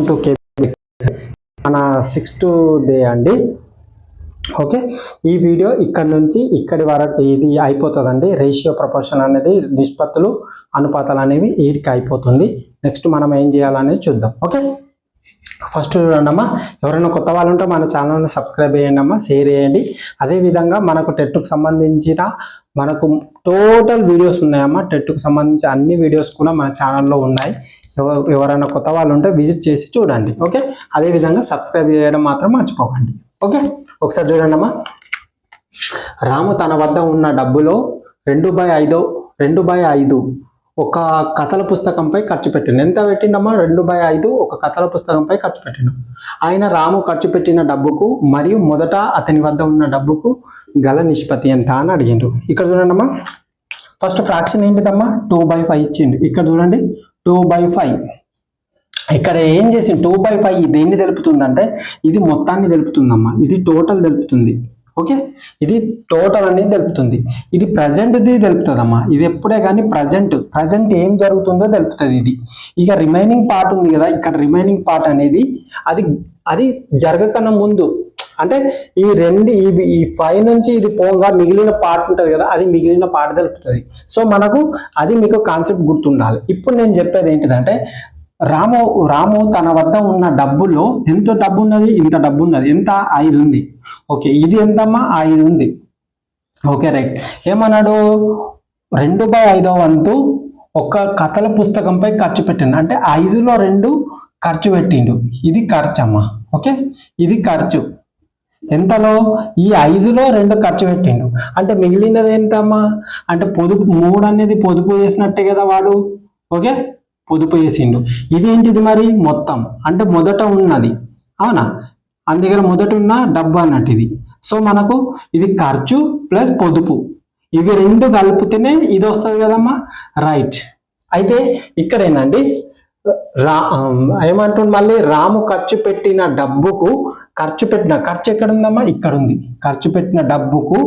To KB మన 6th day అండి. Okay, ఈ వీడియో ఇక్కడ నుంచి ఇక్కడి వరకు ఇది అయిపోతుందండి. రేషియో ప్రపోర్షన్ అనేది నిష్పత్తులు అనుపాతాలు అనేవి వీటికి అయిపోతుంది. నెక్స్ట్ మనం ఏం చేయాలనేది చూద్దాం. ఓకే, ఫస్ట్ చూడండి అమ్మా, ఎవరైనా కొత్త వాళ్ళు ఉంటే మన ఛానల్ని సబ్స్క్రైబ్ చేయండి అమ్మా, షేర్ చేయండి. అదేవిధంగా మనకు టెట్కు సంబంధించిన మనకు టోటల్ వీడియోస్ ఉన్నాయమ్మా. టెట్కు సంబంధించి అన్ని వీడియోస్ కూడా మన ఛానల్లో ఉన్నాయి. ఎవరైనా కొత్త వాళ్ళు ఉంటే విజిట్ చేసి చూడండి. ఓకే, అదేవిధంగా సబ్స్క్రైబ్ చేయడం మాత్రం మర్చిపోకండి. ఓకే, ఒకసారి చూడండి అమ్మా. రాము తన వద్ద ఉన్న డబ్బులో 2/5 ఒక కథల పుస్తకంపై ఖర్చు పెట్టిండు. ఎంత పెట్టిండమ్మా? 2/5 ఒక కథల పుస్తకంపై ఖర్చు పెట్టిండు. ఆయన రాము ఖర్చు పెట్టిన డబ్బుకు మరియు మొదట అతని వద్ద ఉన్న డబ్బుకు గల నిష్పత్తి ఎంత అని అడిగిండు. ఇక్కడ చూడండి అమ్మా, ఫస్ట్ ఫ్రాక్షన్ ఏంటిదమ్మా? 2/5 ఇచ్చిండు. ఇక్కడ చూడండి 2/5. ఇక్కడ ఏం చేసిండు? 2/5 దేన్ని తెలుపుతుందంటే ఇది మొత్తాన్ని తెలుపుతుందమ్మా. ఇది టోటల్ తెలుపుతుంది. ఓకే, ఇది టోటల్ అనేది తెలుపుతుంది. ఇది ప్రజెంట్ది తెలుపుతుందమ్మా. ఇది ఎప్పుడే కానీ ప్రజెంట్ ఏం జరుగుతుందో తెలుపుతుంది ఇది. ఇక రిమైనింగ్ పార్ట్ ఉంది కదా, ఇక్కడ రిమైనింగ్ పార్ట్ అనేది అది జరగకన్నా ముందు, అంటే ఈ 5 నుంచి ఇది పోగా మిగిలిన పార్ట్ ఉంటుంది కదా, అది మిగిలిన పార్ట్ తెలుపుతుంది. సో మనకు అది మీకు కాన్సెప్ట్ గుర్తుండాలి. ఇప్పుడు నేను చెప్పేది ఏంటిదంటే రాము తన వద్ద ఉన్న డబ్బులో ఎంత డబ్బు ఉన్నది? ఇంత డబ్బు ఉన్నది. ఎంత? 5 ఉంది. ఓకే, ఇది ఎంతమ్మా? 5 ఉంది. Okay, right. ఏమన్నాడు? 2/5 వంతు ఒక కథల పుస్తకంపై ఖర్చు పెట్టిండు. అంటే 5లో 2 ఖర్చు పెట్టిండు. ఇది ఖర్చు అమ్మా. ఓకే, ఇది ఖర్చు. ఎంతలో? ఈ 5లో 2 ఖర్చు పెట్టిండు. అంటే మిగిలినది ఎంతమ్మా? అంటే పొదుపు 3 అనేది పొదుపు చేసినట్టే కదా వాడు. ఓకే, పొదుపు చేసిండు. ఇదేంటిది మరి? మొత్తం అంటే మొదట ఉన్నది, అవునా? అందుకని మొదట ఉన్న డబ్బు అన్నట్టు ఇది. సో మనకు ఇది ఖర్చు ప్లస్ పొదుపు, ఇవి 2 కలిపితేనే ఇది వస్తుంది కదమ్మా. రైట్. అయితే ఇక్కడ ఏంటండి ఏమంటుంది మళ్ళీ? రాము ఖర్చు పెట్టిన డబ్బుకు ఖర్చు ఎక్కడ ఉందమ్మా? ఇక్కడ ఉంది. ఖర్చు పెట్టిన డబ్బుకు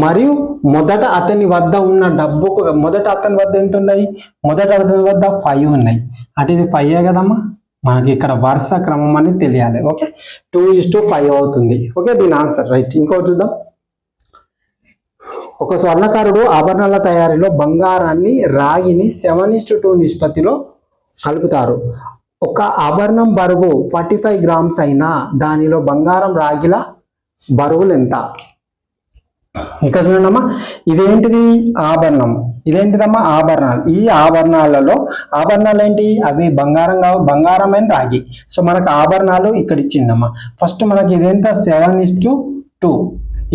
మరియు మొదట అతని వద్ద ఉన్న డబ్బుకు, మొదట అతని వద్ద ఎంత ఉన్నాయి? మొదట అతని వద్ద 5 ఉన్నాయి. అంటే ఇది 5 కదమ్మా. మనకి ఇక్కడ వరుస క్రమం అనేది తెలియాలి. ఓకే, 2:5 అవుతుంది. ఓకే, దీని ఆన్సర్ రైట్. ఇంకోటి చూద్దాం. ఒక స్వర్ణకారుడు ఆభరణాల తయారీలో బంగారాన్ని రాగిని 7:2 నిష్పత్తిలో కలుపుతారు. ఒక ఆభరణం బరువు 45 గ్రామ్స్ అయినా దానిలో బంగారం రాగిల బరువులు ఎంత? ఇంకా చూడండమ్మా, ఇదేంటిది? ఆభరణం. ఇదేంటిదమ్మా? ఆభరణాలు. ఈ ఆభరణాలు ఏంటి? అవి బంగారం అండ్ రాగి. సో మనకు ఆభరణాలు ఇక్కడ ఇచ్చిందమ్మా. ఫస్ట్ మనకి ఇదేంత? 7:2.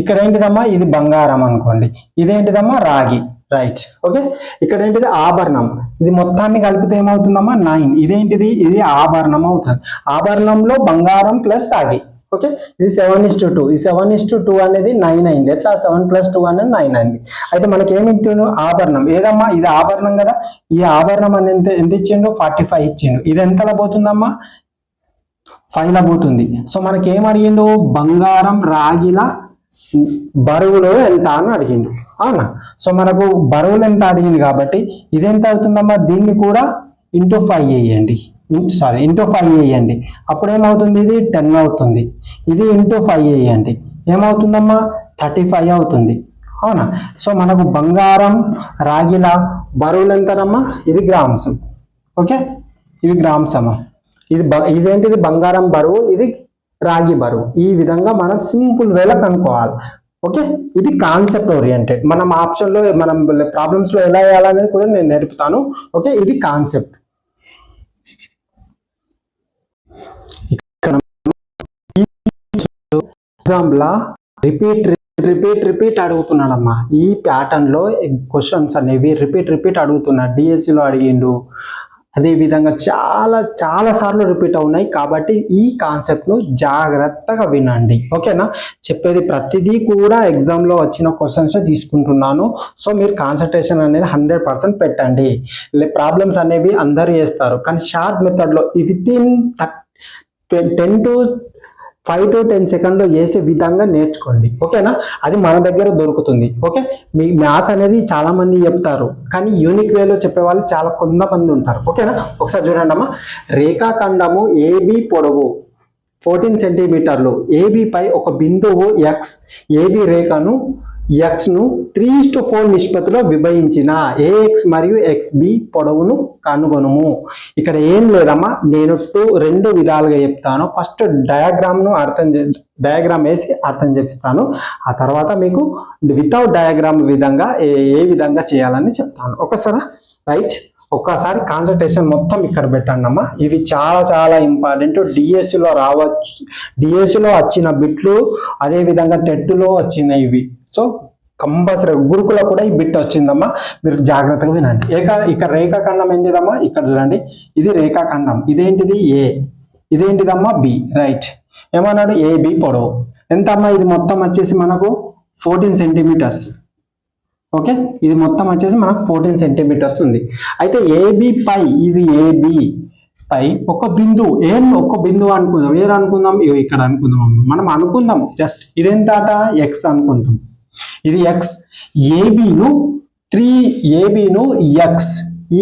ఇక్కడ ఏంటిదమ్మా? ఇది బంగారం అనుకోండి. ఇదేంటిదమ్మా? రాగి. రైట్. ఓకే, ఇక్కడ ఏంటిది? ఆభరణం. ఇది మొత్తాన్ని కలిపితే ఏమవుతుందమ్మా? 9. ఇదేంటిది? ఇది ఆభరణం అవుతుంది. ఆభరణంలో బంగారం ప్లస్ రాగి. ఓకే, ఇది 7:2. ఈ 7:2 అనేది 9 అయింది. ఎట్లా? 7 + 2 అనేది 9 అయింది. అయితే మనకి ఏమి ఇచ్చిండు? ఆభరణం. ఏదమ్మా? ఇది ఆభరణం కదా. ఈ ఆభరణం అనేది ఎంత ఇచ్చిండు? 45 ఇచ్చిండు. ఇది ఎంతలా పోతుందమ్మా? 5లా పోతుంది. సో మనకి ఏం అడిగిండు? బంగారం రాగిల బరువులో ఎంత అని అడిగిండు, అవునా? సో మనకు బరువులు ఎంత అడిగింది కాబట్టి ఇది ఎంత అవుతుందమ్మా? దీన్ని కూడా ఇంటూ 5 వేయండి. అప్పుడు ఏమవుతుంది? ఇది 10 అవుతుంది. ఇది ఇంటూ 5 వేయండి. ఏమవుతుందమ్మా? 35 అవుతుంది, అవునా? సో మనకు బంగారం రాగిల బరువులు ఎంతనమ్మా? ఇది గ్రామ్స్. ఓకే, ఇవి గ్రామ్స్ అమ్మా. ఇదేంటిది? బంగారం బరువు, ఇది రాగి బరువు. ఈ విధంగా మనం సింపుల్ వేలో కనుక్కోవాలి. ఓకే, ఇది కాన్సెప్ట్ ఓరియంటెడ్. మనం ఆప్షన్లో, మనం ప్రాబ్లమ్స్ లో ఎలా వేయాలనేది కూడా నేను నేర్పుతాను. ఓకే, ఇది కాన్సెప్ట్. ఎగ్జాంపుల్ రిపీట్ అడుగుతున్నాడమ్మా. ఈ ప్యాటర్న్ లో క్వశ్చన్స్ అనేవి రిపీట్ అడుగుతున్నాడు. డిఎస్సిలో అడిగిండు. అదేవిధంగా చాలా సార్లు రిపీట్ అవునాయి. కాబట్టి ఈ కాన్సెప్ట్ను జాగ్రత్తగా వినండి. ఓకేనా? చెప్పేది ప్రతిదీ కూడా ఎగ్జామ్లో వచ్చిన క్వశ్చన్స్ తీసుకుంటున్నాను. సో మీరు కాన్సన్ట్రేషన్ అనేది 100% పెట్టండి. ప్రాబ్లమ్స్ అనేవి అందరూ చేస్తారు, కానీ షార్ట్ మెథడ్లో ఇది 10 to 5 to 10 సెకండ్లో చేసే విధంగా నేర్చుకోండి. ఓకేనా? అది మన దగ్గర దొరుకుతుంది. ఓకే, మీ మ్యాథ్స్ అనేది చాలా మంది చెప్తారు, కానీ యూనిక్ వేలో చెప్పే వాళ్ళు చాలా కొంతమంది ఉంటారు. ఓకేనా? ఒకసారి చూడండి అమ్మా. రేఖాఖండము ఏబి పొడవు 14 సెంటీమీటర్లు, ఏబి పై ఒక బిందువు ఎక్స్ ఏబి రేఖను ను 3:4 నిష్పత్తిలో విభజించిన ఏఎక్స్ మరియు ఎక్స్బి పొడవును కనుగొనుము. ఇక్కడ ఏం లేదమ్మా, నేను రెండు విధాలుగా చెప్తాను. ఫస్ట్ డయాగ్రామ్ వేసి అర్థం చేపిస్తాను. ఆ తర్వాత మీకు వితౌట్ డయాగ్రామ్ విధంగా ఏ విధంగా చేయాలని చెప్తాను. ఒకసారి రైట్, ఒక్కసారి కాన్సన్ట్రేషన్ మొత్తం ఇక్కడ పెట్టండి అమ్మా. ఇవి చాలా చాలా ఇంపార్టెంట్. డిఎస్సిలో రావచ్చు, డిఎస్సిలో వచ్చిన బిట్లు, అదే విధంగా టెట్లో వచ్చిన ఇవి. సో కంపల్సరీ గురుకులో కూడా ఈ బిట్ వచ్చిందమ్మా, మీరు జాగ్రత్తగా వినండి. ఇక్కడ రేఖాఖండం ఏంటిదమ్మా, ఇక్కడ చూడండి, ఇది రేఖాఖండం. ఇదేంటిది ఏ, ఇదేంటిదమ్మా బి. రైట్, ఏమన్నాడు ఏబి పొడవు ఎంత అమ్మా, ఇది మొత్తం వచ్చేసి మనకు 14 సెంటీమీటర్స్. ఓకే, ఇది మొత్తం వచ్చేసి మనకు 14 సెంటీమీటర్స్ ఉంది. అయితే ఏబి పై, ఇది ఏబి పై ఒక బిందువు, ఒక బిందువు అనుకుందాం. ఏం అనుకుందాం, ఇక్కడ అనుకుందాం. మనం అనుకుందాం జస్ట్ ఇదెంత ఎక్స్ అనుకుంటాం. ఇది ఎక్స్. ఏబిను ఎక్స్,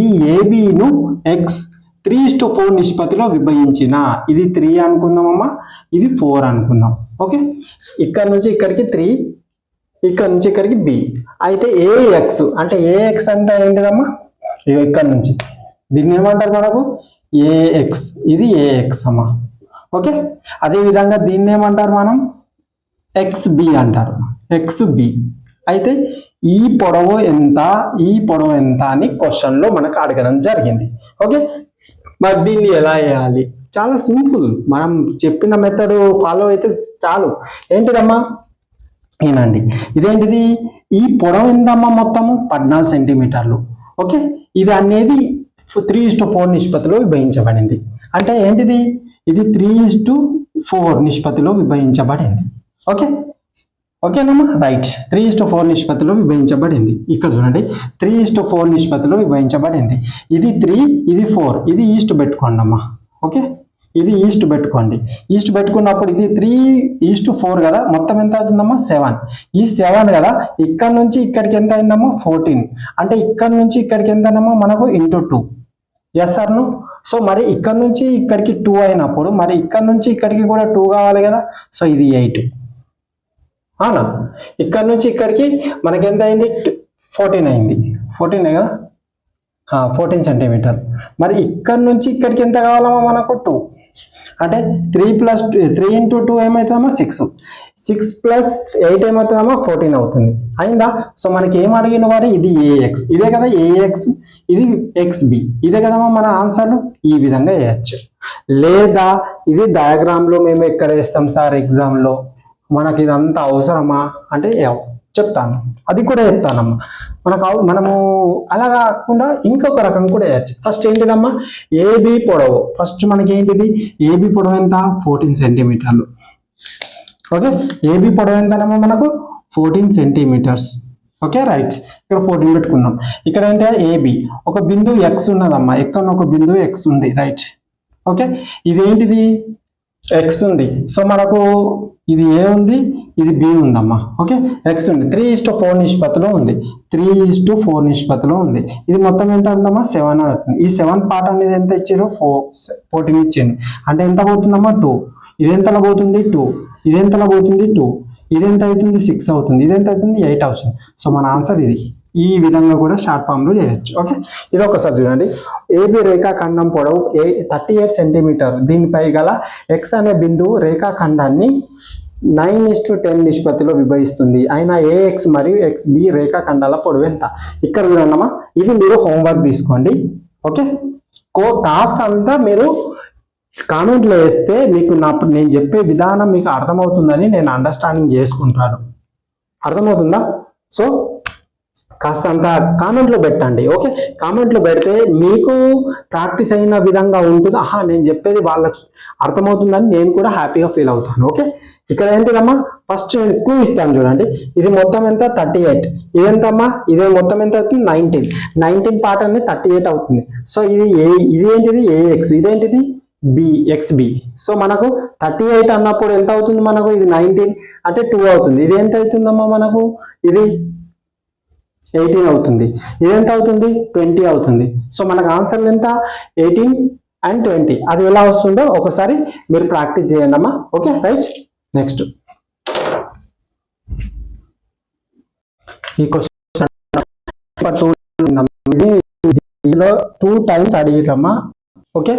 ఈ ఏబిను ఎక్స్ 3:4 నిష్పత్తిలో విభజించిన, ఇది 3 అనుకుందామమ్మా, ఇది 4 అనుకుందాం. ఓకే, ఇక్కడ నుంచి ఇక్కడికి 3, ఇక్కడ నుంచి ఇక్కడికి బి. అయితే ఏఎక్స్ అంటే ఏఎక్స్ అంటే ఏంటిదమ్మా, ఇక్కడ నుంచి దీన్ని ఏమంటారు మనకు ఏఎక్స్, ఇది ఏఎక్స్ అమ్మా. ఓకే, అదే విధంగా దీన్ని ఏమంటారు మనం ఎక్స్బి అంటారు, ఎక్స్బి. అయితే ఈ పొడవు ఎంత, ఈ పొడవు ఎంత అని క్వశ్చన్ లో మనకు అడగడం జరిగింది. ఓకే, మరి దీన్ని ఎలా చేయాలి, చాలా సింపుల్. మనం చెప్పిన మెథడ్ ఫాలో అయితే చాలు. ఏంటిదమ్మా, ఏనండి ఇదేంటిది, ఈ పొడవు ఎంతమ్మా మొత్తము 14 సెంటీమీటర్లు. ఓకే, ఇది అనేది 3:4 నిష్పత్తిలో విభజించబడింది. అంటే ఏంటిది, ఇది 3:4 నిష్పత్తిలో విభజించబడింది. ఓకే, ఓకేనమ్మా, రైట్. 3:4 నిష్పత్తిలో విభజించబడింది. ఇక్కడ చూడండి 3:4 నిష్పత్తిలో విభజించబడింది. ఇది 3, ఇది 4, ఇది ఈస్ట్ పెట్టుకోండి అమ్మా. ఓకే, ఇది ఈస్ట్ పెట్టుకోండి. ఈస్ట్ పెట్టుకున్నప్పుడు ఇది 3:4 కదా, మొత్తం ఎంత అవుతుందమ్మా 7. ఈ 7 కదా, ఇక్కడ నుంచి ఇక్కడికి ఎంత అయిందమ్మా 14. అంటే ఇక్కడ నుంచి ఇక్కడికి ఎంతనమ్మా మనకు ఇంటూ 2. ఎస్ సార్ను. సో మరి ఇక్కడ నుంచి ఇక్కడికి 2 అయినప్పుడు మరి ఇక్కడ నుంచి ఇక్కడికి కూడా 2 కావాలి కదా. సో ఇది 8. అవునా, ఇక్కడ నుంచి ఇక్కడికి మనకి ఎంత అయింది 14 అయింది. 14 కదా, 14 సెంటీమీటర్. మరి ఇక్కడ నుంచి ఇక్కడికి ఎంత కావాలమ్మా మనకు 2. అంటే 3 into 2 ఏమవుతుందమ్మా 6. 6 + 8 ఏమవుతుందమ్మా 14 అవుతుంది. అయిందా. సో మనకి ఏం అడిగిన వారు, ఇది ఏఎక్స్, ఇదే కదా ఏఎక్స్, ఇది ఎక్స్బి, ఇదే కదమ్మా మన ఆన్సర్. ఈ విధంగా వేయచ్చు. లేదా ఇది డయాగ్రామ్ లో మేము ఎక్కడ వేస్తాం సార్ ఎగ్జామ్ లో, మనకి ఇదంతా అవసరమా అంటే చెప్తాను, అది కూడా చెప్తానమ్మా. మనము అలా కాకుండా ఇంకొక రకం కూడా వేయచ్చు. ఫస్ట్ ఏంటిదమ్మా ఏబి పొడవు. ఫస్ట్ మనకి ఏంటిది, ఏబి పొడవు ఎంత 14 సెంటీమీటర్లు. ఓకే, ఏబి పొడవు ఎంతనమ్మా మనకు 14 సెంటీమీటర్స్. Okay, right. ఇక్కడ 14 పెట్టుకుందాం. ఇక్కడ ఏంటి ఏబి, ఒక బిందువు ఎక్స్ ఉన్నదమ్మా, ఎక్కడ ఒక బిందువు ఎక్స్ ఉంది. రైట్. ఓకే, ఇదేంటిది ఎక్స్ ఉంది. సో మనకు ఇది ఏ ఉంది, ఇది బి ఉందమ్మా. ఓకే, ఎక్స్ ఉంది, 3:4 నిష్పత్తిలో ఉంది. 3:4 నిష్పత్తిలో ఉంది. ఇది మొత్తం ఎంత ఉందమ్మా 7 అవుతుంది. ఈ 7 పార్ట్ అనేది ఎంత ఇచ్చారు 14 ఇచ్చారు. అంటే ఎంత పోతుందమ్మా 2. ఇది ఎంతలో పోతుంది 2. ఇది ఎంతలో పోతుంది 2. ఇది ఎంత అవుతుంది 6 అవుతుంది. ఇది ఎంత అవుతుంది 8 అవుతుంది. సో మన ఆన్సర్ ఇది. ఈ విధంగా కూడా షార్ట్ ఫామ్ లో చేయొచ్చు. ఓకే, ఇది ఒకసారి చూడండి. ఏబి రేఖాఖండం పొడవు 38 సెంటీమీటర్. దీనిపై గల ఎక్స్ అనే బిందువు రేఖాఖండాన్ని 9:10 నిష్పత్తిలో విభజిస్తుంది. అయినా ఏఎక్స్ మరియు ఎక్స్బి రేఖాఖండాల పొడవు ఎంత. ఇక్కడ చూడండమ్మా, ఇది మీరు హోంవర్క్ తీసుకోండి. ఓకే, కాస్త అంతా మీరు కామెంట్లో వేస్తే మీకు నేను చెప్పే విధానం మీకు అర్థమవుతుందని నేను అండర్స్టాండింగ్ చేసుకుంటాను. అర్థమవుతుందా. సో కాస్త అంత కామెంట్లో పెట్టండి. ఓకే, కామెంట్లో పెడితే మీకు ప్రాక్టీస్ అయిన విధంగా ఉంటుంది. నేను చెప్పేది వాళ్ళకి అర్థమవుతుందని నేను కూడా హ్యాపీగా ఫీల్ అవుతాను. ఓకే, ఇక్కడ ఏంటిదమ్మా ఫస్ట్ నేను క్లూ ఇస్తాను చూడండి. ఇది మొత్తం ఎంత 38. ఇదెంతమ్మా, ఇదే మొత్తం ఎంత అవుతుంది 19 పార్ట్ అనేది 38 అవుతుంది. సో ఇది ఏంటిది ఏఎక్స్, ఇదేంటిది బి XB. సో మనకు 38 అన్నప్పుడు ఎంత అవుతుంది మనకు? ఇది 19 అంటే 2 అవుతుంది. ఇది ఎంత అవుతుందమ్మా మనకు? ఇది 18 అవుతుంది. ఇది ఎంత అవుతుంది? 20 అవుతుంది. సో మనకు ఆన్సర్ ఎంత? 18 and 20. అది ఎలా వస్తుందో ఒకసారి మీరు ప్రాక్టీస్ చేయండి అమ్మా. Okay right. నెక్స్ట్ ఈ క్వశ్చన్ 2 టైమ్స్ అడిగిరమ్మా. ఓకే,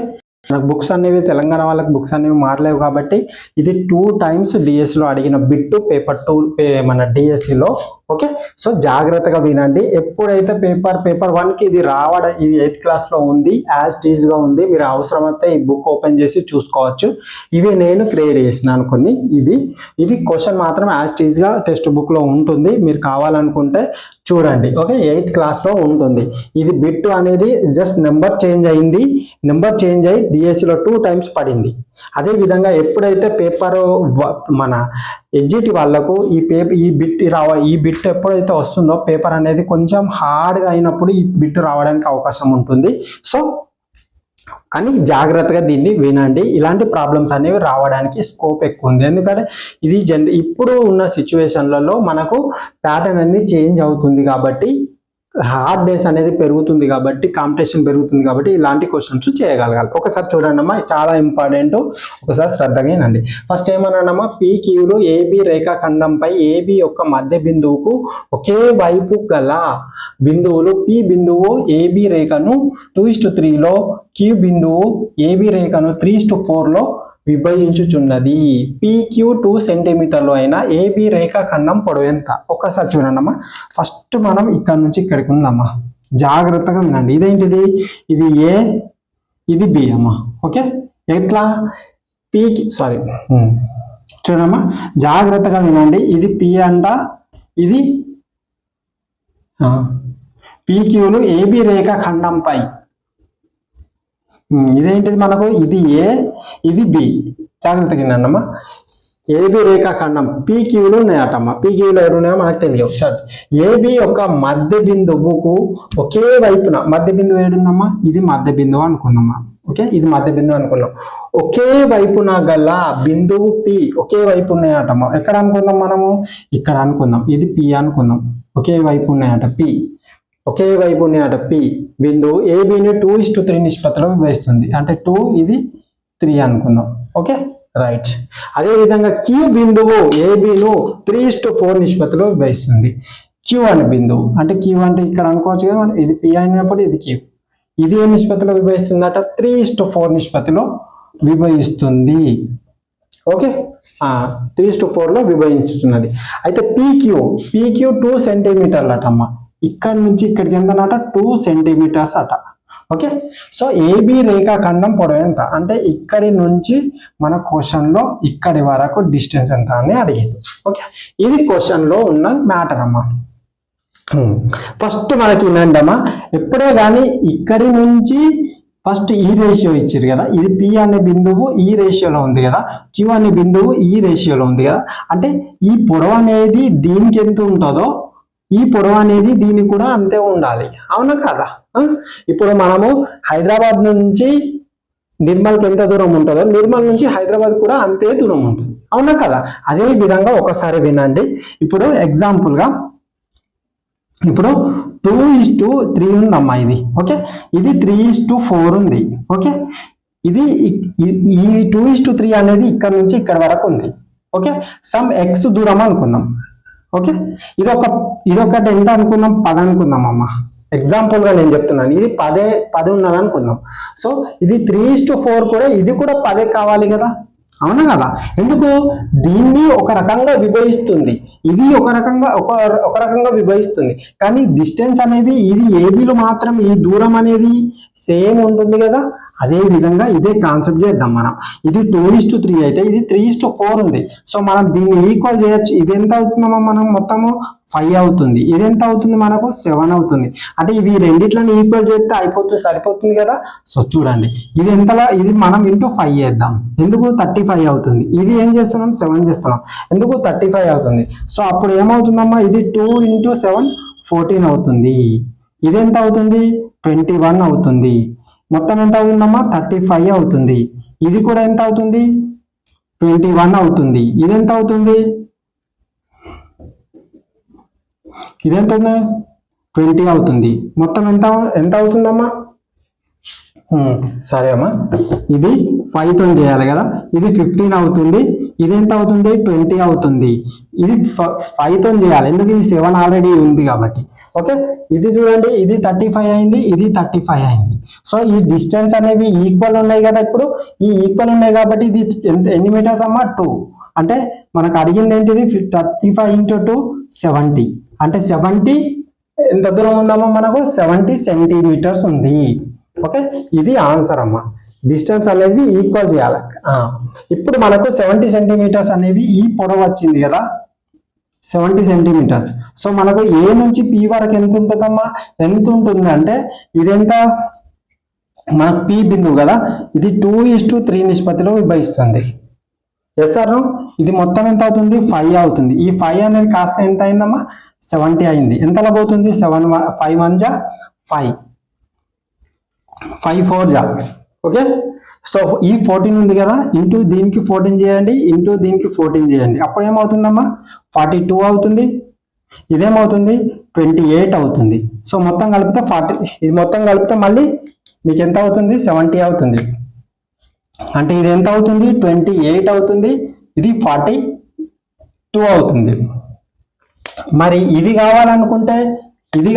మనకు బుక్స్ అనేవి తెలంగాణ వాళ్ళకి బుక్స్ అనేవి మారలేవు కాబట్టి ఇది 2 టైమ్స్ డిఎస్సిలో అడిగిన బిట్ పేపర్ 2 మన డిఎస్సిలో. ఓకే, సో జాగ్రత్తగా వినండి. ఎప్పుడైతే పేపర్ 1కి ఇది రావడం, ఇది 8th క్లాస్లో ఉంది, యాజ్ టీజ్ గా ఉంది. మీరు అవసరమైతే ఈ బుక్ ఓపెన్ చేసి చూసుకోవచ్చు. ఇవి నేను క్రియేట్ చేసినాను కొన్ని. ఇది క్వశ్చన్ మాత్రం యాజ్ టీజ్ గా టెక్స్ట్ బుక్ లో ఉంటుంది. మీరు కావాలనుకుంటే చూడండి. ఓకే, 8th క్లాస్లో ఉంటుంది. ఇది బిట్ అనేది జస్ట్ నెంబర్ చేంజ్ అయింది. నెంబర్ చేంజ్ అయ్యి డిఎస్సిలో 2 టైమ్స్ పడింది. అదే విధంగా ఎప్పుడైతే పేపర్ మన ఎగ్జిట్ వాళ్ళకు ఈ బిట్ ఎప్పుడైతే వస్తుందో పేపర్ అనేది కొంచెం హార్డ్గా అయినప్పుడు ఈ బిట్ రావడానికి అవకాశం ఉంటుంది. సో కానీ జాగ్రత్తగా దీన్ని వినండి. ఇలాంటి ప్రాబ్లమ్స్ అనేవి రావడానికి స్కోప్ ఎక్కువ ఉంది. ఎందుకంటే ఇది ఇప్పుడు ఉన్న సిచ్యువేషన్లలో మనకు ప్యాటర్న్ అనేది చేంజ్ అవుతుంది కాబట్టి, హార్డ్ డేస్ అనేది పెరుగుతుంది కాబట్టి, కాంపిటీషన్ పెరుగుతుంది కాబట్టి ఇలాంటి క్వశ్చన్స్ చేయగలగాలి. ఒకసారి చూడండి అమ్మా, చాలా ఇంపార్టెంట్. ఒకసారి శ్రద్ధగా వినండి. ఫస్ట్ ఏమన్నానమ్మా, PQలో AB రేఖాఖండంపై AB యొక్క మధ్య బిందువుకు ఒకే వైపు గల బిందువులు P బిందువు AB రేఖను 2:3లో, Q బిందువు AB రేఖను 3:4లో విభజించుచున్నది. PQ 2 సెంటీమీటర్లు అయిన AB రేఖాఖండం పొడవు ఎంత? ఒక్కసారి చూడండి అమ్మా. ఫస్ట్ మనం ఇక్కడ నుంచి ఇక్కడికి ఉందమ్మా, జాగ్రత్తగా వినండి. ఇదేంటిది? ఇది A, ఇది B అమ్మా. ఓకే, ఎట్లా? చూడమ్మా, జాగ్రత్తగా వినండి. ఇది P అంట, ఇది PQలు AB రేఖాఖండంపై. ఇదేంటిది మనకు? ఇది A, ఇది B. జాగ్రత్తగా వినండమ్మా. AB రేఖాఖండం PQలు ఉన్నాయటమ్మా. PQలు ఎవరు ఉన్నాయో మనకు తెలియవు. సరే, AB యొక్క మధ్య బిందువుకు ఒకే వైపున, మధ్య బిందువు ఏడుందమ్మా? ఇది మధ్య బిందువు అనుకుందామా. ఓకే, ఇది మధ్య బిందువు అనుకున్నాం. ఒకే వైపున గల బిందువు P ఒకే వైపు ఉన్నాయటమ్మా. ఎక్కడ అనుకుందాం మనము? ఇక్కడ అనుకుందాం. ఇది P అనుకుందాం. ఒకే వైపు ఉన్నాయట P. ఒకే వైపు ఉన్నాయట P బిందువు ABని 2:3 నిష్పత్తిలో విభజిస్తుంది. అంటే 2, ఇది 3 అనుకుందాం. Okay right. అదే విధంగా Q బిందువు ABను 3:4 నిష్పత్తిలో విభజిస్తుంది. Q అనే బిందువు, అంటే Q అంటే ఇక్కడ అనుకోవచ్చు కదా, ఇది P అయినప్పుడు ఇది Q. ఇది ఏ నిష్పత్తిలో విభజిస్తుందట? 3:4 నిష్పత్తిలో విభజిస్తుంది. ఓకే, 3:4లో విభజించుతున్నది. అయితే PQ 2 సెంటీమీటర్లు అటమ్మా. ఇక్కడ నుంచి ఇక్కడికి ఎంతనట? 2 సెంటీమీటర్స్ అట. ఓకే, సో AB రేఖాఖండం పొడవు ఎంత అంటే ఇక్కడి నుంచి మన క్వశ్చన్ లో ఇక్కడి వరకు డిస్టెన్స్ ఎంత అని అడిగింది. ఓకే, ఇది క్వశ్చన్ లో ఉన్న మ్యాటర్ అమ్మా. ఫస్ట్ మనకి ఏంటమ్మా, ఎప్పుడే కానీ ఇక్కడి నుంచి ఫస్ట్ ఈ రేషియో ఇచ్చారు కదా, ఇది P అనే బిందువు ఈ రేషియోలో ఉంది కదా, Q అనే బిందువు ఈ రేషియోలో ఉంది కదా. అంటే ఈ పొడవు అనేది దీనికి ఎంత ఉంటుందో ఈ పొడవు అనేది దీనికి కూడా అంతే ఉండాలి. అవునా కదా? ఇప్పుడు మనము హైదరాబాద్ నుంచి నిర్మల్కి ఎంత దూరం ఉంటుందో నిర్మల్ నుంచి హైదరాబాద్ కూడా అంతే దూరం ఉంటుంది. అవునా కదా? అదే విధంగా ఒకసారి వినండి. ఇప్పుడు ఎగ్జాంపుల్ గా ఇప్పుడు 2:3 ఉందమ్మా ఇది. ఓకే, ఇది 3:4 ఉంది. ఓకే, ఇది ఈ 2:3 అనేది ఇక్కడ నుంచి ఇక్కడ వరకు ఉంది. ఓకే, సమ్ X దూరం అనుకుందాం. ఓకే, ఇదొకటి ఎంత అనుకుందాం? 10 అనుకుందాం అమ్మా. ఎగ్జాంపుల్ గా నేను చెప్తున్నాను. ఇది 10 ఉన్నది అనుకుందాం. సో ఇది 3:4 కూడా, ఇది కూడా 10 కావాలి కదా. అవునా కదా? ఎందుకు? దీన్ని ఒక రకంగా విభజిస్తుంది, ఇది ఒక రకంగా విభజిస్తుంది. కానీ డిస్టెన్స్ అనేది ఇది ఏబీలో మాత్రం ఈ దూరం అనేది సేమ్ ఉంటుంది కదా. అదే విధంగా ఇదే కాన్సెప్ట్ చేద్దాం మనం. ఇది 2:3 అయితే ఇది 3:4 ఉంది. సో మనం దీన్ని ఈక్వల్ చేయొచ్చు. ఇది ఎంత అవుతుందమ్మా? మనం మొత్తము 5 అవుతుంది. ఇది ఎంత అవుతుంది మనకు? 7 అవుతుంది. అంటే ఇవి రెండిట్లని ఈక్వల్ చేస్తే సరిపోతుంది కదా. సో చూడండి, ఇది ఎంతలా? ఇది మనం ఇంటూ 5 చేద్దాం. ఎందుకు? 35 అవుతుంది. ఇది ఏం చేస్తున్నాం? 7 చేస్తున్నాం. ఎందుకు? 35 అవుతుంది. సో అప్పుడు ఏమవుతుందమ్మా? ఇది 2 × 7 14 అవుతుంది. ఇది ఎంత అవుతుంది? 21 అవుతుంది. మొత్తం ఎంత అవుతుందమ్మా? 35 అవుతుంది. ఇది కూడా ఎంత అవుతుంది 21 అవుతుంది. ఇది ఎంత అవుతుంది, ఇది ఎంత 20 అవుతుంది. మొత్తం ఎంత ఎంత అవుతుందమ్మా, సరే అమ్మా, ఇది 5తో చేయాలి కదా, ఇది 15 అవుతుంది. ఇది ఎంత అవుతుంది 20 అవుతుంది. ఇది 5తో చేయాలి, ఎందుకు ఇది 7 ఆల్రెడీ ఉంది కాబట్టి. ఓకే, ఇది చూడండి, ఇది 35 అయింది, ఇది 35 అయింది. సో ఈ డిస్టెన్స్ అనేవి ఈక్వల్ ఉన్నాయి కదా. ఇప్పుడు ఈ ఈక్వల్ ఉన్నాయి కాబట్టి ఇది ఎన్ని మీటర్స్ అమ్మా 2. అంటే మనకు అడిగింది ఏంటిది 35 × 2 70. అంటే 70 ఎంత దూరం ఉందమ్మా, మనకు 70 సెంటీమీటర్స్ ఉంది. ఓకే, ఇది ఆన్సర్ అమ్మా. డిస్టెన్స్ అనేది ఈక్వల్ చేయాలి. ఇప్పుడు మనకు 70 సెంటీమీటర్స్ అనేవి ఈ పొడవు వచ్చింది కదా, 70 సెంటీమీటర్స్. సో మనకు ఏ నుంచి పి వరకు ఎంత ఉంటుందమ్మా, ఎంత ఉంటుంది అంటే ఇదెంత, మనకు పి బిందువు కదా, ఇది 2:3 నిష్పత్తిలో విభజిస్తుంది. ఎస్ సార్, ఇది మొత్తం ఎంత అవుతుంది 5 అవుతుంది. ఈ 5 అనేది కాస్త ఎంత అయిందమ్మా 70 అయింది. ఎంతలో పోతుంది 5 1 జా 5, 5 4 జా. ఓకే, సో ఈ 14 ఉంది కదా, ఇంటూ దీనికి 14 చేయండి, ఇంటూ దీనికి 14 చేయండి. అప్పుడు ఏమవుతుందమ్మా 42 అవుతుంది. ఇదేమవుతుంది 28 అవుతుంది. సో మొత్తం కలిపితే 40, ఇది మొత్తం కలిపితే మళ్ళీ మీకు ఎంత అవుతుంది 70 అవుతుంది. అంటే ఇది ఎంత అవుతుంది 28 అవుతుంది, ఇది 42 అవుతుంది. మరి ఇది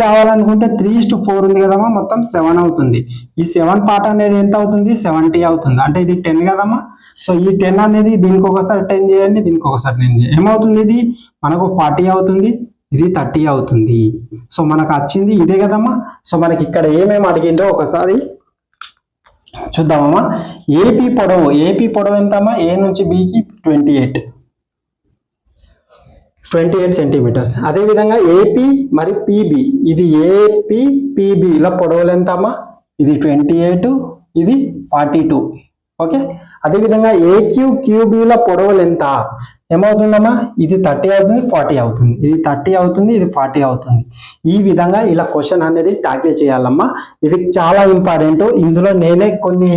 కావాలనుకుంటే 3:4 ఉంది కదమ్మా, మొత్తం 7 అవుతుంది. ఈ 7 పార్ట్ అనేది ఎంత అవుతుంది 70 అవుతుంది. అంటే ఇది 10 కదమ్మా. సో ఈ 10 అనేది దీనికి ఒకసారి 10 చేయండి, దీనికి ఒకసారి 10 చేయండి. ఏమవుతుంది, ఇది మనకు 40 అవుతుంది, ఇది 30 అవుతుంది. సో మనకు వచ్చింది ఇదే కదమ్మా. సో మనకి ఇక్కడ ఏమేమి అడిగిందో ఒకసారి చూద్దామమ్మా. ఏపీ పొడవు ఎంతమ్మా, ఏ నుంచి బికి 28 సెంటీమీటర్స్. అదేవిధంగా ఏపీ మరి పిబి, ఇది ఏపీ పిబి ఇలా పొడవులు ఎంతమ్మా, ఇది 28, ఇది 42. ఓకే, అదేవిధంగా ఏక్యూ క్యూబీల పొడవులు ఎంత, ఏమవుతుందమ్మా, ఇది 30 అవుతుంది, 40 అవుతుంది, ఇది 30 అవుతుంది, ఇది 40 అవుతుంది. ఈ విధంగా ఇలా క్వశ్చన్ అనేది ట్యాకిల్ చేయాలమ్మా. ఇది చాలా ఇంపార్టెంట్. ఇందులో నేనే కొన్ని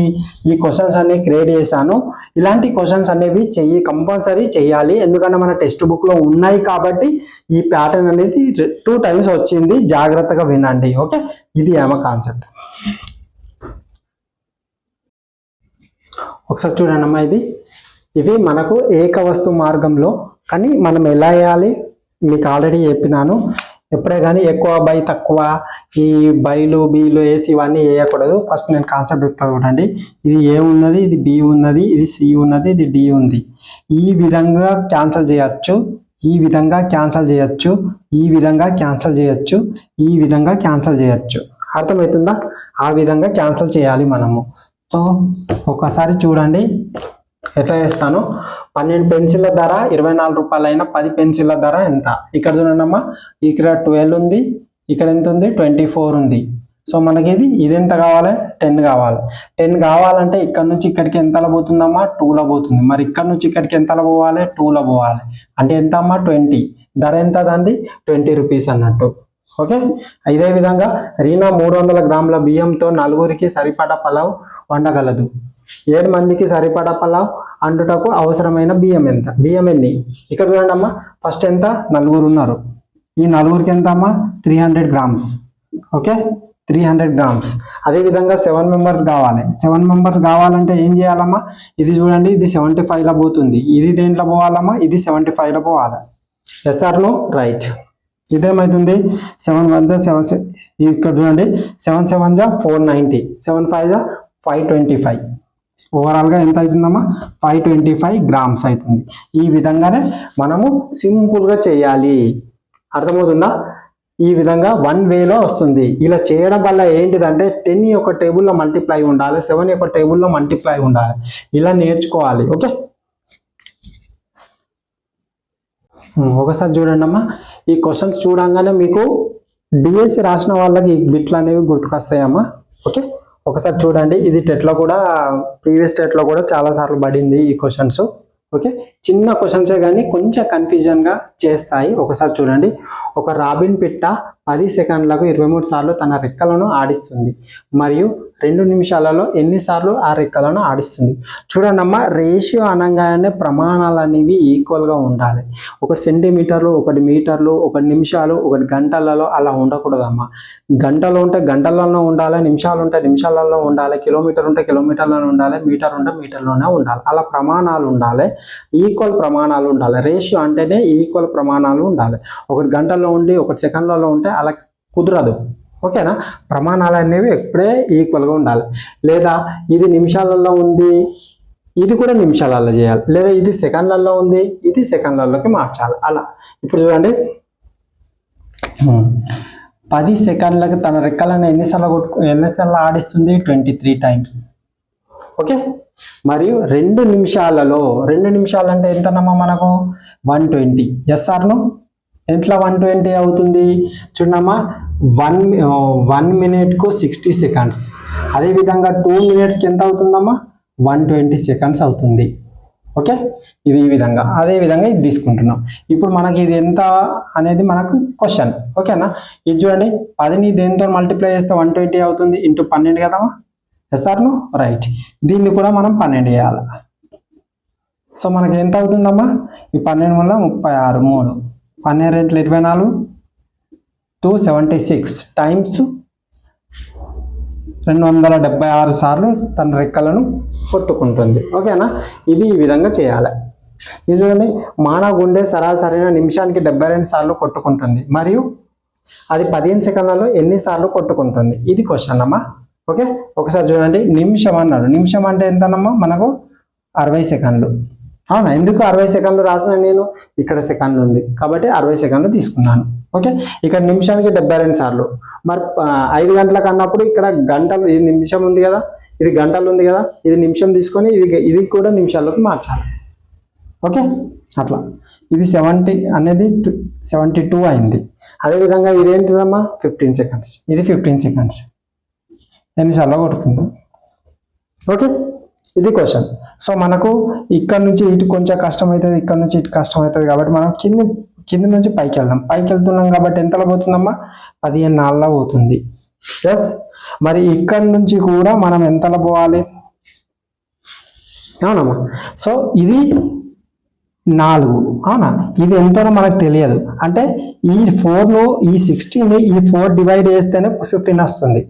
ఈ క్వశ్చన్స్ అనేవి క్రియేట్ చేశాను. ఇలాంటి క్వశ్చన్స్ అనేవి కంపల్సరీ చేయాలి, ఎందుకంటే మన టెక్స్ట్ బుక్ లో ఉన్నాయి కాబట్టి. ఈ ప్యాటర్న్ అనేది 2 times వచ్చింది, జాగ్రత్తగా వినండి. ఓకే, ఇది ఏమో కాన్సెప్ట్. ఒకసారి చూడండి అమ్మా, ఇది మనకు ఏకవస్తు మార్గంలో, కానీ మనం ఎలా వేయాలి మీకు ఆల్రెడీ చెప్పినాను. ఎప్పుడే కానీ ఎక్కువ బై తక్కువ ఈ బైలు బీలు వేసి ఇవన్నీ వేయకూడదు. ఫస్ట్ నేను కాన్సెప్ట్ చెప్తా చూడండి. ఇది ఏ ఉన్నది, ఇది బి ఉన్నది, ఇది సి ఉన్నది, ఇది డి ఉంది. ఈ విధంగా క్యాన్సిల్ చేయొచ్చు, ఈ విధంగా క్యాన్సిల్ చేయొచ్చు, ఈ విధంగా క్యాన్సిల్ చేయొచ్చు, ఈ విధంగా క్యాన్సిల్ చేయొచ్చు. అర్థమవుతుందా? ఆ విధంగా క్యాన్సిల్ చేయాలి మనము. సో ఒకసారి చూడండి ఎట్లా చేస్తాను. 12 పెన్సిళ్ళ ధర 24 రూపాయలు అయినా 10 పెన్సిళ్ళ ధర ఎంత? ఇక్కడ చూడండి అమ్మా, ఇక్కడ 12 ఉంది, ఇక్కడ ఎంత ఉంది 24 ఉంది. సో మనకి ఇది ఎంత కావాలి 10 కావాలి. 10 కావాలంటే ఇక్కడ నుంచి ఇక్కడికి ఎంతలో పోతుందమ్మా 2లో పోతుంది. మరి ఇక్కడ నుంచి ఇక్కడికి ఎంతలో పోవాలి 2లో పోవాలి. అంటే ఎంత అమ్మా 20. ధర ఎంత దాన్ని 20 రూపీస్ అన్నట్టు. ఓకే, ఇదే విధంగా రీనా 300 గ్రాముల బియ్యంతో 4గురికి సరిపడా పలావ్ వండగలదు. 7 మందికి సరిపడా పలావ్ అండుటకు అవసరమైన బియ్యం ఎంత? బియ్యం ఎన్ని? ఇక్కడ చూడండి అమ్మా, ఫస్ట్ ఎంత 4 ఉన్నారు. ఈ 4కి ఎంత అమ్మా 300 గ్రామ్స్. Okay, 300 grams. అదేవిధంగా 7 మెంబర్స్ కావాలి. 7 మెంబర్స్ కావాలంటే ఏం చేయాలమ్మా, ఇది చూడండి, ఇది 75లో పోతుంది. ఇది దేంట్లో పోవాలమ్మా, ఇది 75లో పోవాలి. ఎస్ఆర్లో రైట్. ఇదేమవుతుంది 7 1 జా 7, ఇక్కడ చూడండి 7 7 జా 490, 7 5 జా 525. ఓవరాల్గా ఎంత అవుతుందమ్మా 525 గ్రామ్స్ అవుతుంది. ఈ విధంగానే మనము సింపుల్గా చేయాలి. అర్థమవుతుందా? ఈ విధంగా 1 వేలో వస్తుంది. ఇలా చేయడం వల్ల ఏంటిదంటే 10 యొక్క టేబుల్లో మల్టిప్లై ఉండాలి, 7 యొక్క టేబుల్లో మల్టిప్లై ఉండాలి. ఇలా నేర్చుకోవాలి. ఓకే, ఒకసారి చూడండి అమ్మా, ఈ క్వశ్చన్స్ చూడంగానే మీకు డిఎస్సి రాసిన వాళ్ళకి ఈ బిట్లు అనేవి గుర్తుకొస్తాయమ్మా. ఓకే, ఒకసారి చూడండి. ఇది టెట్లో కూడా, ప్రీవియస్ టెట్లో కూడా చాలా సార్లు పడింది ఈ క్వశ్చన్స్. ఓకే, చిన్న క్వశ్చన్సే కానీ కొంచెం కన్ఫ్యూజన్గా చేస్తాయి. ఒకసారి చూడండి. ఒక రాబిన్ పిట్ట 10 సెకండ్లకు 23 సార్లు తన రెక్కలను ఆడిస్తుంది మరియు 2 నిమిషాలలో ఎన్నిసార్లు ఆ రెక్కలను ఆడిస్తుంది. చూడండి అమ్మా, రేషియో అనగానే ప్రమాణాలు అనేవి ఈక్వల్గా ఉండాలి. 1 సెంటీమీటర్లు, 1 మీటర్లు, 1 నిమిషాలు, 1 గంటలలో అలా ఉండకూడదమ్మా. గంటలు ఉంటే గంటలలో ఉండాలి, నిమిషాలు ఉంటే నిమిషాలలో ఉండాలి, కిలోమీటర్ ఉంటే కిలోమీటర్లలో ఉండాలి, మీటర్ ఉంటే మీటర్లోనే ఉండాలి. అలా ప్రమాణాలు ఉండాలి, ఈక్వల్ ప్రమాణాలు ఉండాలి. రేషియో అంటేనే ఈక్వల్ ప్రమాణాలు ఉండాలి. 1 గంటల్లో ఉండి 1 సెకండ్లలో ఉంటే అలా కుదరదు. ఓకేనా? ప్రమాణాలు అనేవి ఎప్పుడే ఈక్వల్గా ఉండాలి. లేదా ఇది నిమిషాలలో ఉంది, ఇది కూడా నిమిషాలలో చేయాలి. లేదా ఇది సెకండ్లలో ఉంది, ఇది సెకండ్లలోకి మార్చాలి. అలా ఇప్పుడు చూడండి, 10 సెకండ్లకు తన రెక్కలను ఎన్నిసార్లు ఆడిస్తుంది? 23 టైమ్స్. ఓకే. మరియు 2 నిమిషాలలో, 2 నిమిషాలు అంటే ఎంతనమ్మా మనకు? 120. ఎస్ఆర్ను ఎట్లా 120 అవుతుంది? చూడమ్మా, 1 మినిట్కు 60 సెకండ్స్. అదేవిధంగా 2 మినిట్స్కి ఎంత అవుతుందమ్మా? 120 సెకండ్స్ అవుతుంది. ఓకే, ఇది ఈ విధంగా. అదేవిధంగా ఇది తీసుకుంటున్నాం. ఇప్పుడు మనకి ఇది ఎంత అనేది మనకు క్వశ్చన్. ఓకేనా? ఇది చూడండి, 10ని దేంతో మల్టిప్లై చేస్తే 120 అవుతుంది, ఇంటూ 12 కదమ్మా. ఎస్ఆర్ను రైట్. దీన్ని కూడా మనం 12 చేయాలి. సో మనకి ఎంత అవుతుందమ్మా? ఈ 12 వల్ల 36, 3, 12 × 24, 276 టైమ్స్ 276 సార్లు తన రెక్కలను కొట్టుకుంటుంది. ఓకేనా? ఇది ఈ విధంగా చేయాలి. ఇది చూడండి, మానవ గుండె సరాసరిన నిమిషానికి 72 సార్లు కొట్టుకుంటుంది మరియు అది 15 సెకండ్లలో ఎన్నిసార్లు కొట్టుకుంటుంది? ఇది క్వశ్చన్ అమ్మా. ఓకే, ఒకసారి చూడండి, నిమిషం అన్నాడు. నిమిషం అంటే ఎంతనమ్మా మనకు? 60 సెకండ్లు. అవునా? ఎందుకు 60 సెకండ్లు రాసిన నేను? ఇక్కడ సెకండ్లు ఉంది కాబట్టి 60 సెకండ్లు తీసుకున్నాను. ఓకే, ఇక్కడ నిమిషానికి 72 సార్లు. మరి 5 గంటలకు అన్నప్పుడు ఇక్కడ గంటలు, ఇది నిమిషం ఉంది కదా, ఇది గంటలు ఉంది కదా, ఇది నిమిషం తీసుకొని ఇది కూడా నిమిషాల్లోకి మార్చాలి. ఓకే, అట్లా ఇది 70 అనేది 72 అయింది. అదేవిధంగా ఇదేంటిదమ్మా? 15 సెకండ్స్. ఇది 15 సెకండ్స్. ఎన్నిసార్లు కొట్టుకుందాం? ఓకే, ఇది క్వశ్చన్. సో మనకు ఇక్కడ నుంచి ఇటు కొంచెం కష్టం అవుతుంది, ఇక్కడ నుంచి ఇటు కష్టం అవుతుంది కాబట్టి మనం కింద నుంచి పైకి వెళ్దాం. పైకి వెళ్తున్నాం కాబట్టి ఎంతలో పోతుందమ్మా? 15 నాళ్ళలో పోతుంది. ఎస్. మరి ఇక్కడ నుంచి కూడా మనం ఎంతలో పోవాలి? అవునమ్మా. సో ఇది 4. అవునా? ఇది ఎంతనో మనకు తెలియదు. అంటే ఈ 4ను, ఈ 60ని ఈ 4 డివైడ్ చేస్తేనే 15 వస్తుంది.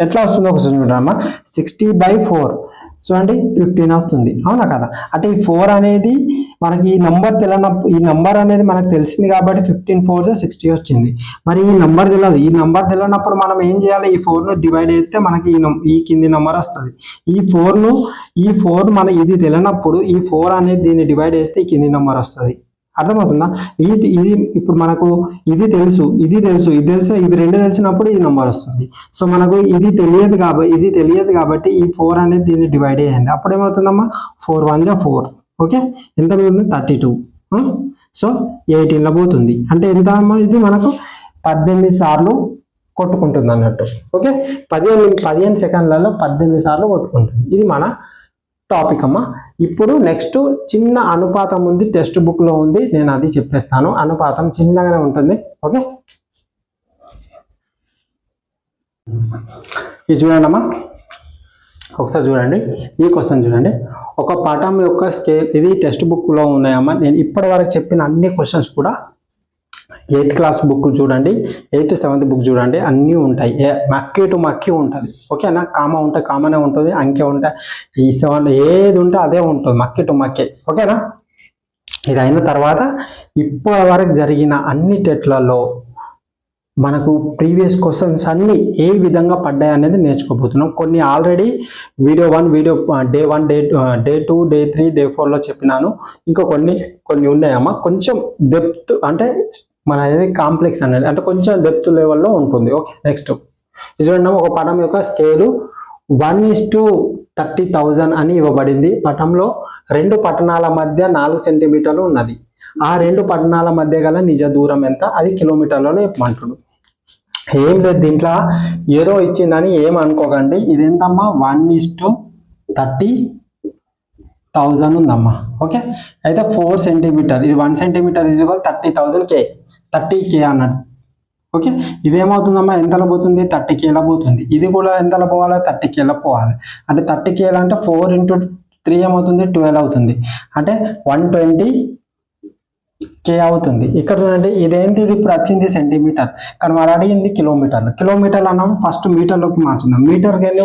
ఎట్లా వస్తుందో ఒకసారి చూడమ్మా. 60/4 చూడండి, 15 వస్తుంది. అవునా కదా? అంటే ఈ 4 అనేది మనకి ఈ నంబర్ తెలియనప్పుడు, ఈ నంబర్ అనేది మనకు తెలిసింది కాబట్టి 15 4 60 వచ్చింది. మరి ఈ నంబర్ తెలియదు. ఈ నంబర్ తెలియనప్పుడు మనం ఏం చేయాలి? ఈ 4ను డివైడ్ చేస్తే మనకి ఈ కింది నంబర్ వస్తుంది. ఈ 4 మన ఇది తెలియనప్పుడు ఈ 4 అనేది దీన్ని డివైడ్ చేస్తే ఈ కింది నంబర్ వస్తుంది. అర్థమవుతుందా? ఇది ఇప్పుడు మనకు ఇది తెలుసు, ఇది తెలుసు, ఇది తెలుసు, ఇది 2 తెలిసినప్పుడు ఈ నంబర్ వస్తుంది. సో మనకు ఇది తెలియదు కాబట్టి ఈ 4 అనేది దీన్ని డివైడ్ అయ్యింది. అప్పుడు ఏమవుతుందమ్మా? 4 1 = 4. ఓకే, ఎంత మిగులుతుంది? 32. సో 18లో పోతుంది. అంటే ఎంత అమ్మా? ఇది మనకు 18 సార్లు కొట్టుకుంటుంది అన్నట్టు. ఓకే, 15 సెకండ్లలో 18 సార్లు కొట్టుకుంటుంది. ఇది మన టాపిక్ అమ్మా. ఇప్పుడు నెక్స్ట్ చిన్న అనుపాతం ఉంది, టెక్స్ట్ బుక్ లో ఉంది, నేను అది చెప్పేస్తాను. అనుపాతం చిన్నగానే ఉంటుంది. ఓకే, ఇది చూడండి అమ్మా, ఒకసారి చూడండి. ఈ క్వశ్చన్ చూడండి, ఒక పటం యొక్క స్కేల్, ఇది టెక్స్ట్ బుక్ లో ఉన్నాయమ్మా. నేను ఇప్పటి వరకు చెప్పిన అన్ని క్వశ్చన్స్ కూడా 8th క్లాస్ బుక్ చూడండి, 8th 7th బుక్ చూడండి, అన్నీ ఉంటాయి. మక్కి టు మక్కి ఉంటుంది. ఓకేనా? కామా ఉంటే కామనే ఉంటుంది, అంకె ఉంటే ఈ 7 ఏది ఉంటే అదే ఉంటుంది, మక్కి టు మక్కి. ఓకేనా? ఇది అయిన తర్వాత ఇప్పటి వరకు జరిగిన అన్ని టెట్లలో మనకు ప్రీవియస్ క్వశ్చన్స్ అన్ని ఏ విధంగా పడ్డాయి అనేది నేర్చుకోబోతున్నాం. కొన్ని already video 1, day 1, day 2, day 3, day 4లో చెప్పినాను. ఇంకా కొన్ని ఉన్నాయమ్మా. కొంచెం డెప్త్ అంటే మన అనేది కాంప్లెక్స్ అనేది, అంటే కొంచెం డెప్త్ లెవెల్లో ఉంటుంది. ఓకే, నెక్స్ట్ ఇది చూడండి, ఒక పటం యొక్క స్కేలు 1:30,000 అని ఇవ్వబడింది. పటంలో 2 పట్టణాల మధ్య 4 సెంటీమీటర్లు ఉన్నది. ఆ 2 పట్టణాల మధ్య గల నిజ దూరం ఎంత? అది కిలోమీటర్లలో చెప్పమంటుడు. ఏం లేదు, దీంట్లో ఏదో ఇచ్చిందని ఏం అనుకోకండి. ఇదేంటమ్మా? 1:30,000 ఉందమ్మా. ఓకే, అయితే 4 సెంటీమీటర్, ఇది 1 సెంటీమీటర్ = 30,000 K, 30K అన్నాడు. ఓకే, ఇదేమవుతుందమ్మా ఎంతలో పోతుంది 30 kL పోతుంది. ఇది కూడా ఎంతలో పోవాలి 30 kL పోవాలి. అంటే 30 kL అంటే 4 × 3 ఏమవుతుంది 12 అవుతుంది. అంటే 120K అవుతుంది. ఇక్కడ చూడండి ఇదేంటి, ఇది ఇప్పుడు వచ్చింది సెంటీమీటర్ కానీ వాడు అడిగింది కిలోమీటర్లు. కిలోమీటర్లు అన్నాము ఫస్ట్ మీటర్లోకి మార్చుదాం. మీటర్ కానీ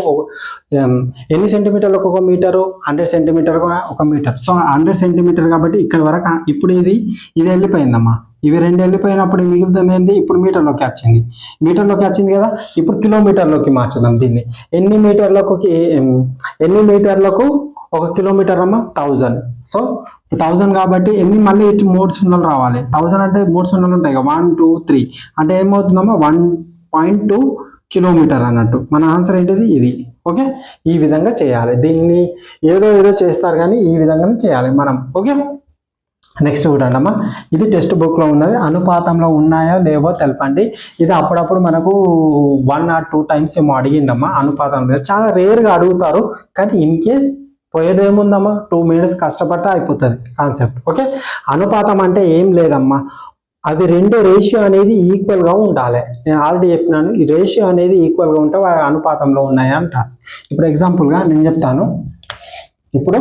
ఎన్ని సెంటీమీటర్లకు ఒక మీటరు, 100 సెంటీమీటర్ ఒక మీటర్. సో 100 సెంటీమీటర్ కాబట్టి ఇక్కడ వరకు ఇప్పుడు ఇది వెళ్ళిపోయిందమ్మా. ఇవి రెండు వెళ్ళిపోయినప్పుడు మిగులుతుంది ఏంటి, ఇప్పుడు మీటర్లోకి వచ్చింది. మీటర్లోకి వచ్చింది కదా, ఇప్పుడు కిలోమీటర్లోకి మార్చుదాం దీన్ని. ఎన్ని మీటర్లకు ఒక కిలోమీటర్ అమ్మా 1000. సో 1000 కాబట్టి మళ్ళీ 3 సున్నాలు రావాలి. 1000 అంటే 3 సున్నాలు ఉంటాయి కదా, 1 2 3 అంటే ఏమవుతుందమ్మా 1.2 కిలోమీటర్ అన్నట్టు. మన ఆన్సర్ ఏంటిది ఇది. ఓకే, ఈ విధంగా చేయాలి. దీన్ని ఏదో చేస్తారు కానీ ఈ విధంగానే చేయాలి మనం. ఓకే, నెక్స్ట్ చూడండి అమ్మా, ఇది టెక్స్ట్ బుక్లో ఉన్నది. అనుపాతంలో ఉన్నాయో లేవో తెలపండి. ఇది అప్పుడప్పుడు మనకు 1 or 2 times ఏమో అడిగిండమ్మా అనుపాతం మీద. చాలా రేర్గా అడుగుతారు కానీ ఇన్ కేస్ పోయేది ఏముందమ్మా 2 minutes కష్టపడితే అయిపోతుంది కాన్సెప్ట్. ఓకే, అనుపాతం అంటే ఏం లేదమ్మా, అది రెండు రేషియో అనేది ఈక్వల్గా ఉండాలి. నేను ఆల్రెడీ చెప్పినాను, ఈ రేషియో అనేది ఈక్వల్గా ఉంటే అనుపాతంలో ఉన్నాయా అంటారు. ఇప్పుడు ఎగ్జాంపుల్గా నేను చెప్తాను. ఇప్పుడు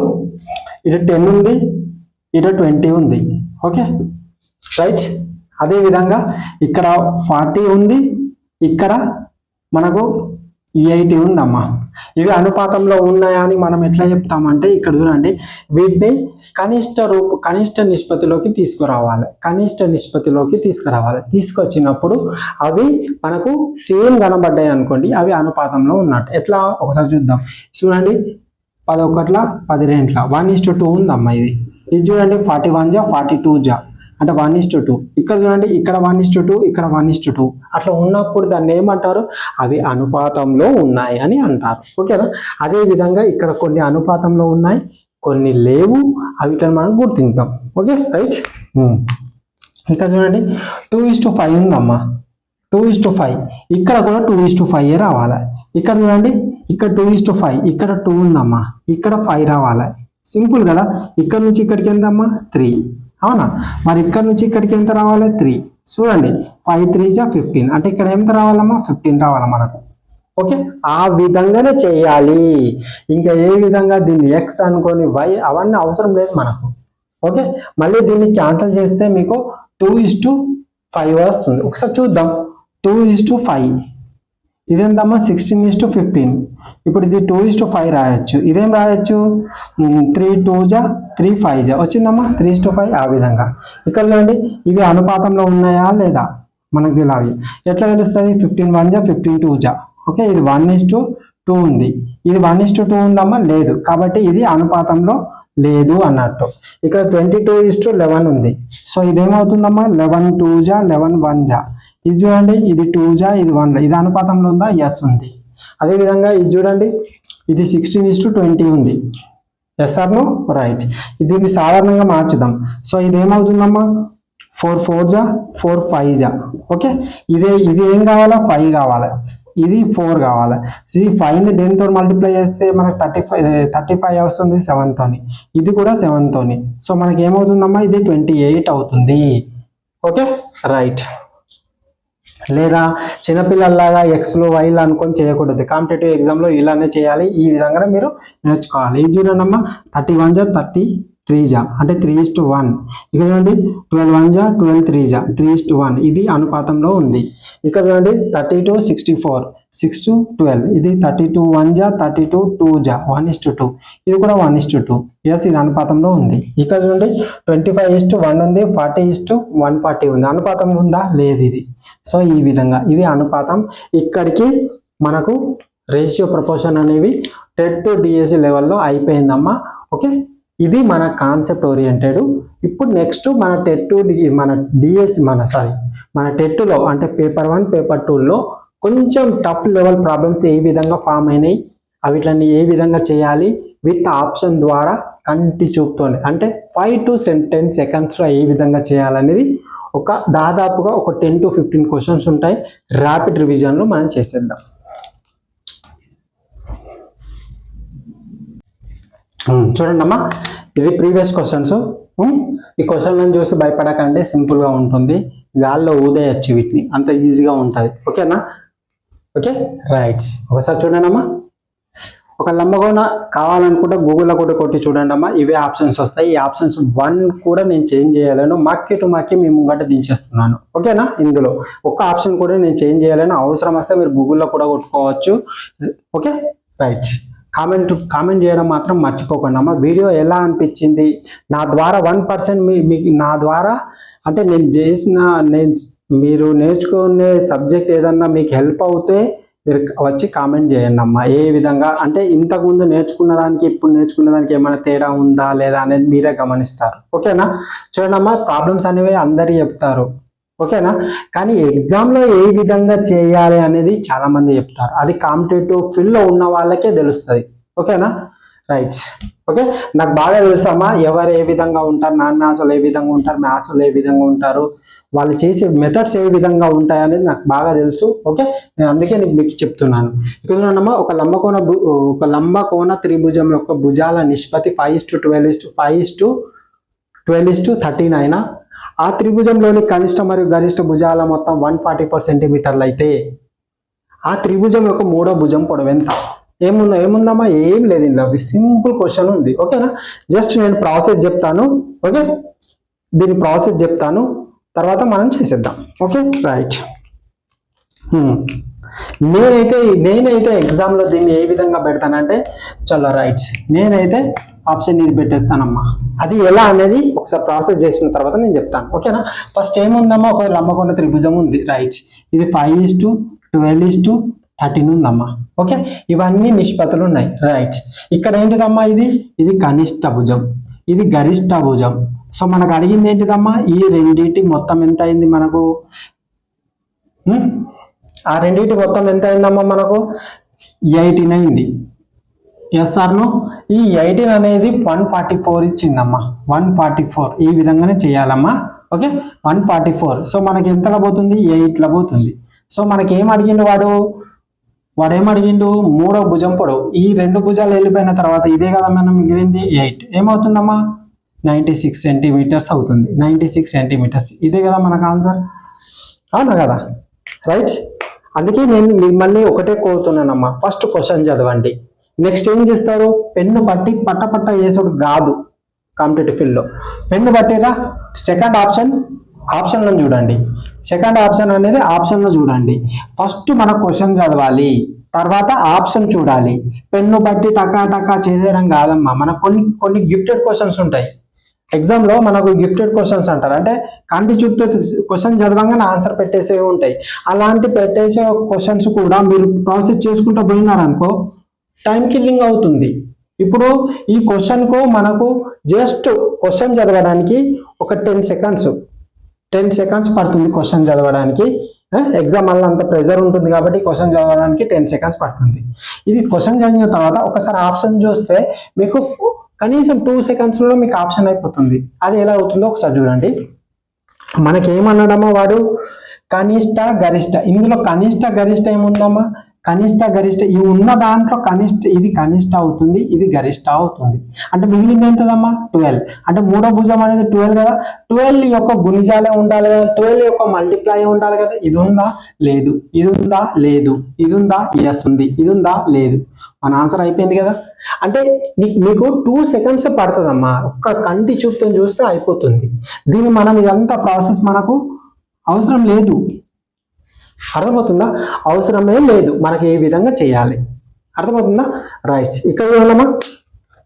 ఇది 10 ఉంది, ఇది 20 ఉంది. Okay right. అదేవిధంగా ఇక్కడ 40 ఉంది, ఇక్కడ మనకు 80 ఉందమ్మా. ఇవి అనుపాతంలో ఉన్నాయా అని మనం ఎట్లా చెప్తామంటే ఇక్కడ చూడండి, వీటిని కనిష్ట నిష్పత్తిలోకి తీసుకురావాలి. తీసుకొచ్చినప్పుడు అవి మనకు సేమ్ కనబడ్డాయి అనుకోండి, అవి అనుపాతంలో ఉన్నట్టు. ఎట్లా ఒకసారి చూద్దాం. చూడండి 11 10 1:2 ఉందమ్మా. ఇది చూడండి 41 42 అంటే 1:2. ఇక్కడ చూడండి, ఇక్కడ 1:2, ఇక్కడ 1:2. అట్లా ఉన్నప్పుడు దాన్ని ఏమంటారు, అవి అనుపాతంలో ఉన్నాయి అని అంటారు. ఓకేనా. అదే విధంగా ఇక్కడ కొన్ని అనుపాతంలో ఉన్నాయి, కొన్ని లేవు. అవిటిని మనం గుర్తించాం. Okay right. ఇక్కడ చూడండి 2:5 ఉందమ్మా. 2:5. ఇక్కడ కూడా 2:5 రావాలి. ఇక్కడ చూడండి, ఇక్కడ 2:5, ఇక్కడ 2 ఉందమ్మా, ఇక్కడ 5 రావాలి. సింపుల్ కదా. ఇక్కడ నుంచి ఇక్కడికి ఎంతమ్మా 3. అవునా. మరి ఇక్కడ నుంచి ఇక్కడికి ఎంత రావాలి 3. చూడండి 5 3 15 అంటే ఇక్కడ ఎంత రావాలమ్మా 15 రావాలి మనకు. ఓకే, ఆ విధంగానే చేయాలి. ఇంకా ఏ విధంగా దీన్ని x అనుకొని y అవన్నీ అవసరం లేదు మనకు. ఓకే, మళ్ళీ దీన్ని క్యాన్సిల్ చేస్తే మీకు 2:5 వస్తుంది. ఒకసారి చూద్దాం. 2:5 ఇదేందమ్మా 16:15. ఇప్పుడు ఇది 2:5 రాయొచ్చు. ఇదేం రాయొచ్చు 3 2 3 5 వచ్చిందమ్మా 3:5. ఆ విధంగా ఇక్కడ చూడండి, ఇవి అనుపాతంలో ఉన్నాయా లేదా మనకు తెలియాలి. ఎట్లా తెలుస్తుంది, 15 1 15 2. ఓకే, ఇది 1:2 ఉంది, ఇది 1:2 ఉందమ్మా లేదు. కాబట్టి ఇది అనుపాతంలో లేదు అన్నట్టు. ఇక్కడ 22:11 ఉంది. సో ఇదేమవుతుందమ్మా 11 2 11 1. ఇది చూడండి, ఇది 2 ఇది 1. ఇది అనుపాతంలో ఉందా, ఎస్ ఉంది. అదేవిధంగా ఇది చూడండి, ఇది 16:20 ఉంది. Yes or no, right. దీన్ని సాధారణంగా మార్చుదాం. సో ఇది ఏమవుతుందమ్మా 4 4 4 5. ఓకే, ఇది ఏం కావాలా 5 కావాలి, ఇది 4 కావాలి. ఈ 5ని దేనితో మల్టిప్లై చేస్తే మనకు 35 వస్తుంది 7తోని. ఇది కూడా 7తోని. సో మనకి ఏమవుతుందమ్మా ఇది 28 అవుతుంది. Okay right. లేదా చిన్నపిల్లల్లాగా ఎక్స్లు వైలు అనుకొని చేయకూడదు. కాంపిటేటివ్ ఎగ్జామ్లో ఇలానే చేయాలి. ఈ విధంగా మీరు నేర్చుకోవాలి. ఇది చూడండి అమ్మా 31 33 అంటే 3:1. ఇక్కడ చూడండి 12 1 12 3 3:1. ఇది అనుపాతంలో ఉంది. ఇక్కడ చూడండి 32 64 6:12. ఇది 32 1 32 2 1:2. ఇది కూడా 1:2. ఎస్, ఇది అనుపాతంలో ఉంది. ఇక్కడ చూడండి 25:1 ఉంది, 40:140 ఉంది. అనుపాతం ఉందా, లేదు ఇది. సో ఈ విధంగా ఇది అనుపాతం. ఇక్కడికి మనకు రేషియో ప్రపోర్షన్ అనేవి టెట్ టు డిఎస్సి లెవెల్లో అయిపోయిందమ్మా. ఓకే, ఇది మన కాన్సెప్ట్ ఓరియంటెడ్. ఇప్పుడు నెక్స్ట్ మన మన టెట్లో అంటే పేపర్ 1 పేపర్ 2లో కొంచెం టఫ్ లెవెల్ ప్రాబ్లమ్స్ ఏ విధంగా ఫామ్ అయినాయి, అవిట్లన్నీ ఏ విధంగా చేయాలి విత్ ఆప్షన్ ద్వారా కంటి చూపుతోనే అంటే 5 to 10 secondsలో ఏ విధంగా చేయాలనేది దాదాపుగా ఒక 10 to 15 క్వశ్చన్స్ ఉంటాయి. ర్యాపిడ్ రివిజన్లో మనం చేసేద్దాం. చూడండి అమ్మా, ఇది ప్రీవియస్ క్వశ్చన్స్. ఈ క్వశ్చన్లను చూసి భయపడకండి, సింపుల్గా ఉంటుంది, గాల్లో ఊదేయచ్చు వీటిని, అంత ఈజీగా ఉంటుంది. ఓకేనా? Okay right. ఒకసారి చూడండి అమ్మా. ఒక లంబకోణ కావాలనుకుంటే గూగుల్లో కూడా కొట్టి చూడండి అమ్మా, ఇవే ఆప్షన్స్ వస్తాయి. ఈ ఆప్షన్స్ 1 కూడా నేను చేంజ్ చేయలేను, మాకి టు మాకి మీ ముంగట దించేస్తున్నాను. ఓకేనా? ఇందులో ఒక్క ఆప్షన్ కూడా నేను చేంజ్ చేయలేను, అవసరం వస్తే మీరు గూగుల్లో కూడా కొట్టుకోవచ్చు. Okay right. కామెంట్ చేయడం మాత్రం మర్చిపోకండి అమ్మా. వీడియో ఎలా అనిపించింది, నా ద్వారా 1% మీకు నా ద్వారా అంటే మీరు నేర్చుకునే సబ్జెక్ట్ ఏదన్నా మీకు హెల్ప్ అవుతే మీరు వచ్చి కామెంట్ చేయండి అమ్మా. ఏ విధంగా అంటే ఇంతకుముందు నేర్చుకున్న దానికి ఇప్పుడు నేర్చుకున్న దానికి ఏమైనా తేడా ఉందా లేదా అనేది మీరే గమనిస్తారు. ఓకేనా? చూడండి అమ్మా, ప్రాబ్లమ్స్ అనేవి అందరు చెప్తారు. ఓకేనా? కానీ ఎగ్జామ్లో ఏ విధంగా చేయాలి అనేది చాలా మంది చెప్తారు, అది కాంపిటేటివ్ ఫీల్డ్లో ఉన్న వాళ్ళకే తెలుస్తుంది. ఓకేనా? రైట్. ఓకే, నాకు బాగా తెలుసమ్మా ఎవరు ఏ విధంగా ఉంటారు, నాన్ మ్యాథ్స్ వాళ్ళు ఏ విధంగా ఉంటారు, మ్యాథ్స్ వాళ్ళు ఏ విధంగా ఉంటారు, వాళ్ళు చేసే మెథడ్స్ ఏ విధంగా ఉంటాయి అనేది నాకు బాగా తెలుసు. ఓకే, నేను అందుకే మీకు చెప్తున్నాను. ఇక్కడ చూడమ్మా, ఒక లంబకోణ త్రిభుజం యొక్క భుజాల నిష్పత్తి 5:12:13 అయినా ఆ త్రిభుజంలోని కనిష్ట మరియు గరిష్ట భుజాల మొత్తం 144 సెంటీమీటర్లు అయితే ఆ త్రిభుజం యొక్క మూడో భుజం పొడవు ఎంత? ఏముందమ్మా, ఏం లేదు, ఇలా సింపుల్ క్వశ్చన్ ఉంది. ఓకేనా? జస్ట్ నేను ప్రాసెస్ చెప్తాను. ఓకే, దీని ప్రాసెస్ చెప్తాను, తర్వాత మనం చేసేద్దాం. Okay right. నేనైతే ఎగ్జామ్లో దీన్ని ఏ విధంగా పెడతానంటే, చలో రైట్, నేనైతే ఆప్షన్ ఇది పెట్టేస్తానమ్మా. అది ఎలా అనేది ఒకసారి ప్రాసెస్ చేసిన తర్వాత నేను చెప్తాను. ఓకేనా? ఫస్ట్ ఏముందమ్మా, ఒక లంబకోణ త్రిభుజం ఉంది. రైట్, ఇది 5:12:13 ఉందమ్మా. ఓకే, ఇవన్నీ నిష్పత్తులు ఉన్నాయి. రైట్, ఇక్కడ ఏంటిదమ్మా, ఇది కనిష్ట భుజం, ఇది గరిష్ట భుజం. సో మనకు అడిగింది ఏంటిదమ్మా, ఈ రెండింటి మొత్తం ఎంత అయింది మనకు? ఆ రెండింటి మొత్తం ఎంత అయిందమ్మా మనకు? 18 అయింది. Yes or no? ఈ 18 అనేది 144 ఇచ్చిందమ్మా. 144 ఈ విధంగానే చేయాలమ్మా. ఓకే, 144. సో మనకి ఎంతలో పోతుంది? 8లో పోతుంది. సో మనకి ఏం అడిగిండు వాడు ఏమడిగిండు? మూడో భుజం పొడవు. ఈ రెండు భుజాలు వెళ్ళిపోయిన తర్వాత ఇదే కదా మనం మిగిలింది 8. ఏమవుతుందమ్మా? 96 సెంటీమీటర్స్ అవుతుంది. 96 సెంటీమీటర్స్, ఇదే కదా మనకు ఆన్సర్, అవునా కదా? రైట్. అందుకే నేను మిమ్మల్ని ఒకటే కోరుతున్నానమ్మా, ఫస్ట్ క్వశ్చన్ చదవండి, నెక్స్ట్ ఏం చేస్తారు? పెన్ను పట్టి పట్ట వేసుడు కాదు. కాంపిటేటివ్ ఫీల్డ్లో పెన్ను పట్టిరా, సెకండ్ ఆప్షన్లో చూడండి. సెకండ్ ఆప్షన్ అనేది ఆప్షన్లో చూడండి. ఫస్ట్ మన క్వశ్చన్ చదవాలి, తర్వాత ఆప్షన్ చూడాలి. పెన్ను బట్టి టకా చేసేయడం కాదమ్మా. మనకు కొన్ని గిఫ్టెడ్ క్వశ్చన్స్ ఉంటాయి ఎగ్జామ్లో. మనకు గిఫ్టెడ్ క్వశ్చన్స్ అంటారు, అంటే కంటి చూపుతో క్వశ్చన్ చదవంగానే ఆన్సర్ పెట్టేసేవి ఉంటాయి. అలాంటి పెట్టేసే క్వశ్చన్స్ కూడా మీరు ప్రాసెస్ చేసుకుంటూ పోయినారనుకో టైం కిల్లింగ్ అవుతుంది. ఇప్పుడు ఈ క్వశ్చన్కు మనకు జస్ట్ క్వశ్చన్ చదవడానికి ఒక 10 సెకండ్స్ పడుతుంది క్వశ్చన్ చదవడానికి. ఎగ్జామ్ వల్ల అంత ప్రెజర్ ఉంటుంది కాబట్టి క్వశ్చన్ చదవడానికి 10 సెకండ్స్ పడుతుంది. ఇది క్వశ్చన్ చదివిన తర్వాత ఒకసారి ఆప్షన్ చూస్తే మీకు కనీసం 2 సెకండ్స్లో మీకు ఆప్షన్ అయిపోతుంది. అది ఎలా అవుతుందో ఒకసారి చూడండి. మనకేమన్నాడమ్మా వాడు? కనిష్ట గరిష్ట. ఇందులో కనిష్ట గరిష్ట ఏముందమ్మా? కనిష్ట గరిష్ట ఈ ఉన్న దాంట్లో ఇది కనిష్ట అవుతుంది, ఇది గరిష్ట అవుతుంది. అంటే మిగిలింది ఎంతదమ్మా? 12. అంటే మూడో భుజం అనేది 12 కదా. 12 యొక్క గుణిజాలే ఉండాలి కదా, 12 యొక్క మల్టిప్లై ఉండాలి కదా. ఇది ఉందా? లేదు. ఇది ఉందా? లేదు. ఇది ఉందా? ఎస్ ఉంది. ఇది ఉందా? లేదు. మన ఆన్సర్ అయిపోయింది కదా. అంటే మీకు 2 సెకండ్స్ పడుతుందమ్మా, ఒక్క కంటి చూపుతో చూస్తే అయిపోతుంది. దీన్ని మనం ఇదంతా ప్రాసెస్ మనకు అవసరం లేదు. అర్థమవుతుందా? అవసరమే లేదు. మనకి ఏ విధంగా చేయాలి అర్థమవుతుందా? రైట్. ఇక్కడ చూడమ్మా,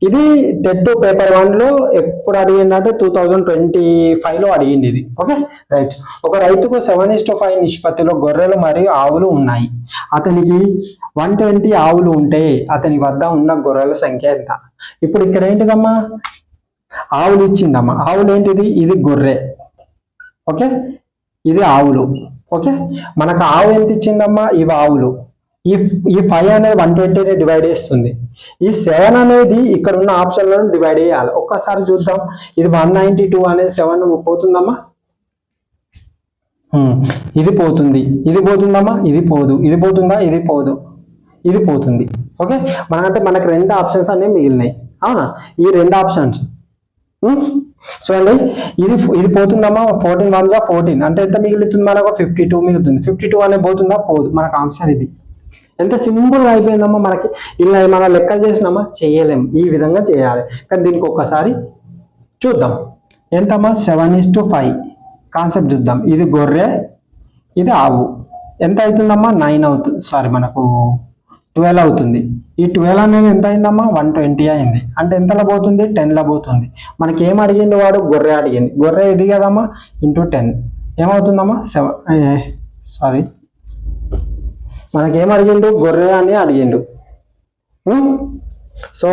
ఇది టెట్ పేపర్ 1లో ఎప్పుడు అడిగిందంటే 2025లో అడిగింది ఇది. Okay right. ఒక రైతుకు 7:5 నిష్పత్తిలో గొర్రెలు మరియు ఆవులు ఉన్నాయి. అతనికి 120 ఆవులు ఉంటే అతని వద్ద ఉన్న గొర్రెల సంఖ్య ఎంత? ఇప్పుడు ఇక్కడ ఏంటిదమ్మా? ఆవులు ఇచ్చిందమ్మా. ఆవులు ఏంటిది? ఇది గొర్రె. ఓకే, ఇది ఆవులు. ఓకే, మనకు ఆవు ఎంత ఇచ్చిందమ్మా? ఇవి ఆవులు. ఈ 5 అనేది 120 డివైడ్ చేస్తుంది. ఈ 7 అనేది ఇక్కడ ఉన్న ఆప్షన్లను డివైడ్ చేయాలి. ఒక్కసారి చూద్దాం. ఇది 192 అనేది 7 పోతుందమ్మా? ఇది పోతుంది. ఇది పోతుందమ్మా? ఇది పోదు. ఇది పోతుందా? ఇది పోదు. ఇది పోతుంది. ఓకే, మనకు 2 ఆప్షన్స్ అనేవి మిగిలినాయి, అవునా? ఈ 2 ఆప్షన్స్ చూడండి ఇది పోతుందమ్మా 14 1 జా 14 అంటే ఎంత మిగులుతుంది మనకు 52 మిగులుతుంది. 52 అనే పోతుందా పోదు. మనకు ఆన్సర్ ఇది. ఎంత సింపుల్గా అయిపోయిందమ్మా మనకి. ఇలా మనం లెక్కలు చేసినామా చేయలేం, ఈ విధంగా చేయాలి. కానీ దీనికి ఒక్కసారి చూద్దాం. ఎంతమ్మా 7:5 కాన్సెప్ట్ చూద్దాం. ఇది గొర్రె ఇది ఆవు. ఎంత అవుతుందమ్మా 9 అవుతుంది, సారీ మనకు 12 అవుతుంది. ఈ 12 అనేది ఎంత అయిందమ్మా 120 అయింది. అంటే ఎంతలో పోతుంది 10లో పోతుంది. మనకి ఏం అడిగిండు వాడు, గొర్రె అడిగింది. గొర్రె ఇది కదమ్మా ఇంటూ 10 ఏమవుతుందమ్మా సారీ మనకేం అడిగిండు, గొర్రె అని అడిగిండు. సో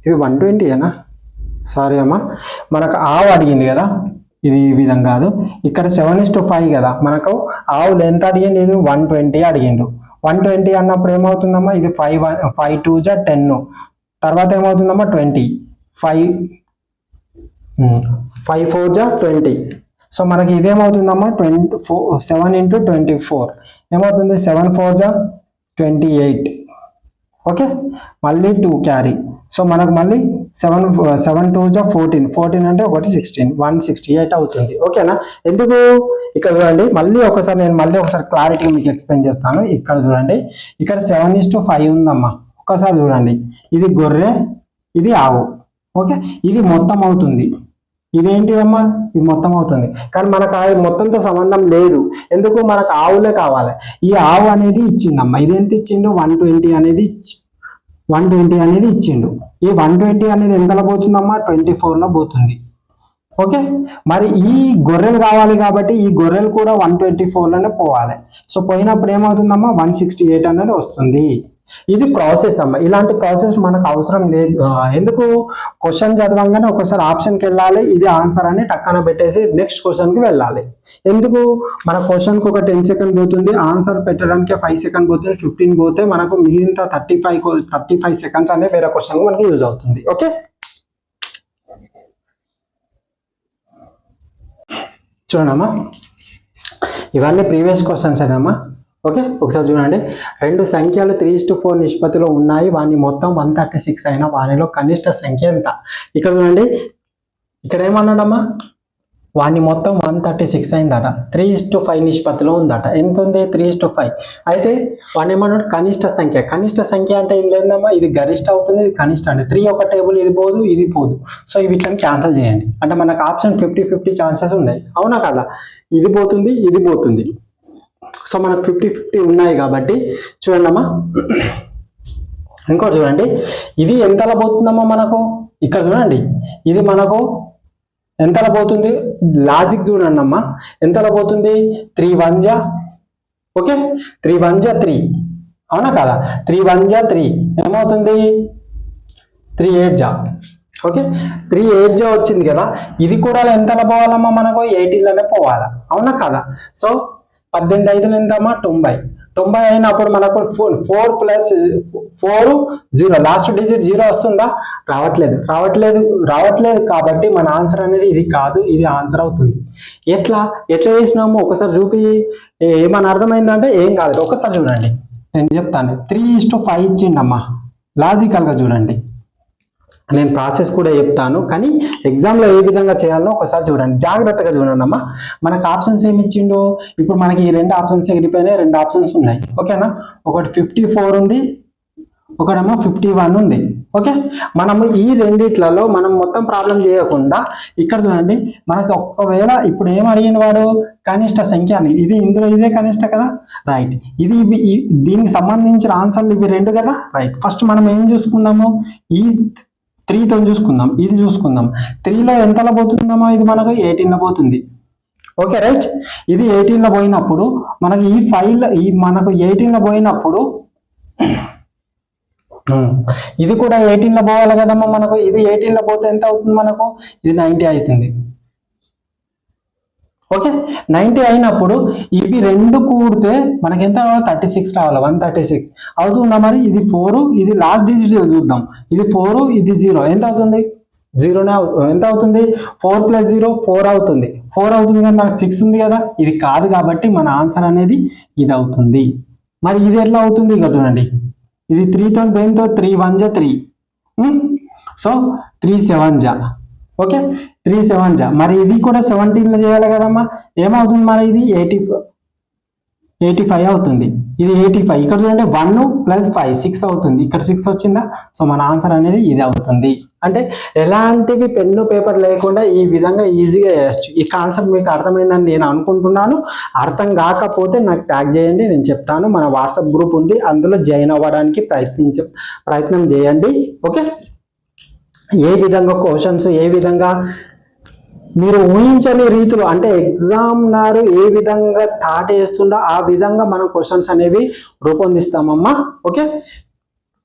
ఇవి 120 సారీ అమ్మా, మనకు ఆవు అడిగింది కదా, ఇది ఈ విధంగా కాదు. ఇక్కడ 7:5 కదా, మనకు ఆవులు ఎంత అడిగిండు, ఇది 120 అడిగిండు. 120 అన్నప్పుడు ఏమవుతుందమ్మా, ఇది 5 2 జా 10, తర్వాత ఏమవుతుందమ్మా 20, 5 4 జా 20. సో మనకి ఇదేమవుతుందమ్మా 7 × 24 ఏమవుతుంది, 7 4 జా 28. ఓకే, మళ్ళీ 2 క్యారీ. సో మనకు మళ్ళీ 7 2 జా 14 అంటే 16 168 అవుతుంది. ఓకేనా. ఎందుకు ఇక్కడ చూడండి, నేను ఒకసారి క్లారిటీగా మీకు ఎక్స్ప్లెయిన్ చేస్తాను. ఇక్కడ చూడండి, ఇక్కడ 7:5 ఉందమ్మా. ఒక్కసారి చూడండి, ఇది గొర్రె ఇది ఆవు. ఓకే, ఇది మొత్తం అవుతుంది. ఇదేంటిదమ్మా, ఇది మొత్తం అవుతుంది. కానీ మనకు ఆ మొత్తంతో సంబంధం లేదు. ఎందుకు, మనకు ఆవులే కావాలి. ఈ ఆవు అనేది ఇచ్చిందమ్మా. ఇది ఎంత ఇచ్చిండు, 120 అనేది ఇచ్చిండు. ఈ 120 అనేది ఎంతలో పోతుందమ్మా 24లో పోతుంది. ఓకే, మరి ఈ గొర్రెలు కావాలి కాబట్టి ఈ గొర్రెలు కూడా 124లోనే పోవాలి. సో పోయినప్పుడు ఏమవుతుందమ్మా 168 అనేది వస్తుంది. ఇది ప్రాసెస్ అమ్మా. ఇలాంటి ప్రాసెస్ మనకు అవసరం లేదు. ఎందుకు, క్వశ్చన్ చదవంగానే ఒకసారి ఆప్షన్కి వెళ్ళాలి, ఇది ఆన్సర్ అని టక్కన పెట్టేసి నెక్స్ట్ క్వశ్చన్కి వెళ్ళాలి. ఎందుకు, మన క్వశ్చన్కి ఒక 10 సెకండ్ పోతుంది, ఆన్సర్ పెట్టడానికి 5 సెకండ్ పోతుంది, 15 పోతే మనకు మిగిలిన 35 సెకండ్స్ అనే వేరే క్వశ్చన్ మనకి యూజ్ అవుతుంది. ఓకే, చూడమ్మా, ఇవన్నీ ప్రీవియస్ క్వశ్చన్స్ ఏనమ్మా. ఓకే, ఒకసారి చూడండి. 2 సంఖ్యలు 3:4 నిష్పత్తిలో ఉన్నాయి. వాని మొత్తం 136 అయినా వానిలో కనిష్ట సంఖ్య ఎంత? ఇక్కడ చూడండి, ఇక్కడ ఏమన్నాడమ్మా, వాని మొత్తం 136 అయిందట, 3:5 నిష్పత్తిలో ఉందట. ఎంత ఉంది 3:5. అయితే వాని ఏమన్నాడు, కనిష్ట సంఖ్య. కనిష్ట సంఖ్య అంటే ఏం లేదమ్మా, ఇది గరిష్ట అవుతుంది, ఇది కనిష్ట. అంటే 3 ఒక టేబుల్, ఇది పోదు ఇది పోదు. సో వీటిని క్యాన్సిల్ చేయండి. అంటే మనకు ఆప్షన్ 50-50 ఛాన్సెస్ ఉన్నాయి. అవునా కదా, ఇది పోతుంది ఇది పోతుంది. సో మనకు 50-50 ఉన్నాయి కాబట్టి చూడండి అమ్మా. ఇంకోటి చూడండి, ఇది ఎంతలో పోతుందమ్మా మనకు. ఇక్కడ చూడండి, ఇది మనకు ఎంతలో పోతుంది, లాజిక్ చూడండి అమ్మా. ఎంతలో పోతుంది 3 1 జా, ఓకే 3 1 జా 3, అవునా కదా. 3 1 జా 3 ఏమవుతుంది 3 8 జా. ఓకే, 3 8 జా వచ్చింది కదా. ఇది కూడా ఎంతలో పోవాలమ్మా మనకు 18లోనే పోవాలా, అవునా కదా. సో 18 5 ఎంతమ్మా 90 అయినప్పుడు మనకు 4 + 4 0, లాస్ట్ డిజిట్ 0 వస్తుందా, రావట్లేదు కాబట్టి మన ఆన్సర్ అనేది ఇది కాదు, ఇది ఆన్సర్ అవుతుంది. ఎట్లా చేసినాము ఒకసారి చూపి, ఏమన్నా అర్థమైందంటే ఏం కాలేదు. ఒకసారి చూడండి, నేను చెప్తాను. 3:5 ఇచ్చిండమ్మా. లాజికల్గా చూడండి, నేను ప్రాసెస్ కూడా చెప్తాను, కానీ ఎగ్జామ్లో ఏ విధంగా చేయాలో ఒకసారి చూడండి, జాగ్రత్తగా చూడండి అమ్మా. మనకు ఆప్షన్స్ ఏమి ఇచ్చిండో, ఇప్పుడు మనకి ఈ 2 ఆప్షన్స్ ఎగిరిపోయినాయి, 2 ఆప్షన్స్ ఉన్నాయి. ఓకేనా, ఒకటి 54 ఉంది, ఒకటేమో 51 ఉంది. ఓకే, మనము ఈ రెండిట్లలో మనం మొత్తం ప్రాబ్లం చేయకుండా ఇక్కడ చూడండి, మనకి ఒకవేళ ఇప్పుడు ఏం అడిగిన వాడు, కనిష్ట సంఖ్య అని. ఇది ఇందులో ఇదే కనిష్ట కదా, రైట్. ఇది దీనికి సంబంధించిన ఆన్సర్లు ఇవి 2 కదా, రైట్. ఫస్ట్ మనం ఏం చూసుకుందాము, ఈ 3తో చూసుకుందాం, ఇది చూసుకుందాం. 3లో ఎంతలో పోతుందమ్మా, ఇది మనకు 18లో పోతుంది. Okay, right. ఇది 18లో పోయినప్పుడు మనకి ఈ ఫైల్ మనకు 18లో పోయినప్పుడు ఇది కూడా 18లో పోవాలి కదమ్మా మనకు. ఇది 18లో పోతే ఎంత అవుతుంది మనకు, ఇది 90 అవుతుంది. ఓకే, 90 అయినప్పుడు ఇవి 2 కూడితే మనకి ఎంత రావాలి, 36 రావాలి. 136 అవుతుందా మరి. ఇది 4, ఇది లాస్ట్ డిజిట్ చూద్దాం. ఇది 4, ఇది 0, ఎంత అవుతుంది 0నే. ఎంత అవుతుంది 4 + 0 4 అవుతుంది. 4 అవుతుంది కానీ మనకు 6 ఉంది కదా, ఇది కాదు కాబట్టి మన ఆన్సర్ అనేది ఇది అవుతుంది. మరి ఇది ఎట్లా అవుతుంది, ఇక చూడండి, ఇది 3తో దేంతో 3 1 జా 3, సో 3 7 జా ఓకే 3 7 జా మరి ఇది కూడా 17 చేయాలి కదమ్మా ఏమవుతుంది మరి ఇది 85 అవుతుంది ఇది 85 ఇక్కడ చూడండి 1 + 5 6 అవుతుంది ఇక్కడ 6 వచ్చిందా సో మన ఆన్సర్ అనేది ఇది అవుతుంది అంటే ఎలాంటివి పెన్ను పేపర్ లేకుండా ఈ విధంగా ఈజీగా చేయొచ్చు ఈ కాన్సెప్ట్ మీకు అర్థమైందని నేను అనుకుంటున్నాను అర్థం కాకపోతే నాకు ట్యాగ్ చేయండి నేను చెప్తాను మన వాట్సాప్ గ్రూప్ ఉంది అందులో జాయిన్ అవ్వడానికి ప్రయత్నం చేయండి ఓకే ఏ విధంగా క్వశ్చన్స్ ఏ విధంగా మీరు ఊహించని రీతిలో అంటే ఎగ్జామినర్ ఏ విధంగా థాట్ వేస్తుండో ఆ విధంగా మనం క్వశ్చన్స్ అనేవి రూపొందిస్తామమ్మా ఓకే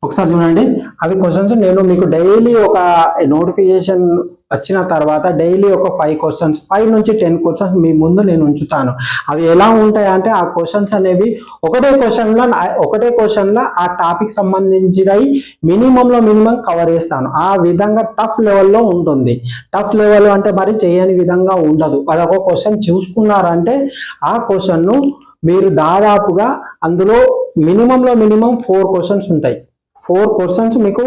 ఒకసారి చూడండి అవి క్వశ్చన్స్ నేను మీకు డైలీ ఒక నోటిఫికేషన్ వచ్చిన తర్వాత డైలీ ఒక 5 క్వశ్చన్స్ 5 నుంచి 10 క్వశ్చన్స్ మీ ముందు నేను ఉంచుతాను అవి ఎలా ఉంటాయంటే ఆ క్వశ్చన్స్ అనేవి ఒకటే క్వశ్చన్లో ఆ టాపిక్ సంబంధించినవి మినిమం కవర్ చేస్తాను ఆ విధంగా టఫ్ లెవెల్లో ఉంటుంది టఫ్ లెవెల్ అంటే మరి చేయని విధంగా ఉండదు అదొక క్వశ్చన్ చూసుకున్నారంటే ఆ క్వశ్చన్ను మీరు దాదాపుగా అందులో మినిమం 4 క్వశ్చన్స్ ఉంటాయి 4 క్వశ్చన్స్ మీకు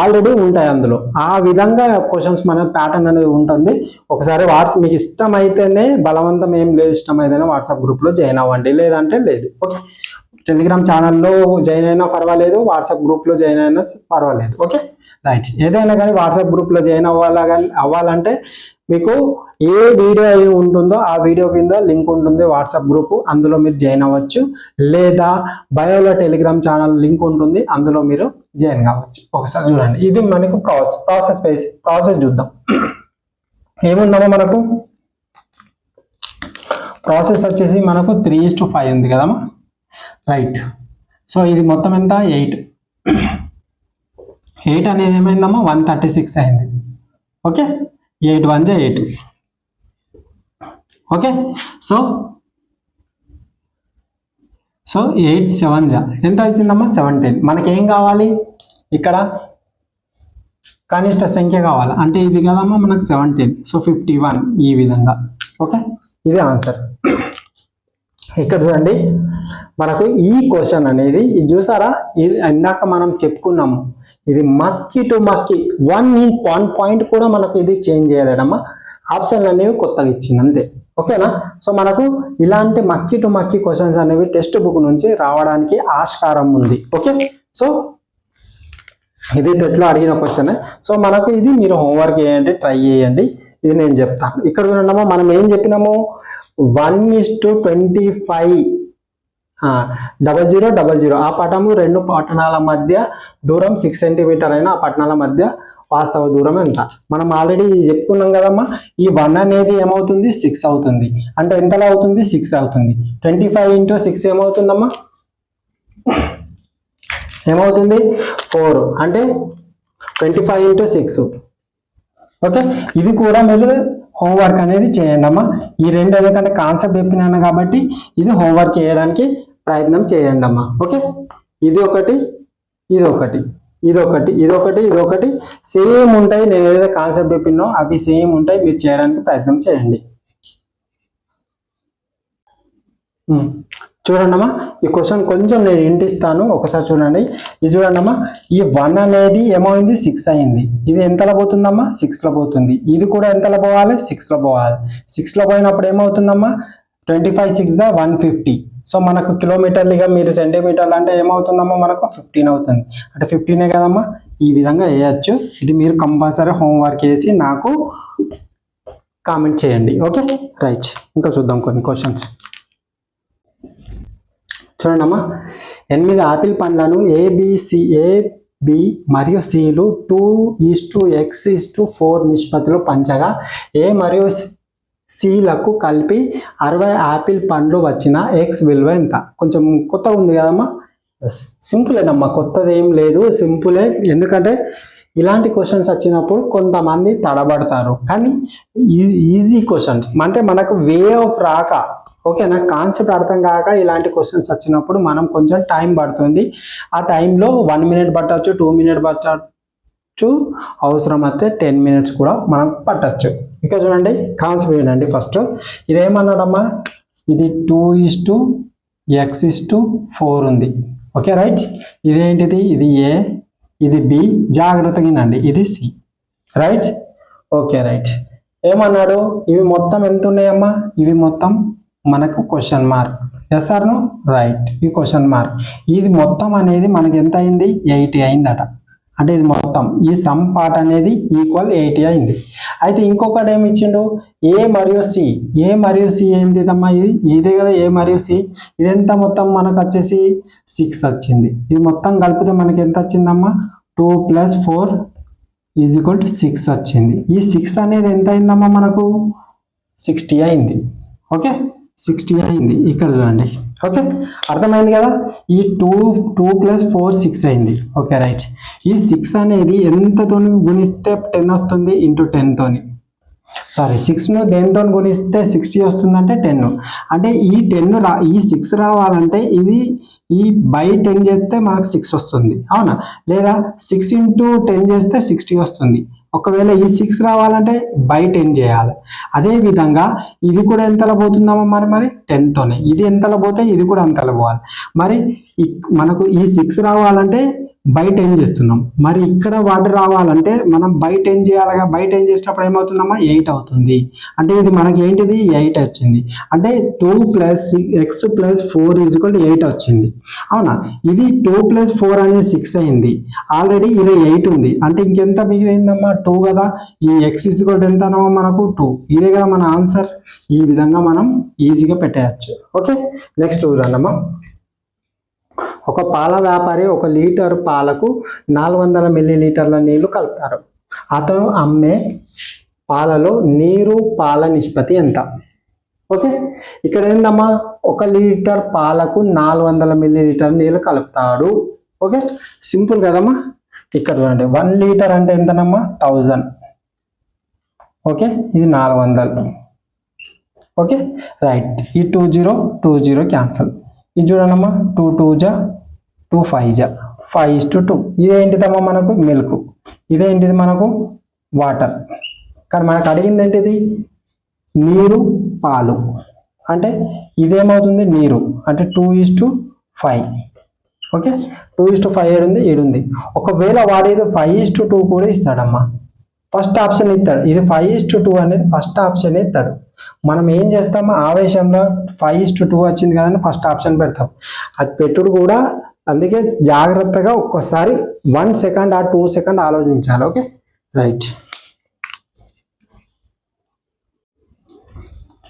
ఆల్రెడీ ఉంటాయి అందులో ఆ విధంగా క్వశ్చన్స్ మన ప్యాటర్న్ అనేది ఉంటుంది ఒకసారి మీకు ఇష్టమైతేనే బలవంతం ఏం లేదు ఇష్టమైతేనే వాట్సాప్ గ్రూప్లో జాయిన్ అవ్వండి లేదంటే లేదు ఓకే టెలిగ్రామ్ ఛానల్లో జాయిన్ అయినా పర్వాలేదు వాట్సాప్ గ్రూప్లో జాయిన్ అయినా పర్వాలేదు ఓకే రైట్ ఏదైనా కానీ వాట్సాప్ గ్రూప్లో జాయిన్ అవ్వాలంటే మీకు ఏ వీడియో అయి ఉంటుందో ఆ వీడియో కింద లింక్ ఉంటుంది వాట్సాప్ గ్రూప్ అందులో మీరు జాయిన్ అవ్వచ్చు లేదా బయోలో టెలిగ్రామ్ ఛానల్ లింక్ ఉంటుంది అందులో మీరు జాయిన్ కావచ్చు ఒకసారి చూడండి ఇది మనకు ప్రాసెస్ చూద్దాం ఏముందమ్మా మనకు ప్రాసెస్ వచ్చేసి మనకు 3:5 ఉంది కదమ్మా రైట్ సో ఇది మొత్తం ఎంత 8 అనేది ఏమైందమ్మా 136 అయింది ఓకే 8 1 జా 8 ఓకే సో 8 7 జా ఎంత వచ్చిందమ్మా 17 మనకేం కావాలి ఇక్కడ కనిష్ట సంఖ్య కావాలి అంటే ఇది కదమ్మా మనకు 17 సో 51 ఈ విధంగా ఓకే ఇది ఆన్సర్ ఇక్కడ చూడండి మనకు ఈ క్వశ్చన్ అనేది ఇది చూసారా ఇందాక మనం చెప్పుకున్నాము ఇది మక్కి టు మక్కి 1 పాయింట్ కూడా మనకు ఇది చేంజ్ చేయలేదమ్మా ఆప్షన్లు అనేవి కొత్తగా ఇచ్చింది అంతే ఓకేనా సో మనకు ఇలాంటి మక్కి టు మక్కి క్వశ్చన్స్ అనేవి టెక్స్ట్ బుక్ నుంచి రావడానికి ఆస్కారం ఉంది ఓకే సో ఇది టెట్లో అడిగిన క్వశ్చన్ సో మనకు ఇది మీరు హోంవర్క్ చేయండి ట్రై చేయండి ఇది నేను చెప్తాను ఇక్కడ చూడండి మనం ఏం చెప్పినాము 1:25 0000 ఆ పటము 2 పట్టణాల మధ్య దూరం 6 సెంటీమీటర్ అయినా ఆ పట్టణాల మధ్య వాస్తవ దూరం ఎంత మనం ఆల్రెడీ చెప్పుకున్నాం కదమ్మా ఈ 1 అనేది ఏమవుతుంది 6 అవుతుంది అంటే ఎంతలా అవుతుంది 6 అవుతుంది 25 × 6 ఏమవుతుందమ్మా ఏమవుతుంది 4 అంటే 25 × 6 ఓకే ఇది కూడా మీరు హోంవర్క్ అనేది చేయండి అమ్మా ఈ రెండు ఎందుకంటే కాన్సెప్ట్ చెప్పినాను కాబట్టి ఇది హోంవర్క్ చేయడానికి ప్రయత్నం చేయండి అమ్మా ఓకే ఇది ఒకటి ఇది ఒకటి ఇది ఒకటి ఇది ఒకటి ఇది ఒకటి సేమ్ ఉంటాయి నేను ఏదైతే కాన్సెప్ట్ చెప్పినో అవి సేమ్ ఉంటాయి మీరు చేయడానికి ప్రయత్నం చేయండి చూడండి అమ్మా ఈ క్వశ్చన్ కొంచెం నేను ఇంటిస్తాను ఒకసారి చూడండి ఇది చూడండి అమ్మా ఈ 1 అనేది ఏమైంది 6 అయింది ఇది ఎంతలో పోతుందమ్మా 6లో పోతుంది ఇది కూడా ఎంతలో పోవాలి 6లో పోవాలి 6లో పోయినప్పుడు ఏమవుతుందమ్మా 25 6 150 సో మనకు కిలోమీటర్లుగా మీరు సెంటీమీటర్లు అంటే ఏమవుతుందమ్మా మనకు 15 అవుతుంది అంటే 15 కదమ్మా ఈ విధంగా వేయచ్చు ఇది మీరు కంపల్సరీ హోంవర్క్ చేసి నాకు కామెంట్ చేయండి ఓకే రైట్ ఇంకా చూద్దాం కొన్ని క్వశ్చన్స్ చూడండి అమ్మా 8 ఆపిల్ పండ్లను ఏబి మరియు సిలు 2:x:4 నిష్పత్తిలో పంచగా ఏ మరియు సిలకు కలిపి 60 ఆపిల్ పండ్లు వచ్చిన ఎక్స్ విలువ ఎంత కొంచెం కొత్తగా ఉంది కదమ్మా సింపులేనమ్మా కొత్తది ఏం లేదు సింపులే ఎందుకంటే ఇలాంటి క్వశ్చన్స్ వచ్చినప్పుడు కొంతమంది తడబడతారు కానీ ఈజీ క్వశ్చన్స్ అంటే మనకు వే ఆఫ్ రాక ఓకేనా కాన్సెప్ట్ అర్థం కాక ఇలాంటి క్వశ్చన్స్ వచ్చినప్పుడు మనం కొంచెం టైం పడుతుంది ఆ టైంలో 1 మినిట్ పట్టచ్చు 2 మినిట్ పట్టచ్చు అవసరం అయితే 10 మినిట్స్ కూడా మనం పట్టచ్చు ఇంకా చూడండి కాన్సెప్ట్ ఏంటండి ఫస్ట్ ఇదేమన్నాడమ్మా ఇది 2:x:4 ఉంది ఓకే రైట్ ఇదేంటిది ఇది ఏ ఇది బి జాగ్రత్తగా వినండి ఇది సి రైట్ ఓకే రైట్. ఏమన్నాడు, ఇవి మొత్తం ఎంత ఉన్నాయమ్మా, ఇవి మొత్తం మనకు question mark. Yes or no? Right. ఈ క్వశ్చన్ మార్క్ ఇది మొత్తం అనేది మనకి ఎంత అయింది, 80 అయిందట. అంటే ఇది మొత్తం ఈ సమ్ పార్ట్ అనేది ఈక్వల్ 80 అయింది. అయితే ఇంకొకటి ఏమి ఇచ్చిండు, ఏ మరియు సి. ఏ మరియు సి ఏంటిదమ్మా, ఇదే కదా ఏ మరియు సి. ఇదెంత మొత్తం మనకు వచ్చేసి 6 వచ్చింది. ఇది మొత్తం కలిపితే మనకి ఎంత వచ్చిందమ్మా, 2 + 4 = 6 వచ్చింది. ఈ 6 అనేది ఎంత అయిందమ్మా మనకు, 60 అయింది. ఓకే 60 అయింది. ఇక్కడ చూడండి. ఓకే అర్థమైంది కదా. ఈ 2 + 4 6 అయింది. Okay right. ఈ 6 అనేది ఎంతతో గుణిస్తే 10 వస్తుంది, ఇంటూ 10 తోని, సారీ 6ను దేనితో గుణిస్తే 60 వస్తుందంటే 10. అంటే ఈ 10 ఈ 6 రావాలంటే ఇది ఈ బై 10 చేస్తే మనకు 6 వస్తుంది, అవునా? లేదా 6 × 10 చేస్తే 60 వస్తుంది. ఒకవేళ ఈ 6 రావాలంటే బై 10 చేయాలి. అదే విధంగా ఇది కూడా ఎంతలో పోతుందమ్మా, మరి 10 తోనే. ఇది ఎంతలో పోతే ఇది కూడా అంతలో పోవాలి. మరి మనకు ఈ 6 రావాలంటే బై 10 చేస్తున్నాం. మరి ఇక్కడ వాటి రావాలంటే మనం బై 10 చేయాలిగా. బై 10 చేసినప్పుడు ఏమవుతుందమ్మా, 8 అవుతుంది. అంటే ఇది మనకి ఏంటిది, 8 వచ్చింది. అంటే 2 + x + 4 = 8 వచ్చింది, అవునా? ఇది 2 + 4 అనేది 6 అయింది. ఆల్రెడీ ఇది 8 ఉంది. అంటే ఇంకెంత మిగిలిందమ్మా, 2 కదా. ఈ x = ఎంతనమ్మా మనకు 2. ఇదే కదా మన ఆన్సర్. ఈ విధంగా మనం ఈజీగా పెట్టేయచ్చు. ఓకే నెక్స్ట్ చూడండమ్మా. ఒక పాల వ్యాపారి 1 లీటర్ పాలకు 400 మిల్లీలీటర్ల నీళ్లు కలుపుతారు. అతను అమ్మే పాలలో నీరు పాల నిష్పత్తి ఎంత? ఓకే ఇక్కడ ఏందమ్మా, 1 లీటర్ పాలకు 400 మిల్లీలీటర్ నీళ్లు కలుపుతాడు. ఓకే సింపుల్ కదమ్మా. ఇక్కడ చూడండి 1 లీటర్ అంటే ఎంతనమ్మా, 1000. ఓకే ఇది 400. Okay right. ఈ 20 క్యాన్సల్. ఇది చూడండమ్మా, 2 × 2 = 2, 5 = 5:2. ఇదేంటిదమ్మా మనకు మిల్క్, ఇదేంటిది మనకు వాటర్. కానీ మనకు అడిగింది ఏంటిది, నీరు పాలు. అంటే ఇదేమవుతుంది, నీరు. అంటే 2:5. ఓకే 2:5 ఏడుంది, 7 ఉంది. ఒకవేళ వాడేది 5:2 కూడా ఇస్తాడమ్మా. ఫస్ట్ ఆప్షన్ ఇస్తాడు. ఇది 5:2 అనేది ఫస్ట్ ఆప్షన్ ఇస్తాడు. మనం ఏం చేస్తామో ఆవేశంలో 5:2 వచ్చింది కదని ఫస్ట్ ఆప్షన్ పెడతాం. అది పెట్టుడు కూడా అందుకే జాగ్రత్తగా ఒక్కసారి 1 సెకండ్ ఆ 2 సెకండ్ ఆలోచించాలి. Okay right.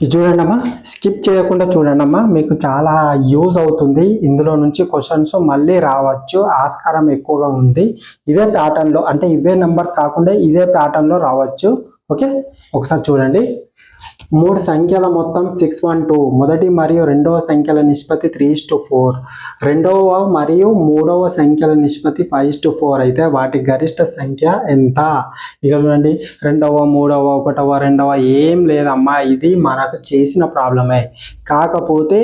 ఇది చూడండమ్మా, స్కిప్ చేయకుండా చూడండమ్మా, మీకు చాలా యూజ్ అవుతుంది. ఇందులో నుంచి క్వశ్చన్స్ మళ్ళీ రావచ్చు, ఆస్కారం ఎక్కువగా ఉంది. ఇదే ప్యాటర్న్లో, అంటే ఇవే నెంబర్స్ కాకుండా ఇదే ప్యాటర్న్లో రావచ్చు. ఓకే ఒకసారి చూడండి. 3 సంఖ్యల మొత్తం 612. మొదటి మరియు రెండవ సంఖ్యల నిష్పత్తి 3:4. రెండవ మరియు మూడవ సంఖ్యల నిష్పత్తి 5:4 అయితే వాటి గరిష్ట సంఖ్య ఎంత? ఇక చూడండి, రెండవ, మూడవ, ఒకటవ, రెండవ ఏం లేదమ్మా. ఇది మనకు చేసిన ప్రాబ్లమే. కాకపోతే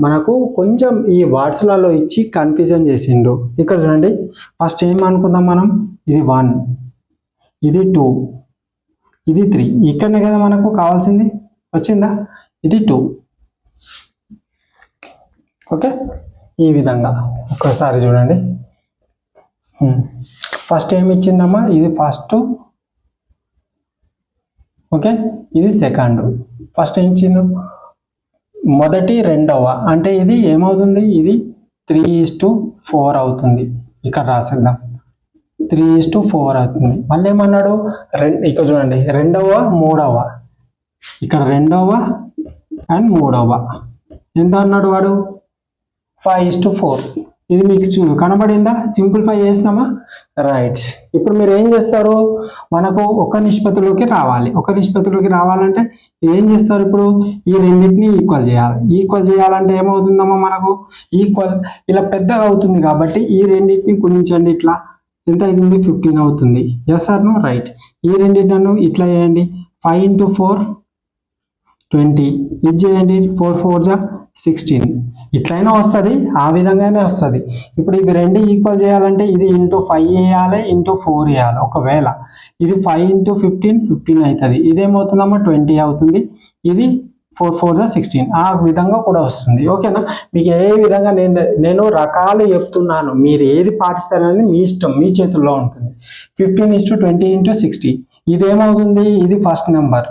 మనకు కొంచెం ఈ వాట్స్లలో ఇచ్చి కన్ఫ్యూజన్ చేసిండు. ఇక్కడ చూడండి, ఫస్ట్ ఏమనుకుందాం మనం, ఇది 1, ఇది 2, ఇది 3. ఇక్కడనే కదా మనకు కావాల్సింది, వచ్చిందా? ఇది 2. ఓకే ఈ విధంగా ఒక్కసారి చూడండి. ఫస్ట్ ఏమి ఇచ్చిందమ్మా, ఇది ఫస్ట్. ఓకే ఇది సెకండ్. ఫస్ట్ ఏం ఇచ్చిండు, మొదటి రెండవ. అంటే ఇది ఏమవుతుంది, ఇది 3:4 అవుతుంది. ఇక్కడ రాసేద్దాం, 3:4 అవుతుంది. మళ్ళీ ఏమన్నాడు, ఇక్కడ చూడండి, రెండవ మూడవ. ఇక్కడ రెండవ అండ్ మూడవ ఎంత అన్నాడు వాడు, 5:4. ఇది మీకు కనబడిందా? సింప్లిఫై చేసినామా? రైట్. ఇప్పుడు మీరు ఏం చేస్తారు, మనకు ఒక నిష్పత్తిలోకి రావాలి. ఒక నిష్పత్తిలోకి రావాలంటే ఏం చేస్తారు, ఇప్పుడు ఈ రెండింటిని ఈక్వల్ చేయాలి. ఈక్వల్ చేయాలంటే ఏమవుతుందమ్మా, మనకు ఈక్వల్ ఇలా పెద్దగా అవుతుంది కాబట్టి ఈ రెండింటిని గుణించండి. ఇట్లా ఎంత అవుతుంది, 15 అవుతుంది. Yes or no? రైట్. ఈ రెండింటిని ఇట్లా చేయండి, 5 × 4 20. ఇది చేయండి, 4 × 4 = 16. ఇట్లయినా వస్తుంది, ఆ విధంగానే వస్తుంది. ఇప్పుడు ఇవి రెండు ఈక్వల్ చేయాలంటే ఇది ఇంటూ 5 వేయాలి, ఇంటూ 4 వేయాలి. ఒకవేళ ఇది 5 × 15 15 అవుతుంది. ఇదేమవుతుందమ్మా, 20 అవుతుంది. ఇది 4 × 4 = 16. ఆ విధంగా కూడా వస్తుంది. ఓకేనా? మీకు ఏ విధంగా నేను రకాలు చెప్తున్నాను, మీరు ఏది పాటిస్తారనేది మీ ఇష్టం, మీ చేతుల్లో ఉంటుంది. 15:20 × 60. ఇదేమవుతుంది, ఇది ఫస్ట్ నెంబర్,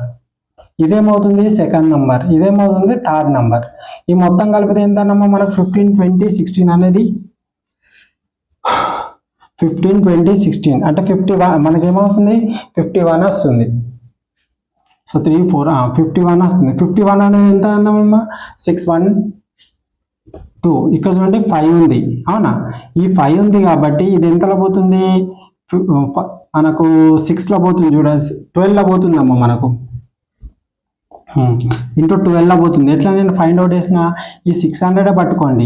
ఇదేమవుతుంది సెకండ్ నెంబర్, ఇదేమవుతుంది థర్డ్ నెంబర్. ఈ మొత్తం కలిపితే ఎంతనమ్మా మనకు 15, 20, 16 అనేది 15, 20, 16 అంటే 51. మనకేమవుతుంది 51 వస్తుంది. సో 3, 4 51 వస్తుంది. 51 అనేది ఎంత అన్నామమ్మా 6, 1, 2. ఇక్కడ చూడండి 5 ఉంది, అవునా? ఈ 5 ఉంది కాబట్టి ఇది ఎంతలో పోతుంది, మనకు 6లో పోతుంది చూడండి, 12లో పోతుందమ్మా మనకు, ఇంటూ 12లో పోతుంది. ఎట్లా నేను ఫైండ్ అవుట్ చేసిన, ఈ 600 పట్టుకోండి,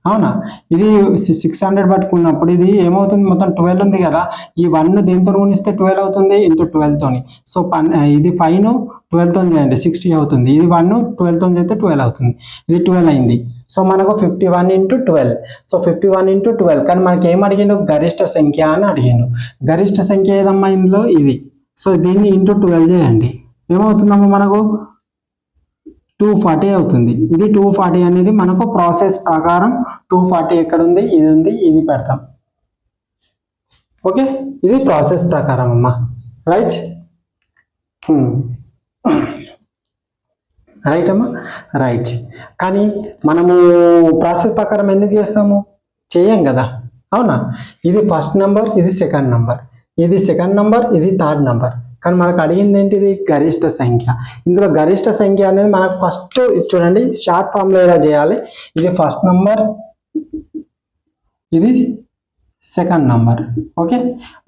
అవునా? ఇది 600 పట్టుకున్నప్పుడు ఇది ఏమవుతుంది, మొత్తం 12 ఉంది కదా, ఈ 1 దేంతో గుణిస్తే 12 అవుతుంది, ఇంటూ 12 తోని. సో ఇది 5ను 12 తో చేయండి 60 అవుతుంది, ఇది 1 12 తో చేస్తే 12 అవుతుంది, ఇది 12 అయింది. సో మనకు 51 × 12. సో 51 × 12. కానీ మనకి ఏం అడిగిండు, గరిష్ట సంఖ్య అని అడిగిండు. గరిష్ట సంఖ్య ఏదమ్మా ఇందులో, ఇది. సో దీన్ని ఇంటూ 12 చేయండి, ఏమవుతుందమ్మా మనకు 240 అవుతుంది. ఇది 240 అనేది మనకు ప్రాసెస్ ప్రకారం 240 ఎక్కడ ఉంది, ఇది ఉంది, ఇది పెడతాం. ఓకే, ఇది ప్రాసెస్ ప్రకారం అమ్మా, రైట్? రైట్ అమ్మా, రైట్. కానీ మనము ప్రాసెస్ ప్రకారం ఎందుకు చేస్తాము, చేయం కదా, అవునా? ఇది ఫస్ట్ నెంబర్, ఇది సెకండ్ నెంబర్, ఇది సెకండ్ నెంబర్, ఇది థర్డ్ నెంబర్. కానీ మనకు అడిగింది ఏంటిది, గరిష్ట సంఖ్య. ఇందులో గరిష్ట సంఖ్య అనేది మనకు ఫస్ట్ చూడండి, షార్ట్ ఫామ్లో ఎలా చేయాలి. ఇది ఫస్ట్ నెంబర్, ఇది సెకండ్ నంబర్. ఓకే,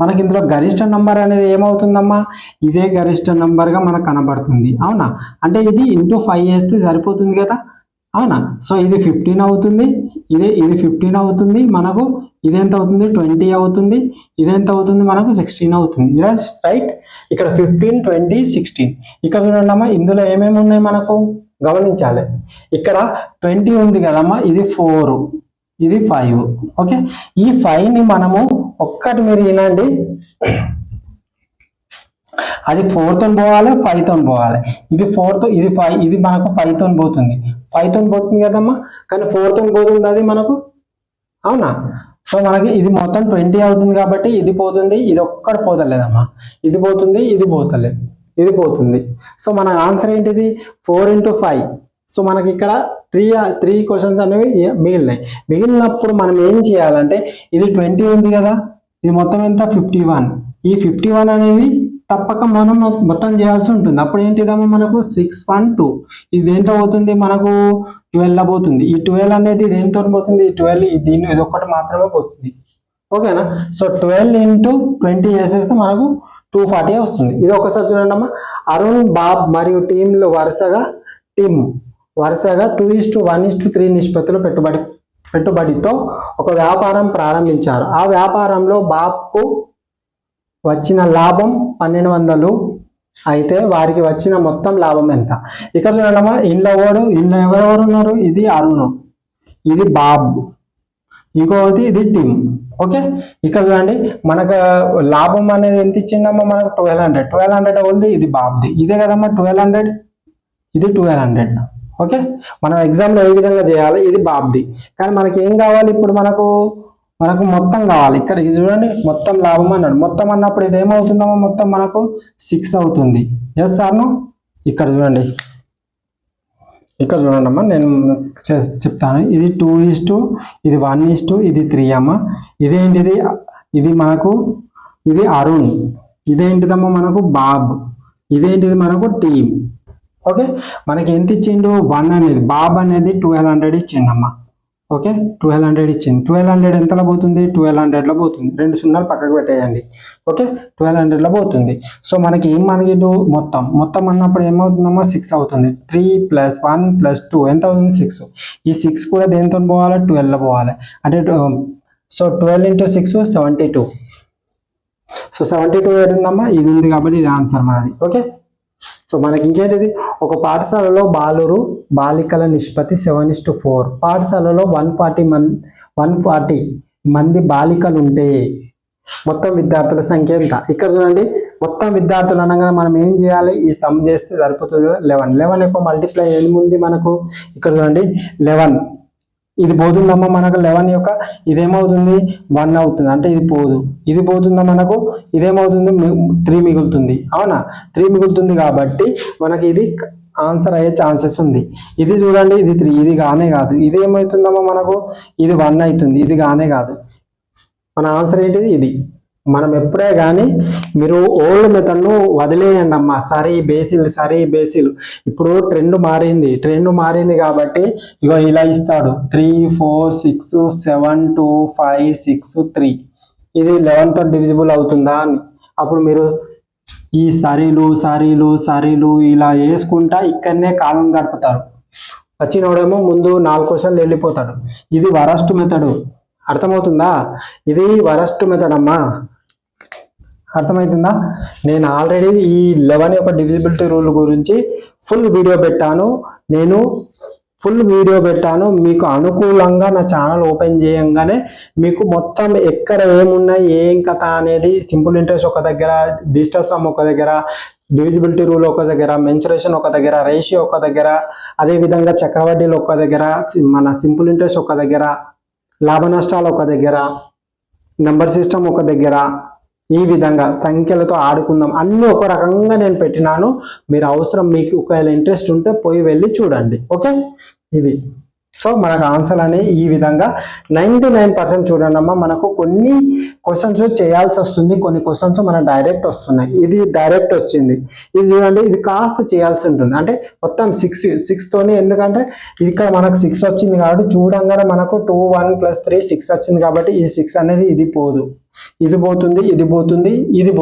మనకి ఇందులో గరిష్ట నంబర్ అనేది ఏమవుతుందమ్మా, ఇదే గరిష్ట నంబర్గా మనకు కనబడుతుంది, అవునా? అంటే ఇది ఇంటూ 5 వేస్తే సరిపోతుంది కదా, అవునా? సో ఇది 15 అవుతుంది, ఇది 15 అవుతుంది మనకు, ఇదెంత అవుతుంది 20 అవుతుంది, ఇదెంత అవుతుంది మనకు 16 అవుతుంది. రైట్, ఇక్కడ 15, 20, 16. ఇక్కడ చూడండి అమ్మా, ఇందులో ఏమేమి ఉన్నాయి మనకు గమనించాలి. ఇక్కడ 20 ఉంది కదమ్మా, ఇది 4, ఇది 5. ఓకే, ఈ 5ని మనము ఒక్కటి మీరు వినండి, అది 4 తో పోవాలి, 5 తో పోవాలి. ఇది 4 తో, ఇది 5, ఇది మనకు 5 తో పోతుంది, 5 తో పోతుంది కదమ్మా. కానీ 4 తో పోతుంది అది మనకు, అవునా? సో మనకి ఇది మొత్తం 20 అవుతుంది కాబట్టి ఇది పోతుంది, ఇది ఒక్కటి పోతలేదమ్మా, ఇది పోతుంది, ఇది పోతలేదు, ఇది పోతుంది. సో మన ఆన్సర్ ఏంటిది, 4 × 5. సో మనకి ఇక్కడ 3 క్వశ్చన్స్ అనేవి మిగిలినాయి. మిగిలినప్పుడు మనం ఏం చేయాలంటే, ఇది 20 ఉంది కదా, ఇది మొత్తం ఎంత 51. ఈ 51 అనేది తప్పక మనం మొత్తం చేయాల్సి ఉంటుంది. అప్పుడు ఏంటిదమ్మా మనకు 6, 1, 2. ఇది దేంట్లో పోతుంది మనకు 12 పోతుంది. ఈ 12 అనేది దేంతో పోతుంది, ఈ 12 దీన్ని ఇది ఒక్కటి మాత్రమే పోతుంది. ఓకేనా? సో 12 × 20 చేసేస్తే మనకు 240 వస్తుంది. ఇది ఒకసారి చూడండి అమ్మా. అరుణ్, బాబ్ మరియు టీంలు వరుసగా 2:1:3 నిష్పత్తిలో పెట్టుబడితో ఒక వ్యాపారం ప్రారంభించారు. ఆ వ్యాపారంలో బాబ్కు వచ్చిన లాభం 1200 అయితే వారికి వచ్చిన మొత్తం లాభం ఎంత? ఇక్కడ చూడండమ్మా, ఇంట్లో ఎవరెవరు ఉన్నారు, ఇది అరుణ్, ఇది బాబ్, ఇంకొకటి ఇది టీమ్. ఓకే, ఇక్కడ చూడండి మనకు లాభం అనేది ఎంత ఇచ్చిండమ్మా మనకు 1200. 1200 అవుతుంది, ఇది బాబ్ది, ఇదే కదమ్మా 1200, ఇది 1200. ఓకే, మనం ఎగ్జామ్లో ఏ విధంగా చేయాలి, ఇది బాబ్ది. కానీ మనకి ఏం కావాలి ఇప్పుడు, మనకు మొత్తం కావాలి. ఇక్కడ ఇది చూడండి, మొత్తం లాభం అన్నాడు. మొత్తం అన్నప్పుడు ఇది ఏమవుతుందమ్మా, మొత్తం మనకు 6 అవుతుంది. ఎస్ సార్ను, ఇక్కడ చూడండి, అమ్మా, నేను చెప్తాను. ఇది 2:, ఇది 1:, ఇది 3 అమ్మా. ఇదేంటిది, ఇది మనకు, ఇది అరుణ్, ఇదేంటిదమ్మా మనకు బాబ్, ఇదేంటిది మనకు టీమ్. ఓకే, మనకి ఎంత ఇచ్చిండు, 1 అనేది, బాబ్ అనేది 1200 ఇచ్చిండమ్మా. ఓకే, 1200 ఇచ్చింది. 1200 ఎంతలో పోతుంది, 1200లో పోతుంది. 2 సున్నాలు పక్కకు పెట్టేయండి. ఓకే, 1200లో పోతుంది. సో మనకి ఏం అడిగిండు, మొత్తం అన్నప్పుడు ఏమవుతుందమ్మా 6 అవుతుంది. 3 + 1 + 2 ఎంత అవుతుంది, 6. ఈ 6 కూడా దేంతో పోవాలి, 12లో పోవాలి. అంటే సో 12 × 6 72. సో 72 ఏడుందమ్మా, ఇది ఉంది కాబట్టి ఇది ఆన్సర్ మనది. ఓకే, సో మనకి ఇంకేంటిది, ఒక పాఠశాలలో బాలికల నిష్పత్తి 7:4. పాఠశాలలో 140 మంది బాలికలు ఉంటే మొత్తం విద్యార్థుల సంఖ్య ఎంత? ఇక్కడ చూడండి, మొత్తం విద్యార్థులు అనగా మనం ఏం చేయాలి, ఈ సమ్ చేస్తే సరిపోతుంది కదా. 11 యొక్క మల్టిప్లై ఏముంది మనకు, ఇక్కడ చూడండి 11 ఇది పోతుందమ్మా మనకు 11 యొక్క ఇదేమవుతుంది 1 అవుతుంది, అంటే ఇది పోదు. ఇది పోతుందా మనకు, ఇదేమవుతుంది 3 మిగులుతుంది. అవునా, 3 మిగులుతుంది కాబట్టి మనకి ఇది ఆన్సర్ అయ్యే ఛాన్సెస్ ఉంది. ఇది చూడండి, ఇది 3, ఇది కానే కాదు. ఇది ఏమవుతుందమ్మా మనకు, ఇది 1 అవుతుంది, ఇది కానే కాదు. మన ఆన్సర్ ఏంటిది, ఇది. మనం ఎప్పుడే కానీ మీరు ఓల్డ్ మెథడ్ను వదిలేయండి అమ్మా. సరి బేసిల్. ఇప్పుడు ట్రెండ్ మారింది కాబట్టి ఇగో ఇలా ఇస్తాడు 3 4 6 7 2 5 6 3. ఇది 11 తో డివిజిబుల్ అవుతుందా అని. అప్పుడు మీరు ఈ సరీలు ఇలా వేసుకుంటా ఇక్కడనే కాలం గడుపుతారు. వచ్చినోడేమో ముందు 4 క్వశ్చన్లు వెళ్ళిపోతాడు. ఇది వరస్ట్ మెథడ్, అర్థమవుతుందా? ఇది వరస్ట్ మెథడ్ అమ్మా, అర్థమవుతుందా? నేను ఆల్రెడీ ఈ 11 యొక్క డివిజిబిలిటీ రూల్ గురించి ఫుల్ వీడియో పెట్టాను. మీకు అనుకూలంగా నా ఛానల్ ఓపెన్ చేయంగానే మీకు మొత్తం ఎక్కడ ఏమున్నాయి, ఏం కథ అనేది, సింపుల్ ఇంట్రెస్ట్ ఒక దగ్గర, డిజిటల్ సమ్ ఒక దగ్గర, డివిజిబిలిటీ రూల్ ఒక దగ్గర, మెన్సురేషన్ ఒక దగ్గర, రేషియో ఒక దగ్గర, అదేవిధంగా చక్రవడ్డీలు ఒక దగ్గర, మన సింపుల్ ఇంట్రెస్ట్ ఒక దగ్గర, లాభ నష్టాలు ఒక దగ్గర, నంబర్ సిస్టమ్ ఒక దగ్గర, ఈ విధంగా సంఖ్యలతో ఆడుకుందాం అన్ని ఒక రకంగా నేను పెట్టినాను. మీరు అవసరం మీకు ఒకవేళ ఇంట్రెస్ట్ ఉంటే పోయి వెళ్ళి చూడండి. ఓకే, ఇది. సో మనకు ఆన్సర్ అనేది ఈ విధంగా 99% చూడండి అమ్మా. మనకు కొన్ని క్వశ్చన్స్ చేయాల్సి వస్తుంది, కొన్ని క్వశ్చన్స్ మనకు డైరెక్ట్ వస్తున్నాయి. ఇది డైరెక్ట్ వచ్చింది, ఇది చూడండి, ఇది కాస్త చేయాల్సి ఉంటుంది. అంటే మొత్తం 6 తోని, ఎందుకంటే ఇక్కడ మనకు 6 వచ్చింది కాబట్టి చూడంగానే మనకు 2 1 + 3 6 వచ్చింది కాబట్టి ఈ 6 అనేది ఇది పోదు, ఇది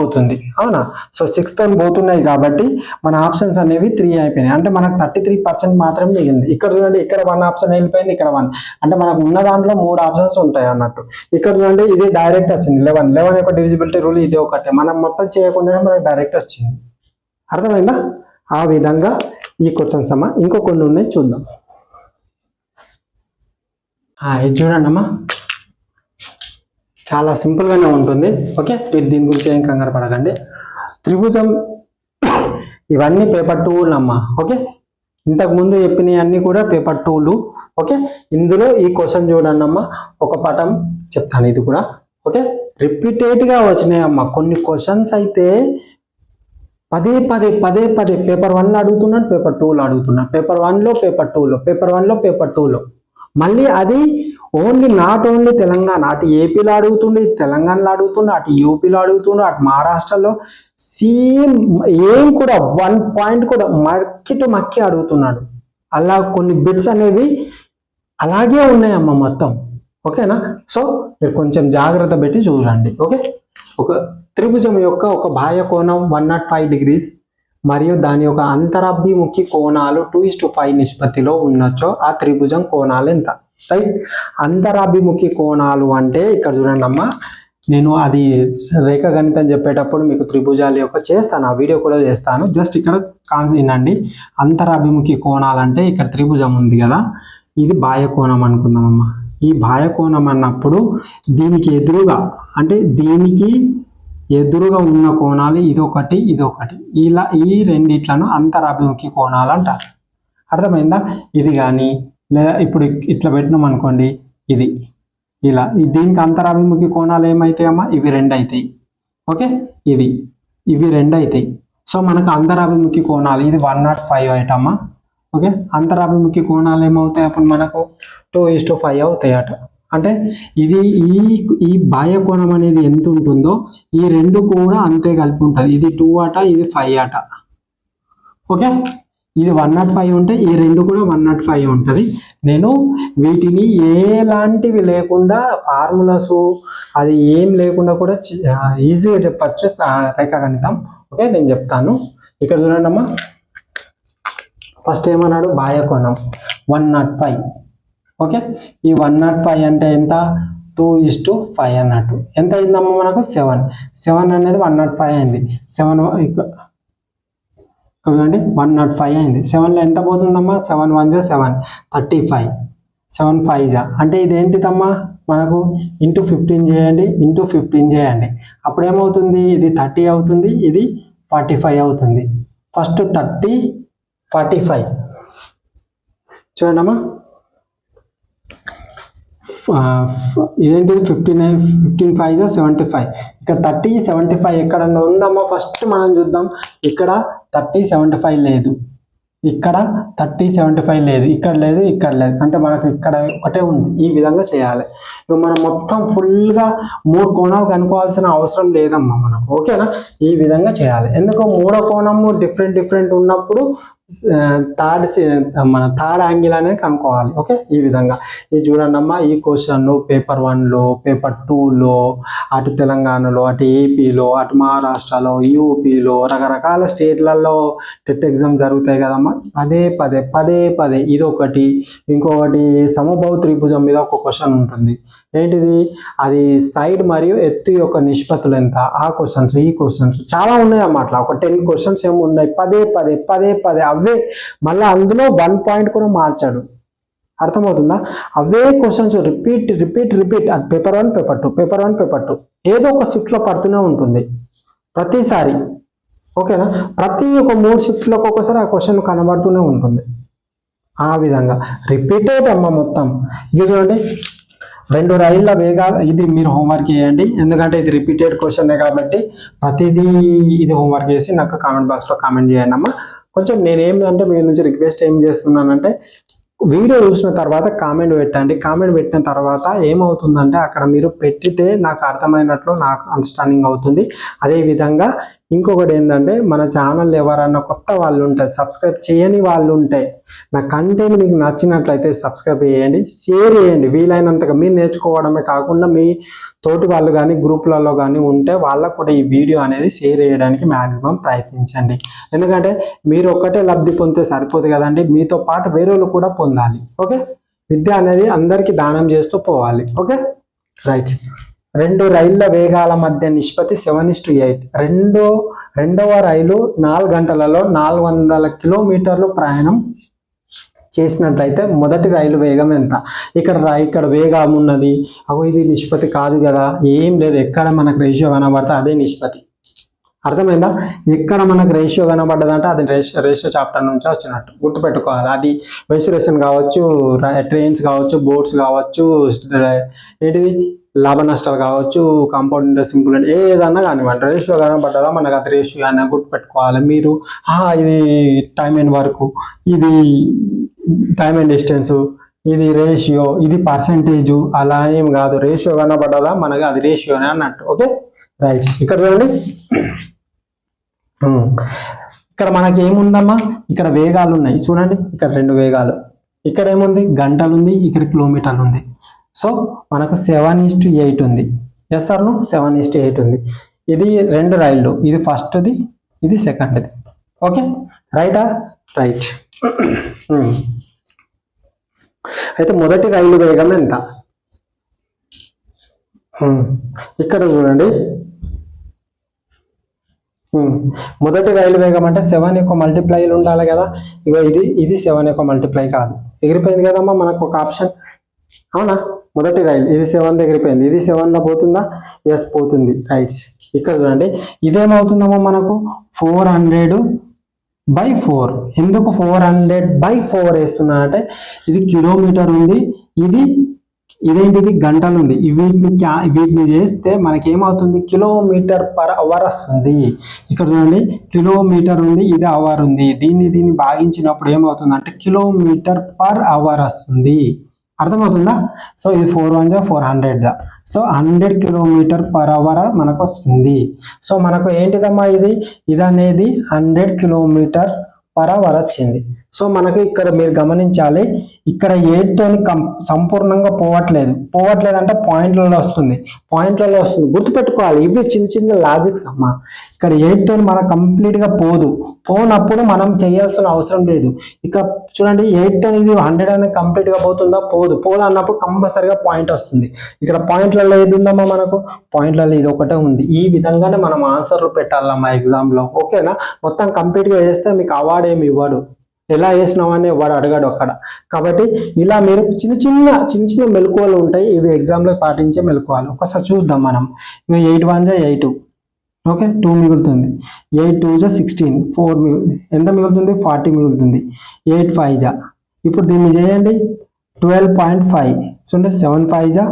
పోతుంది. అవునా? సో 6 తో పోతున్నాయి కాబట్టి మన ఆప్షన్స్ అనేవి 3 అయిపోయినాయి. అంటే మనకు 33% మాత్రమే మిగిలింది. ఇక్కడ చూడండి, ఇక్కడ 1 ఆప్షన్ వెళ్ళిపోయింది, ఇక్కడ 1. అంటే మనకు ఉన్న దాంట్లో 3 ఆప్షన్స్ ఉంటాయి అన్నట్టు. ఇక్కడ చూడండి, ఇది డైరెక్ట్ వచ్చింది 11 యొక్క డివిజిబిలిటీ రూల్ ఇది ఒకటే, మనం మొత్తం చేయకుండానే మనకు డైరెక్ట్ వచ్చింది. అర్థమైందా? ఆ విధంగా ఈ క్వశ్చన్స్ అమ్మా. ఇంకో కొన్ని ఉన్నాయి, చూద్దాం. ఇది చూడండి అమ్మా, చాలా సింపుల్గానే ఉంటుంది. ఓకే, మీరు దీని గురించి ఏం కంగారు పడకండి. త్రిభుజం, ఇవన్నీ పేపర్ 2 అమ్మా. ఓకే, ఇంతకు ముందు చెప్పినవి అన్ని కూడా పేపర్ 2. ఓకే, ఇందులో ఈ క్వశ్చన్ చూడండి అమ్మా, ఒక పటం చెప్తాను, ఇది కూడా. ఓకే, రిపీటెడ్గా వచ్చినాయి అమ్మా. కొన్ని క్వశ్చన్స్ అయితే పదే పేపర్ 1లో అడుగుతున్నాడు, పేపర్ 2లో అడుగుతున్నాడు, పేపర్ 1లో పేపర్ 2లో మళ్ళీ అది నాట్ ఓన్లీ తెలంగాణ, అటు ఏపీలో అడుగుతుండే, తెలంగాణలో అడుగుతుండే, అటు యూపీలో అడుగుతుండే, అటు మహారాష్ట్రలో సేమ్ ఏం కూడా 1 పాయింట్ కూడా మక్కి అడుగుతున్నాడు. అలా కొన్ని బిట్స్ అనేవి అలాగే ఉన్నాయమ్మా మొత్తం. ఓకేనా? సో మీరు కొంచెం జాగ్రత్త పెట్టి చూడండి. ఓకే, ఒక త్రిభుజం యొక్క ఒక బాహ్య కోణం 105 డిగ్రీస్ మరియు దాని యొక్క అంతరాభిముఖి కోణాలు 2:5 నిష్పత్తిలో ఉన్నచో ఆ త్రిభుజం కోణాలు ఎంత? రైట్, అంతరాభిముఖి కోణాలు అంటే ఇక్కడ చూడండి అమ్మా, నేను అది రేఖాగణితం చెప్పేటప్పుడు మీకు త్రిభుజాల యొక్క చేస్తాను, ఆ వీడియో కూడా చేస్తాను. జస్ట్ ఇక్కడ వినండి. అంతరాభిముఖి కోణాలు అంటే ఇక్కడ త్రిభుజం ఉంది కదా, ఇది బాహ్య కోణం అనుకుందామమ్మా. ఈ బాహ్య కోణం అన్నప్పుడు దీనికి ఎదురుగా, అంటే దీనికి ఎదురుగా ఉన్న కోణాలు ఇదొకటి, ఇలా ఈ రెండిట్లను అంతరాభిముఖి కోణాలు అంటారు. అర్థమైందా? ఇది కానీ లేదా ఇప్పుడు ఇట్లా పెట్టినాం అనుకోండి, ఇది ఇలా, దీనికి అంతరాభిముఖి కోణాలు ఏమైతాయమ్మా? ఇవి 2 అవుతాయి. ఓకే, ఇవి 2 అవుతాయి. సో మనకు అంతరాభిముఖి కోణాలు ఇది 105 అవుతామా. ఓకే, అంతరాభిముఖి కోణాలు ఏమవుతాయి అప్పుడు మనకు 2:5 అవుతాయి అట. అంటే ఇది ఈ బాహ్య కోణం అనేది ఎంత ఉంటుందో ఈ 2 కూడా అంతే కలిపి ఉంటుంది. ఇది 2 అట, ఇది 5 అట. ఓకే, ఇది 105 ఉంటే ఈ 2 కూడా 105 ఉంటుంది. నేను వీటిని ఎలాంటివి లేకుండా ఫార్ములాస్ అది ఏం లేకుండా కూడా ఈజీగా చెప్పచ్చు రేఖాగణితం. ఓకే, నేను చెప్తాను. ఇక్కడ చూడండి అమ్మా, ఫస్ట్ ఏమన్నాడు? బాహ్య కోణం 105. ఓకే, ఈ 105 అంటే ఎంత? 2:5 అన్నట్టు. ఎంత అయిందమ్మా మనకు? 7 అనేది 105 అయింది. 7 చూడండి 105 అయింది. 7లో ఎంత పోతుందమ్మా? 7 1 7 35, 7 5 అంటే ఇది ఏంటిదమ్మా మనకు? ఇంటూ 15 చేయండి. అప్పుడు ఏమవుతుంది? ఇది 30 అవుతుంది, ఇది 45 అవుతుంది. ఫస్ట్ 30 45 చూడండి అమ్మా. ఇదేంటిది 59 15 5 75. ఇక్కడ 30 75 ఎక్కడన్నా ఉందమ్మా? ఫస్ట్ మనం చూద్దాం. ఇక్కడ 30 75 లేదు, ఇక్కడ 30 75 లేదు, ఇక్కడ లేదు, ఇక్కడ లేదు, అంటే మనకు ఇక్కడ ఒకటే ఉంది. ఈ విధంగా చేయాలి. ఇక మనం మొత్తం ఫుల్గా 3 కోణాలు కనుక్కోవాల్సిన అవసరం లేదమ్మా మనం. ఓకేనా? ఈ విధంగా చేయాలి. ఎందుకు మూడో కోణము డిఫరెంట్ ఉన్నప్పుడు థర్డ్ యాంగిల్ అనేది కనుక్కోవాలి. ఓకే, ఈ విధంగా. ఇది చూడండి అమ్మా, ఈ క్వశ్చన్ పేపర్ 1లో, పేపర్ 2లో, అటు తెలంగాణలో, అటు ఏపీలో, అటు మహారాష్ట్రలో, యూపీలో, రకరకాల స్టేట్లలో టెట్ ఎగ్జామ్ జరుగుతాయి కదమ్మా. పదే ఇది ఒకటి. ఇంకొకటి సమబాహు త్రిభుజం మీద ఒక క్వశ్చన్ ఉంటుంది. ఏంటిది? అది సైడ్ మరియు ఎత్తు యొక్క నిష్పత్తులు ఎంత? ఆ క్వశ్చన్స్, ఈ క్వశ్చన్స్ చాలా ఉన్నాయి అన్నమాట. ఒక 10 క్వశ్చన్స్ ఏమి ఉన్నాయి. పదే అవే. మళ్ళీ అందులో 1 పాయింట్ కూడా మార్చాడు. అర్థమవుతుందా? అవే క్వశ్చన్స్ రిపీట్. అది పేపర్ 1 పేపర్ 2 ఏదో ఒక షిఫ్ట్లో పడుతూనే ఉంటుంది ప్రతిసారి. ఓకేనా? ప్రతి ఒక 3 షిఫ్ట్లకు ఒకసారి ఆ క్వశ్చన్ కనబడుతూనే ఉంటుంది. ఆ విధంగా రిపీటెడ్ అమ్మ మొత్తం. ఇక చూడండి, 2 రైళ్ల వేగాలు. ఇది మీరు హోంవర్క్ చేయండి, ఎందుకంటే ఇది రిపీటెడ్ క్వశ్చన్ కాబట్టి ప్రతిదీ ఇది హోంవర్క్ చేసి నాకు కామెంట్ బాక్స్లో కామెంట్ చేయండి అమ్మా. కొంచెం నేనేంటంటే మీ నుంచి రిక్వెస్ట్ ఏం చేస్తున్నానంటే, వీడియో చూసిన తర్వాత కామెంట్ పెట్టండి. కామెంట్ పెట్టిన తర్వాత ఏమవుతుందంటే, అక్కడ మీరు పెట్టితే నాకు అర్థమైనట్లు నాకు అండర్స్టాండింగ్ అవుతుంది. అదేవిధంగా ఇంకొకటి ఏంటంటే, మన ఛానల్ ఎవరన్నా కొత్త వాళ్ళు ఉంటే, సబ్స్క్రైబ్ చేయని వాళ్ళు ఉంటే, నా కంటెంట్ మీకు నచ్చినట్లయితే సబ్స్క్రైబ్ చేయండి, షేర్ చేయండి. వీలైనంతగా మీరు నేర్చుకోవడమే కాకుండా మీ తోటి వాళ్ళు కానీ గ్రూపులలో కానీ ఉంటే వాళ్ళకు కూడా ఈ వీడియో అనేది షేర్ చేయడానికి మ్యాక్సిమం ప్రయత్నించండి. ఎందుకంటే మీరు ఒక్కటే లబ్ధి పొందితే సరిపోదు కదండి, మీతో పాటు వేరే వాళ్ళు కూడా పొందాలి. ఓకే, విద్య అనేది అందరికీ దానం చేస్తూ పోవాలి. Okay, right. 2 రైళ్ల వేగాల మధ్య నిష్పత్తి 7:8. రెండవ రైలు 4 గంటలలో 400 కిలోమీటర్లు ప్రయాణం చేసినట్లయితే మొదటి రైలు వేగం ఎంత? ఇక్కడ వేగం ఉన్నది. ఇది నిష్పత్తి కాదు కదా, ఏం లేదు. ఎక్కడ మనకు రేషియో కనబడితే అదే నిష్పత్తి. అర్థమైందా? ఎక్కడ మనకు రేషియో కనబడ్డదంటే అది రేషియో చాప్టర్ నుంచి వచ్చినట్టు గుర్తుపెట్టుకోవాలి. అది వెసురేషన్ కావచ్చు, ట్రైన్స్ కావచ్చు, బోట్స్ కావచ్చు, ఏంటిది లాభ నష్టాలు కావచ్చు, కాంపౌండ్ ఇంట్రెస్ట్, సింపుల్ ఏదన్నా కానివ్వండి, రేషియో కనబడ్డదా మనకు అది రేషియో అని గుర్తుపెట్టుకోవాలి. మీరు ఇది టైమ్ అండ్ వర్క్, ఇది టైమ్ అండ్ డిస్టెన్స్, ఇది రేషియో, ఇది పర్సెంటేజ్, అలా ఏం కాదు. రేషియో కనబడ్డదా మనకి అది రేషియోనే అన్నట్టు. Okay, right. ఇక్కడ చూడండి, ఇక్కడ మనకి ఏముందమ్మా? ఇక్కడ వేగాలు ఉన్నాయి చూడండి. ఇక్కడ 2 వేగాలు, ఇక్కడ ఏముంది? గంటలు ఉంది, ఇక్కడ కిలోమీటర్లు ఉంది. సో మనకు 7:8 ఉంది. ఎస్ సార్, 7:8 ఉంది. ఇది 2 రైళ్ళు, ఇది ఫస్ట్ది, ఇది సెకండ్ది. ఓకే, రైటా? రైట్. అయితే మొదటి రైలు వేగం ఎంత? ఇక్కడ చూడండి, మొదటి రైలు వేగం అంటే 7 యొక్క మల్టిప్లైలు ఉండాలి కదా. ఇగో ఇది 7 యొక్క మల్టిప్లై కాదు, ఎగిరిపోయింది కదమ్మా మనకు ఒక ఆప్షన్. అవునా? మొదటి రైలు ఇది 7 ఎగిరిపోయింది. ఇది 7లో పోతుందా? ఎస్, పోతుంది. రైట్. ఇక్కడ చూడండి, ఇదేమవుతుందమ్మా మనకు 400/4. ఎందుకు 400/4 వేస్తున్నా అంటే, ఇది కిలోమీటర్ ఉంది, ఇదేంటిది గంటలు ఉంది. వీటిని చేస్తే మనకి ఏమవుతుంది? కిలోమీటర్ పర్ అవర్ వస్తుంది. ఇక్కడ చూడండి, కిలోమీటర్ ఉంది, ఇది అవర్ ఉంది. దీన్ని భాగించినప్పుడు ఏమవుతుంది అంటే కిలోమీటర్ పర్ అవర్ వస్తుంది. అర్థమవుతుందా? సో ఇది 4 1 400. సో 100 కిలోమీటర్ పర్ అవర్ మనకు వస్తుంది. సో మనకు ఏంటిదమ్మా ఇది అనేది 100 కిలోమీటర్ పర్ అవర్ వచ్చింది. సో మనకి ఇక్కడ మీరు గమనించాలి, ఇక్కడ 8 సంపూర్ణంగా పోవట్లేదు అంటే పాయింట్లలో వస్తుంది. గుర్తుపెట్టుకోవాలి, ఇవి చిన్న లాజిక్స్ అమ్మా. ఇక్కడ 8 మనకు కంప్లీట్ గా పోనప్పుడు మనం చేయాల్సిన అవసరం లేదు. ఇక్కడ చూడండి, 8 అనేది 100 అనేది కంప్లీట్ గా పోతుందా? పోదు అన్నప్పుడు కంపల్సరిగా పాయింట్ వస్తుంది. ఇక్కడ పాయింట్లలో ఏది ఉందమ్మా? మనకు పాయింట్లలో ఇది ఒకటే ఉంది. ఈ విధంగానే మనం ఆన్సర్లు పెట్టాలమ్మా ఎగ్జామ్ లో. ఓకేనా? మొత్తం కంప్లీట్ గా చేస్తే మీకు అవార్డు ఏమి ఇవ్వడు, ఎలా చేసినావని వాడు అడగాడు అక్కడ. కాబట్టి ఇలా మీరు చిన్న చిన్న మెలకువలు ఉంటాయి, ఇవి ఎగ్జామ్ లో పాటించే మెలకువలు. ఒకసారి చూద్దాం మనం. 8 1 8, ఓకే, 2 మిగులుతుంది. 8 2 16, 4 ఎంత మిగులుతుంది? 40 మిగులుతుంది. 8 5. ఇప్పుడు దీన్ని చేయండి, 12.5 చూడండి 7 5 జా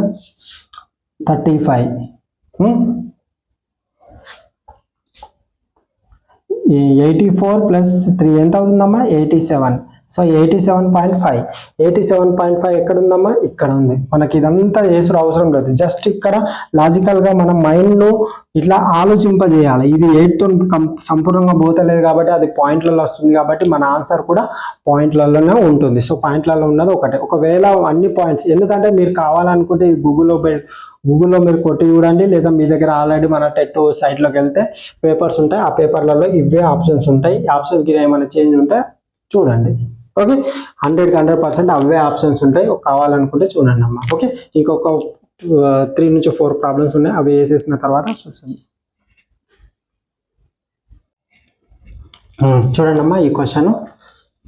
35 84 ప్లస్ 3 ఎంత అవుతుందమ్మా 87 సో 87.5 87.5 ఎక్కడ ఉందమ్మా ఇక్కడ ఉంది మనకి ఇదంతా చేసుడు అవసరం లేదు జస్ట్ ఇక్కడ లాజికల్ గా మన మైండ్ ను ఇట్లా ఆలోచింపజేయాలి ఇది 8 తో సంపూర్ణంగా పోతలేదు కాబట్టి అది పాయింట్లలో వస్తుంది కాబట్టి మన ఆన్సర్ కూడా పాయింట్లలోనే ఉంటుంది సో పాయింట్లలో ఉన్నది ఒకటే ఒకవేళ అన్ని పాయింట్స్ ఎందుకంటే మీరు కావాలనుకుంటే ఇది గూగుల్లో మీరు కొట్టి చూడండి లేదా మీ దగ్గర ఆల్రెడీ మన టెట్ సైట్లోకి వెళ్తే పేపర్స్ ఉంటాయి ఆ పేపర్లలో ఇవే ఆప్షన్స్ ఉంటాయి ఆప్షన్స్కి ఏమైనా చేంజ్ ఉంటే చూడండి ఓకే 100% అవే ఆప్షన్స్ ఉంటాయి కావాలనుకుంటే చూడండి అమ్మా ఓకే ఇంకొక 3 నుంచి 4 ప్రాబ్లమ్స్ ఉన్నాయి అవి వేసేసిన తర్వాత చూసాను చూడండి అమ్మా ఈ క్వశ్చన్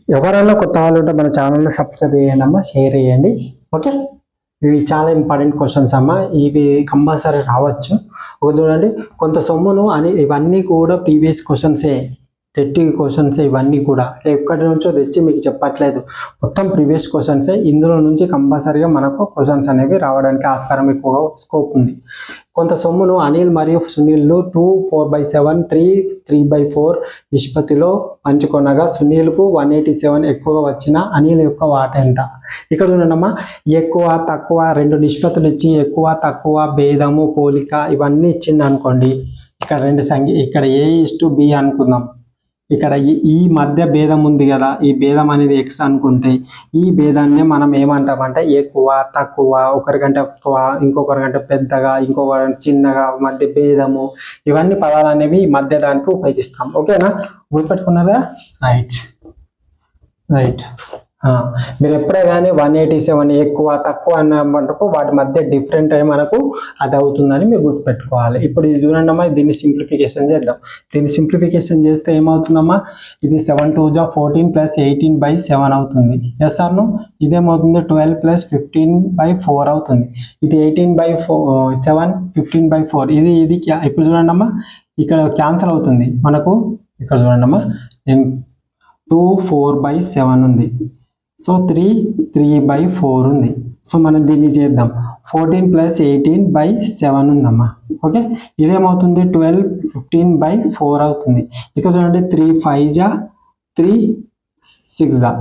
ఎవరైనా కొత్త వాళ్ళు ఉంటే మన ఛానల్ని సబ్స్క్రైబ్ చేయండి అమ్మా షేర్ చేయండి ఓకే ఇవి చాలా ఇంపార్టెంట్ క్వశ్చన్స్ అమ్మా ఇవి కంపల్సరీ రావచ్చు ఒక చూడండి కొంత సొమ్మును అని ఇవన్నీ కూడా ప్రీవియస్ క్వశ్చన్సే టెట్ క్వశ్చన్స్ ఇవన్నీ కూడా ఎక్కడి నుంచో తెచ్చి మీకు చెప్పట్లేదు మొత్తం ప్రీవియస్ క్వశ్చన్సే ఇందులో నుంచి కంపల్సరీగా మనకు క్వశ్చన్స్ అనేవి రావడానికి ఆస్కారం ఎక్కువగా స్కోప్ ఉంది కొంత సొమ్మును అనిల్ మరియు సునీల్ను 2 4/7 3 3/4 నిష్పత్తిలో పంచుకొనగా సునీల్కు 187 ఎక్కువగా వచ్చిన అనిల్ యొక్క వాటా ఎంత ఇక్కడ చూడండమ్మా ఎక్కువ తక్కువ రెండు నిష్పత్తులు ఇచ్చి ఎక్కువ తక్కువ భేదము పోలిక ఇవన్నీ ఇచ్చింది అనుకోండి ఇక్కడ రెండు సంఖ్య ఇక్కడ A:B అనుకుందాం ఇక్కడ ఈ మధ్య భేదం ఉంది కదా ఈ భేదం అనేది x అనుకుంటే ఈ భేదాన్ని మనం ఏమంటామంటే ఎక్కువ తక్కువ ఒకరికంటే ఎక్కువ ఇంకొకరికంటే పెద్దగా ఇంకొకరి చిన్నగా మధ్య భేదము ఇవన్నీ పదాలు అనేవి ఈ మధ్య దానికి ఉపయోగిస్తాం ఓకేనా గుర్తుపెట్టుకున్నారా రైట్ మీరు ఎప్పుడే కానీ 187 ఎక్కువ తక్కువ అన్నప్పుడు వాటి మధ్య డిఫరెంట్ అయ్యి మనకు అది అవుతుందని మీరు గుర్తుపెట్టుకోవాలి ఇప్పుడు ఇది చూడండి అమ్మా దీన్ని సింప్లిఫికేషన్ చేద్దాం దీన్ని సింప్లిఫికేషన్ చేస్తే ఏమవుతుందమ్మా ఇది 7 2 జా 14 ప్లస్ 18/7 అవుతుంది ఎస్ ఆర్ నో ఇదేమవుతుంది 12 ప్లస్ 15/4 అవుతుంది ఇది 18/7 15/4 ఇది ఇప్పుడు చూడండి అమ్మా ఇక్కడ క్యాన్సల్ అవుతుంది మనకు ఇక్కడ చూడండి అమ్మా 2 4/7 ఉంది సో 3/4 ఉంది సో మనం దీన్ని చేద్దాం 14 ప్లస్ 18/7 ఉందమ్మా ఓకే ఇదేమవుతుంది 12 15/4 అవుతుంది ఇక్కడ చూడండి 3 5 జా 3 6 జా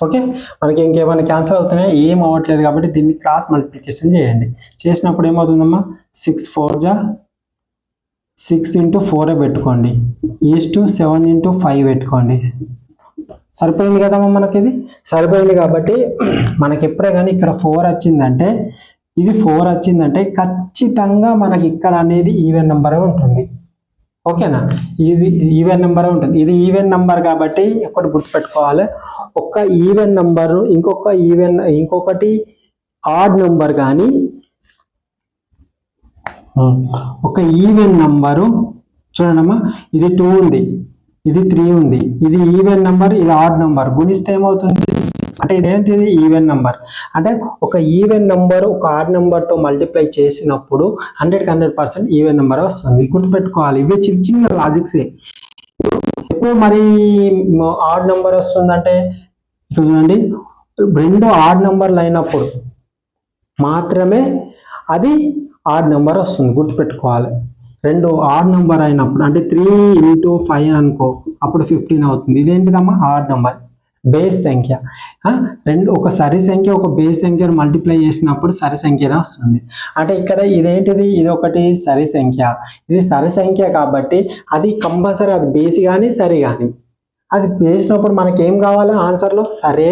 ఓకే మనకి ఇంకేమైనా క్యాన్సల్ అవుతున్నాయి ఏం అవ్వట్లేదు కాబట్టి దీన్ని క్రాస్ మల్టిప్లికేషన్ చేయండి చేసినప్పుడు ఏమవుతుందమ్మా 6 4 జా 6 × 4 పెట్టుకోండి 7 × 5 పెట్టుకోండి సరిపోయింది కదమ్మా మనకి ఇది సరిపోయింది కాబట్టి మనకి ఎప్పుడే కానీ ఇక్కడ 4 వచ్చిందంటే ఇది 4 వచ్చిందంటే ఖచ్చితంగా మనకి ఇక్కడ అనేది ఈవెన్ నెంబర్ ఉంటుంది ఓకేనా ఇది ఈవెన్ నెంబర్ ఉంటుంది ఇది ఈవెన్ నెంబర్ కాబట్టి ఒకటి గుర్తుపెట్టుకోవాలి ఒక ఈవెన్ నెంబరు ఇంకొకటి ఆడ్ నెంబర్ కానీ ఒక ఈవెన్ నెంబరు చూడండమ్మా ఇది 2 ఉంది ఇది 3 ఉంది ఇది ఈవెన్ నెంబర్ ఇది ఆడ్ నెంబర్ గుణిస్తే ఏమవుతుంది అంటే ఇదేంటిది ఈవెన్ నెంబర్ అంటే ఒక ఈవెన్ నెంబర్ ఒక ఆడ్ నెంబర్ తో మల్టిప్లై చేసినప్పుడు 100% ఈవెన్ నెంబర్ వస్తుంది గుర్తుపెట్టుకోవాలి ఇవే చిన్న చిన్న లాజిక్సే ఎప్పుడు మరి ఆడ్ నెంబర్ వస్తుందంటే చూడండి రెండు ఆడ్ నెంబర్లు అయినప్పుడు మాత్రమే అది ఆడ్ నెంబర్ వస్తుంది గుర్తుపెట్టుకోవాలి రెండు ఆడ్ నెంబర్ అయినప్పుడు అంటే 3 × 5 అనుకో అప్పుడు 15 అవుతుంది ఇదేంటిదమ్మా ఆడ్ నెంబర్ బేస్ సంఖ్య ఒక సరి సంఖ్య ఒక బేస్ సంఖ్యను మల్టిప్లై చేసినప్పుడు సరి సంఖ్యనే వస్తుంది అంటే ఇక్కడ ఇదేంటిది ఇది ఒకటి సరి సంఖ్య ఇది సరి సంఖ్య కాబట్టి అది కంపల్సరీ అది బేసి కానీ సరి కానీ అది వేసినప్పుడు మనకి ఏం కావాలి ఆన్సర్లో సరే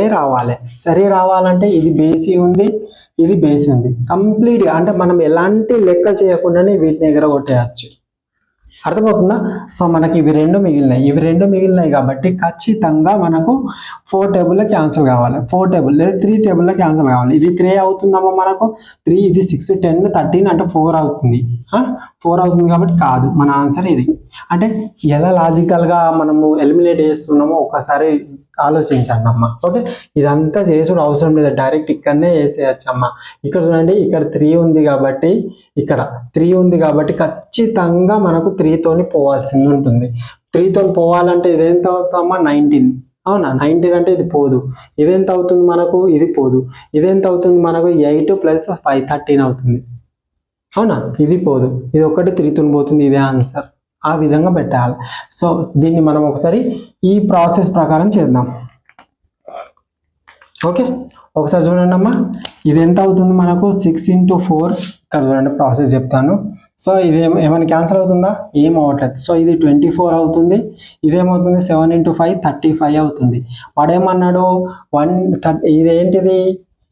రావాలంటే ఇది బేసి ఉంది ఇది బేసి ఉంది కంప్లీట్గా అంటే మనం ఎలాంటి లెక్క చేయకుండానే వీటిని ఎగరగొట్టేయచ్చు అర్థమవుతుందా సో మనకి ఇవి రెండు మిగిలినాయి కాబట్టి ఖచ్చితంగా మనకు 4 టేబుల్లో క్యాన్సిల్ కావాలి 4 టేబుల్ లేదా 3 టేబుల్లో క్యాన్సిల్ కావాలి ఇది 3 అవుతుందమ్మా మనకు 3 ఇది 6 10 13 అంటే 4 అవుతుంది 4 అవుతుంది కాబట్టి కాదు మన ఆన్సర్ ఇది అంటే ఎలా లాజికల్గా మనము ఎలిమినేట్ చేస్తున్నామో ఒకసారి ఆలోచించండి అమ్మ ఓకే ఇదంతా చేసుడు అవసరం లేదు డైరెక్ట్ ఇక్కడనే వేసేయచ్చు అమ్మ ఇక్కడ చూడండి ఇక్కడ 3 ఉంది కాబట్టి ఇక్కడ 3 ఉంది కాబట్టి ఖచ్చితంగా మనకు 3 తోని పోవాల్సింది ఉంటుంది 3 తోని పోవాలంటే ఇదేంత అవుతామా 19 అవునా, 19 అంటే ఇది పోదు. ఇదెంత అవుతుంది మనకు, ఇది పోదు. ఇదెంత అవుతుంది మనకు, 8 + 5 13 అవుతుంది. అవునా, ఇది పోదు. ఇది ఒకటి 3 పోతుంది. ఇదే ఆన్సర్. ఆ విధంగా పెట్టాలి. సో దీన్ని మనం ఒకసారి ఈ ప్రాసెస్ ప్రకారం చేద్దాం. ఓకే, ఒకసారి చూడండి అమ్మా. ఇది ఎంత అవుతుంది మనకు, 6 × 4. ఇక్కడ చూడండి ప్రాసెస్ చెప్తాను. సో ఇది ఏమైనా క్యాన్సల్ అవుతుందా, ఏం అవ్వట్లేదు. సో ఇది 24 అవుతుంది. ఇదేమవుతుంది, 7 × 5 35 అవుతుంది. వాడేమన్నాడు, ఇదేంటిది,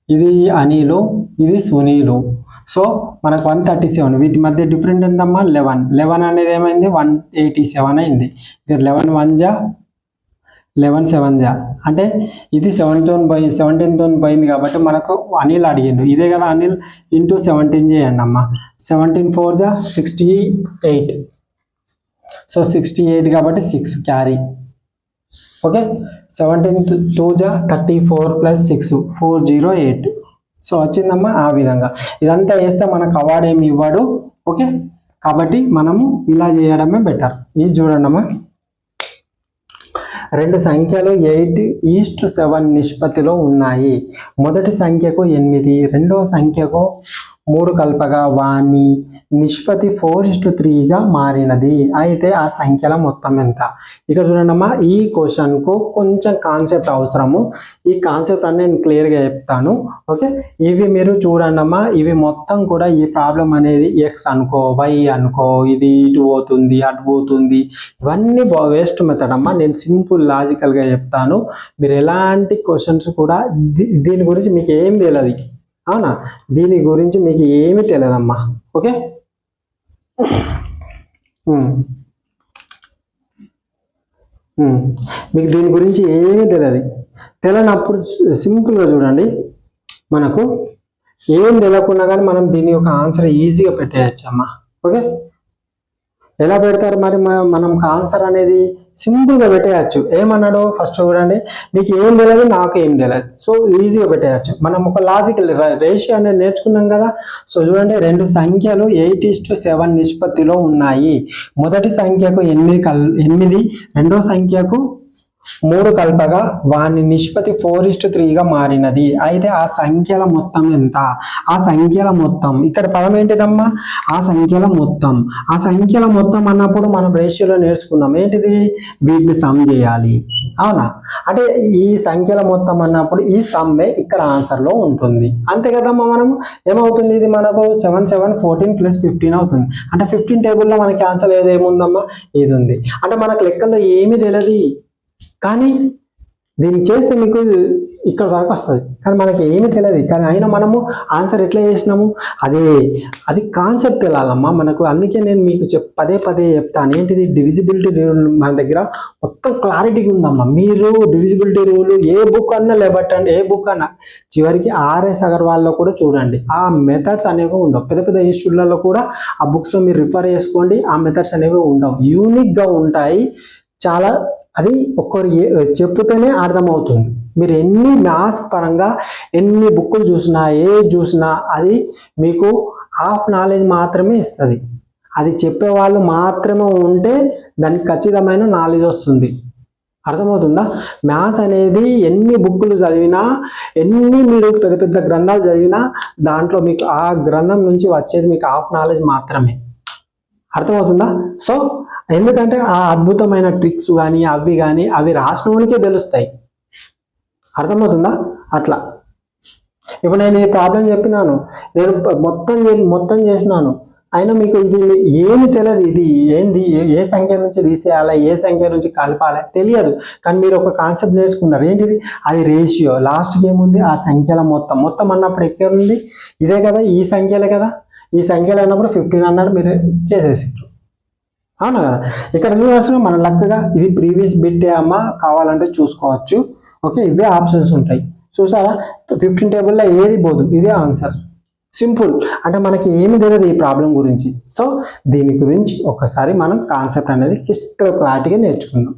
ఇది అనిలు, ఇది సునీలు. సో మనకు 137. వీటి మధ్య డిఫరెంట్ ఎంతమ్మా, 11 అనేది ఏమైంది, 187 అయింది. ఇక్కడ 11 × 1 = 11 × 7 అంటే ఇది 17 పోయింది కాబట్టి మనకు అనిల్ అడిగిండు. ఇదే కదా అనిల్, ఇంటూ 17 చేయండి అమ్మ. 17 × 4 = 68. సో 68 కాబట్టి 6 క్యారీ. ఓకే, 17 × 2 = 34 + 6 408. సో వచ్చిందమ్మా. ఆ విధంగా ఇదంతా వేస్తే మనకు అవార్డు ఏమి ఇవ్వడు. ఓకే, కాబట్టి మనము ఇలా చేయడమే బెటర్. ఇది చూడండి అమ్మా, రెండు సంఖ్యలు 8:7 నిష్పత్తిలో ఉన్నాయి. మొదటి సంఖ్యకు 8, రెండవ సంఖ్యకు 3 కలపగా వాని నిష్పత్తి 4:3గా మారినది. అయితే ఆ సంఖ్యల మొత్తం ఎంత? ఇక చూడండమ్మా, ఈ క్వశ్చన్కు కొంచెం కాన్సెప్ట్ అవసరము. ఈ కాన్సెప్ట్ అన్ని నేను క్లియర్గా చెప్తాను. ఓకే, ఇవి మీరు చూడండమ్మా. ఇవి మొత్తం కూడా ఈ ప్రాబ్లం అనేది ఎక్స్ అనుకో, వై అనుకో, ఇది ఇటు పోతుంది, అటు పోతుంది, ఇవన్నీ వేస్ట్ మెథడ్ అమ్మా. నేను సింపుల్ లాజికల్గా చెప్తాను. మీరు ఎలాంటి క్వశ్చన్స్ కూడా దీని గురించి మీకు ఏం తెలియదు. అవునా, దీని గురించి మీకు ఏమి తెలియదమ్మా. ఓకే, మీకు దీని గురించి ఏమీ తెలియనప్పుడు సింపుల్గా చూడండి. మనకు ఏం తెలియకుండా కానీ మనం దీని యొక్క ఆన్సర్ ఈజీగా పెట్టేయచ్చమ్మా. ఓకే, ఎలా పెడతారు మరి, మనం ఆన్సర్ అనేది సింపుల్గా పెట్టేయచ్చు. ఏమన్నాడు ఫస్ట్ చూడండి, మీకు ఏం తెలియదు, నాకు ఏం తెలియదు. సో ఈజీగా పెట్టేయచ్చు. మనం ఒక లాజికల్ రేషియో అనేది నేర్చుకున్నాం కదా. సో చూడండి, రెండు సంఖ్యలు 8:7 నిష్పత్తిలో ఉన్నాయి. మొదటి సంఖ్యకు 8, రెండో సంఖ్యకు 3 కలపగా వాని నిష్పత్తి 4:3గా మారినది. అయితే ఆ సంఖ్యల మొత్తం ఎంత? ఆ సంఖ్యల మొత్తం, ఇక్కడ పదం ఏంటిదమ్మా, ఆ సంఖ్యల మొత్తం. ఆ సంఖ్యల మొత్తం అన్నప్పుడు మనం రేషియోలో నేర్చుకున్నాం ఏంటిది, వీటిని సమ్ చేయాలి. అవునా, అంటే ఈ సంఖ్యల మొత్తం అన్నప్పుడు ఈ సమ్మే ఇక్కడ ఆన్సర్లో ఉంటుంది. అంతే కదమ్మా. మనం ఏమవుతుంది, ఇది మనకు 7, 7, 14 + 15 అవుతుంది. అంటే 15 టేబుల్లో మనకి ఆన్సర్ ఏముందమ్మా, ఇది ఉంది. అంటే మనకు లెక్కల్లో ఏమీ తెలియదు, కానీ దీన్ని చేస్తే మీకు ఇక్కడ వరకు వస్తుంది. కానీ మనకి ఏమీ తెలియదు. కానీ అయినా మనము ఆన్సర్ ఎట్లా చేసినాము, అది కాన్సెప్ట్ వెళ్ళాలమ్మా మనకు. అందుకే నేను మీకు పదే చెప్తాను. ఏంటిది, డివిజిబిలిటీ రూల్ మన దగ్గర మొత్తం క్లారిటీగా ఉందమ్మా. మీరు డివిజిబిలిటీ రూల్ ఏ బుక్ అన్నా లేబట్టండి, ఏ బుక్ అన్నా చివరికి RS అగర్వాల్లో కూడా చూడండి. ఆ మెథడ్స్ అనేవి ఉండవు. పెద్ద ఇన్స్టిట్యూట్లలో కూడా ఆ బుక్స్లో మీరు రిఫర్ చేసుకోండి. ఆ మెథడ్స్ అనేవి ఉండవు, యూనిక్గా ఉంటాయి చాలా. అది ఒక్కరు చెప్తేనే అర్థమవుతుంది. మీరు ఎన్ని మ్యాథ్స్ పరంగా ఎన్ని బుక్కులు చూసినా అది మీకు హాఫ్ నాలెడ్జ్ మాత్రమే ఇస్తుంది. అది చెప్పేవాళ్ళు మాత్రమే ఉంటే దానికి ఖచ్చితమైన నాలెడ్జ్ వస్తుంది. అర్థమవుతుందా? మ్యాథ్స్ అనేది ఎన్ని బుక్కులు చదివినా, ఎన్ని మీరు పెద్ద గ్రంథాలు చదివినా దాంట్లో మీకు ఆ గ్రంథం నుంచి వచ్చేది మీకు హాఫ్ నాలెడ్జ్ మాత్రమే. అర్థమవుతుందా? సో ఎందుకంటే ఆ అద్భుతమైన ట్రిక్స్ కానీ అవి రాసినోనికే తెలుస్తాయి. అర్థమవుతుందా? అట్లా ఇప్పుడు నేను ఈ ప్రాబ్లం చెప్పినాను, నేను మొత్తం చేసినాను, అయినా మీకు ఇది ఏమి తెలియదు. ఇది ఏంది, ఏ సంఖ్య నుంచి తీసేయాలి, ఏ సంఖ్య నుంచి కలపాలి తెలియదు. కానీ మీరు ఒక కాన్సెప్ట్ నేర్చుకున్నారు. ఏంటిది, అది రేషియో. లాస్ట్కి ఏముంది, ఆ సంఖ్యల మొత్తం అన్నప్పుడు ఎక్కడ ఉంది, ఇదే కదా, ఈ సంఖ్యలే కదా. ఈ సంఖ్యలు అన్నప్పుడు 15 అన్నాడు, మీరు చేసేసారు. అవునా కదా. ఇక్కడ చూడాల్సిన మన లక్కగా ఇది ప్రీవియస్ బిట్టే అమ్మ, కావాలంటే చూసుకోవచ్చు. ఓకే, ఇవే ఆప్షన్స్ ఉంటాయి చూసారా. 15 టేబుల్లో ఏది పోదు, ఇదే ఆన్సర్. సింపుల్. అంటే మనకి ఏమి తెలియదు ఈ ప్రాబ్లం గురించి. సో దీని గురించి ఒకసారి మనం కాన్సెప్ట్ అనేది క్లిస్టర్ క్లారిటీగా నేర్చుకుందాం.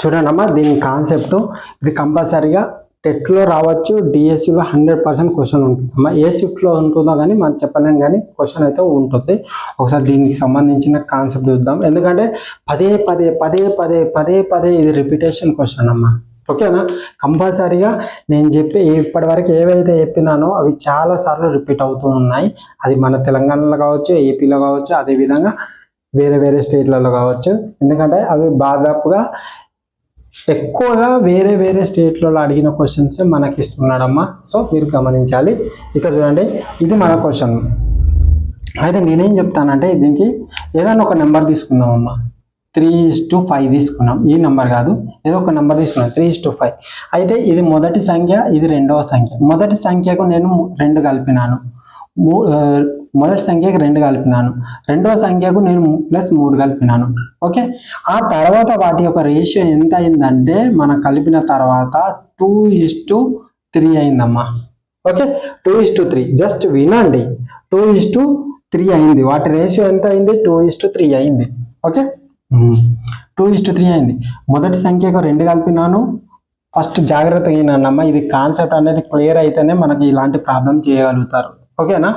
చూడండి అమ్మా, దీని కాన్సెప్ట్ ఇది కంపల్సరీగా టెట్లో రావచ్చు, డిఎస్సిలో 100% క్వశ్చన్ ఉంటుంది. ఏ షిఫ్ట్లో ఉంటుందో కానీ మనం చెప్పలేం, కానీ క్వశ్చన్ అయితే ఉంటుంది. ఒకసారి దీనికి సంబంధించిన కాన్సెప్ట్ చూద్దాం. ఎందుకంటే పదే పదే పదే పదే పదే పదే ఇది రిపీటేషన్ క్వశ్చన్ అమ్మా. ఓకేనా? కంపల్సరీగా నేను చెప్పి ఇప్పటివరకు ఏవైతే చెప్పినానో అవి చాలా సార్లు రిపీట్ అవుతూ ఉన్నాయి. అది మన తెలంగాణలో కావచ్చు, ఏపీలో కావచ్చు, అదేవిధంగా వేరే వేరే స్టేట్లలో కావచ్చు. ఎందుకంటే అవి దాదాపుగా ఎక్కువగా వేరే వేరే స్టేట్లలో అడిగిన క్వశ్చన్స్ మనకి ఇస్తున్నాడమ్మా. సో మీరు గమనించాలి. ఇక్కడ చూడండి, ఇది మన క్వశ్చన్. అయితే నేనేం చెప్తానంటే దీనికి ఏదైనా ఒక నెంబర్ తీసుకుందామమ్మా. 3:5 తీసుకున్నాం. ఈ నెంబర్ కాదు, ఏదో ఒక నెంబర్ తీసుకున్నాం. 3:5. అయితే ఇది మొదటి సంఖ్య, ఇది రెండవ సంఖ్య. మొదటి సంఖ్యకు నేను 2 కలిపినాను. మొదటి సంఖ్యకు 2 కలిపినాను. రెండవ సంఖ్యకు నేను +3 కలిపినాను. ఓకే, ఆ తర్వాత వాటి యొక్క రేషియో ఎంత అయిందంటే మనం కలిపిన తర్వాత 2:3 అయిందమ్మా. ఓకే, 2:3. జస్ట్ వినండి, 2:3 అయింది. వాటి రేషియో ఎంత అయింది? 2:3 అయింది. ఓకే, 2:3 అయింది. మొదటి సంఖ్యకు 2 కలిపినాను. ఫస్ట్ జాగ్రత్తగా అయినానమ్మా. ఇది కాన్సెప్ట్ అనేది క్లియర్ అయితేనే మనకి ఇలాంటి ప్రాబ్లం చేయగలుగుతారు. ఓకేనా?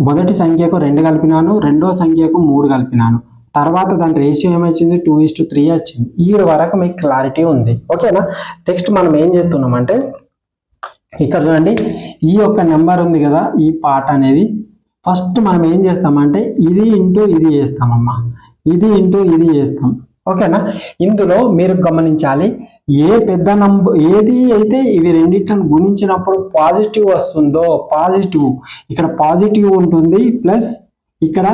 మొదటి సంఖ్యకు 2 కలిపినాను, రెండో సంఖ్యకు 3 కలిపినాను. తర్వాత దాని రేషియో ఏమైంది? 2:3 వచ్చింది. ఈ వరకు మీకు క్లారిటీ ఉంది. ఓకేనా? నెక్స్ట్ మనం ఏం చేస్తున్నామంటే ఇక్కడ చూడండి, ఈ యొక్క నెంబర్ ఉంది కదా, ఈ పార్ట్ అనేది ఫస్ట్ మనం ఏం చేస్తామంటే ఇది ఇంటూ ఇది చేస్తామమ్మా. ఇది ఇంటూ ఇది చేస్తాం. ఓకేనా? ఇందులో మీరు గమనించాలి, ఏ పెద్ద నంబర్ ఏది అయితే ఇవి రెండింటిని గుణించినప్పుడు పాజిటివ్ వస్తుందో, పాజిటివ్ ఇక్కడ పాజిటివ్ ఉంటుంది, ప్లస్ ఇక్కడ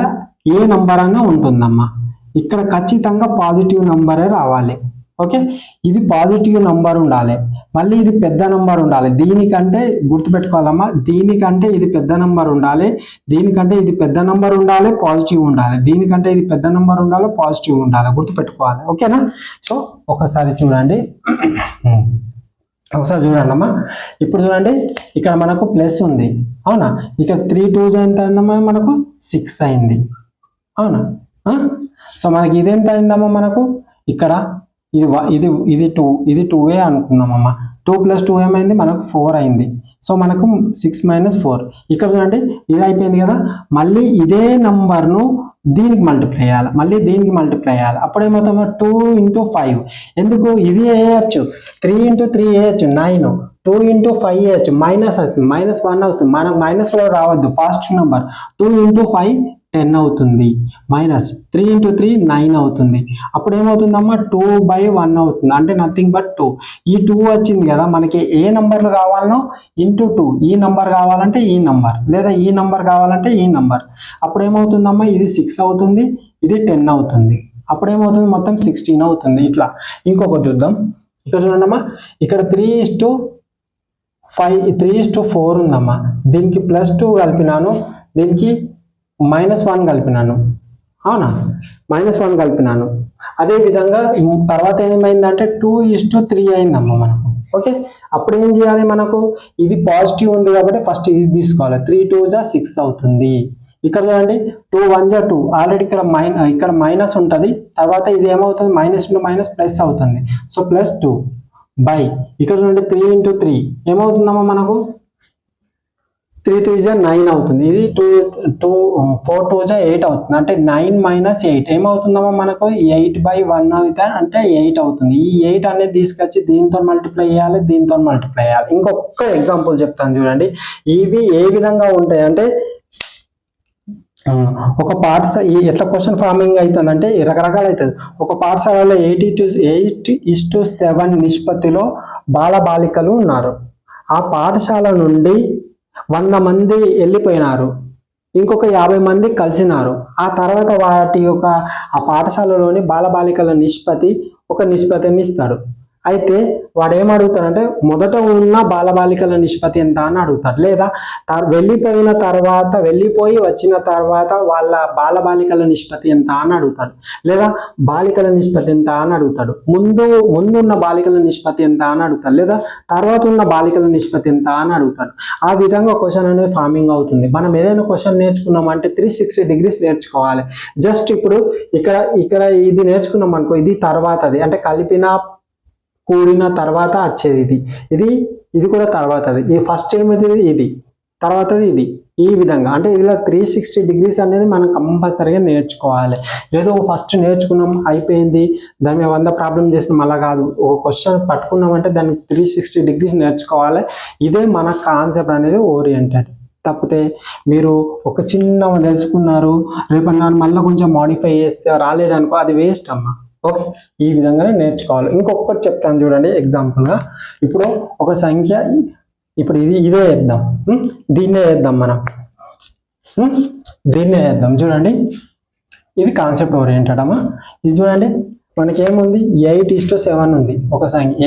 ఏ నంబర్ అన్నా ఉంటుందమ్మా. ఇక్కడ ఖచ్చితంగా పాజిటివ్ నంబరే రావాలి. ఓకే, ఇది పాజిటివ్ నంబర్ ఉండాలి, మళ్ళీ ఇది పెద్ద నంబర్ ఉండాలి. దీనికంటే గుర్తుపెట్టుకోవాలమ్మా, దీనికంటే ఇది పెద్ద నంబర్ ఉండాలి, దీనికంటే ఇది పెద్ద నంబర్ ఉండాలి, పాజిటివ్ ఉండాలి, దీనికంటే ఇది పెద్ద నంబర్ ఉండాలి, పాజిటివ్ ఉండాలి. గుర్తుపెట్టుకోవాలి. ఓకేనా? సో ఒకసారి చూడండి, ఒకసారి చూడండి అమ్మా. ఇప్పుడు చూడండి, ఇక్కడ మనకు ప్లస్ ఉంది, అవునా? ఇక్కడ 3 2s ఎంత అయిందమ్మా? మనకు 6 అయింది, అవునా? సో మనకి ఇదెంత అయిందమ్మా? మనకు ఇక్కడ ఇది 2, ఇది 2a అనుకుందామమ్మా. 2 + 2 ఏమైంది? మనకు 4 అయింది. సో మనకు 6 - 4. ఇక్కడ చూడండి, ఇది అయిపోయింది కదా. మళ్ళీ ఇదే నంబర్ను దీనికి మల్టిప్లై చేయాలి, మళ్ళీ దీనికి మల్టిప్లై చేయాలి. అప్పుడు ఏమవుతామో 2 × 5. ఎందుకు? ఇది వేయచ్చు, 3 × 3 వేయచ్చు 9, 2 × 5 వేయచ్చు, మైనస్ అవుతుంది, -1 అవుతుంది. మనకు మైనస్లో రావద్దు, పాజిటివ్ నెంబర్. 2 × 5 10 అవుతుంది, -3 × 3 9 అవుతుంది. అప్పుడు ఏమవుతుందమ్మా? 2/1 అవుతుంది, అంటే నథింగ్ బట్ 2. ఈ 2 వచ్చింది కదా, మనకి ఏ నంబర్లు కావాలనో × 2. ఈ నంబర్ కావాలంటే ఈ నంబర్, లేదా ఈ నంబర్ కావాలంటే ఈ నంబర్. అప్పుడు ఏమవుతుందమ్మా? ఇది 6 అవుతుంది, ఇది 10 అవుతుంది. అప్పుడు ఏమవుతుంది? మొత్తం 16 అవుతుంది. ఇట్లా ఇంకొకటి చూద్దాం. ఇక్కడ చూడండి అమ్మా, ఇక్కడ 3:4 ఉందమ్మా. దీనికి +2 కలిపినాను, దీనికి -1 కలిపినాను, అవునా? -1 కలిపినాను. అదేవిధంగా తర్వాత ఏమైందంటే 2:3 అయిందమ్మా మనకు. ఓకే, అప్పుడు ఏం చేయాలి? మనకు ఇది పాజిటివ్ ఉంది కాబట్టి ఫస్ట్ ఇది తీసుకోవాలి. 3 2s 6 అవుతుంది. ఇక్కడ చూడండి, 2 1s 2. ఆల్రెడీ ఇక్కడ మైనస్ ఉంటుంది, తర్వాత ఇది ఏమవుతుంది? -into ప్లస్ అవుతుంది. సో +2 బై ఇక్కడ చూడండి 3 × 3 ఏమవుతుందమ్మా? మనకు 3 3s 9 అవుతుంది. ఇది 4 2s 8 అవుతుంది, అంటే 9 - 8 ఏమవుతుందమ్మా? మనకు 8/1 అవుతా, అంటే 8 అవుతుంది. ఈ 8 అనేది తీసుకొచ్చి దీంతో మల్టిప్లై చేయాలి, దీంతో మల్టిప్లై చేయాలి. ఇంకొక ఎగ్జాంపుల్ చెప్తాను చూడండి. ఇవి ఏ విధంగా ఉంటాయి అంటే, ఒక పాఠశాల ఎట్లా క్వశ్చన్ ఫార్మింగ్ అవుతుందంటే రకరకాలు అవుతుంది. ఒక పాఠశాలలో 8:7 నిష్పత్తిలో బాలబాలికలు ఉన్నారు. ఆ పాఠశాల నుండి 100 మంది వెళ్ళిపోయినారు, ఇంకొక 50 మంది కలిసినారు. ఆ తర్వాత వాటి యొక్క ఆ పాఠశాలలోని బాలబాలికల నిష్పత్తి ఒక నిష్పత్తిని ఇస్తాడు. అయితే వాడు ఏం అడుగుతాడంటే మొదట ఉన్న బాలబాలికల నిష్పత్తి ఎంత అని అడుగుతాడు, లేదా వెళ్ళిపోయి వచ్చిన తర్వాత వాళ్ళ బాలబాలికల నిష్పత్తి ఎంత అని అడుగుతాడు, లేదా బాలికల నిష్పత్తి ఎంత అని అడుగుతాడు, ముందున్న బాలికల నిష్పత్తి ఎంత అని అడుగుతాడు, లేదా తర్వాత ఉన్న బాలికల నిష్పత్తి ఎంత అని అడుగుతాడు. ఆ విధంగా క్వశ్చన్ అనేది ఫార్మింగ్ అవుతుంది. మనం ఏదైనా క్వశ్చన్ నేర్చుకున్నామంటే 360 degrees నేర్చుకోవాలి. జస్ట్ ఇప్పుడు ఇక్కడ ఇది నేర్చుకున్నాం అనుకో, ఇది తర్వాతది అంటే కలిపిన కూడిన తర్వాత వచ్చేది ఇది ఇది ఇది కూడా తర్వాతది. ఈ ఫస్ట్ ఏమైతే ఇది తర్వాతది ఇది, ఈ విధంగా. అంటే ఇలా 360 degrees అనేది మనం కంపల్సరీగా నేర్చుకోవాలి. ఏదో ఫస్ట్ నేర్చుకున్నాం అయిపోయింది, దాని మీద 100 ప్రాబ్లం చేసినాం అలా కాదు. ఒక క్వశ్చన్ పట్టుకున్నామంటే దాన్ని 360 degrees నేర్చుకోవాలి. ఇదే మన కాన్సెప్ట్ అనేది ఓరియంటెడ్. తప్పితే మీరు ఒక చిన్న తెలుసుకున్నారు, రేపన్నా మళ్ళీ కొంచెం మాడిఫై చేస్తే రాలేదనుకో అది వేస్ట్ అమ్మా. ఓకే, ఈ విధంగానే నేర్చుకోవాలి. ఇంకొకటి చెప్తాను చూడండి ఎగ్జాంపుల్గా. ఇప్పుడు ఒక సంఖ్య, ఇప్పుడు ఇదే వేద్దాం, దీన్నే వేద్దాం మనం, దీన్నే వేద్దాం. చూడండి ఇది కాన్సెప్ట్ ఓరియంటెడ్ అమ్మా. ఇది చూడండి మనకేముంది 8:7 ఉంది ఒక సంఖ్య.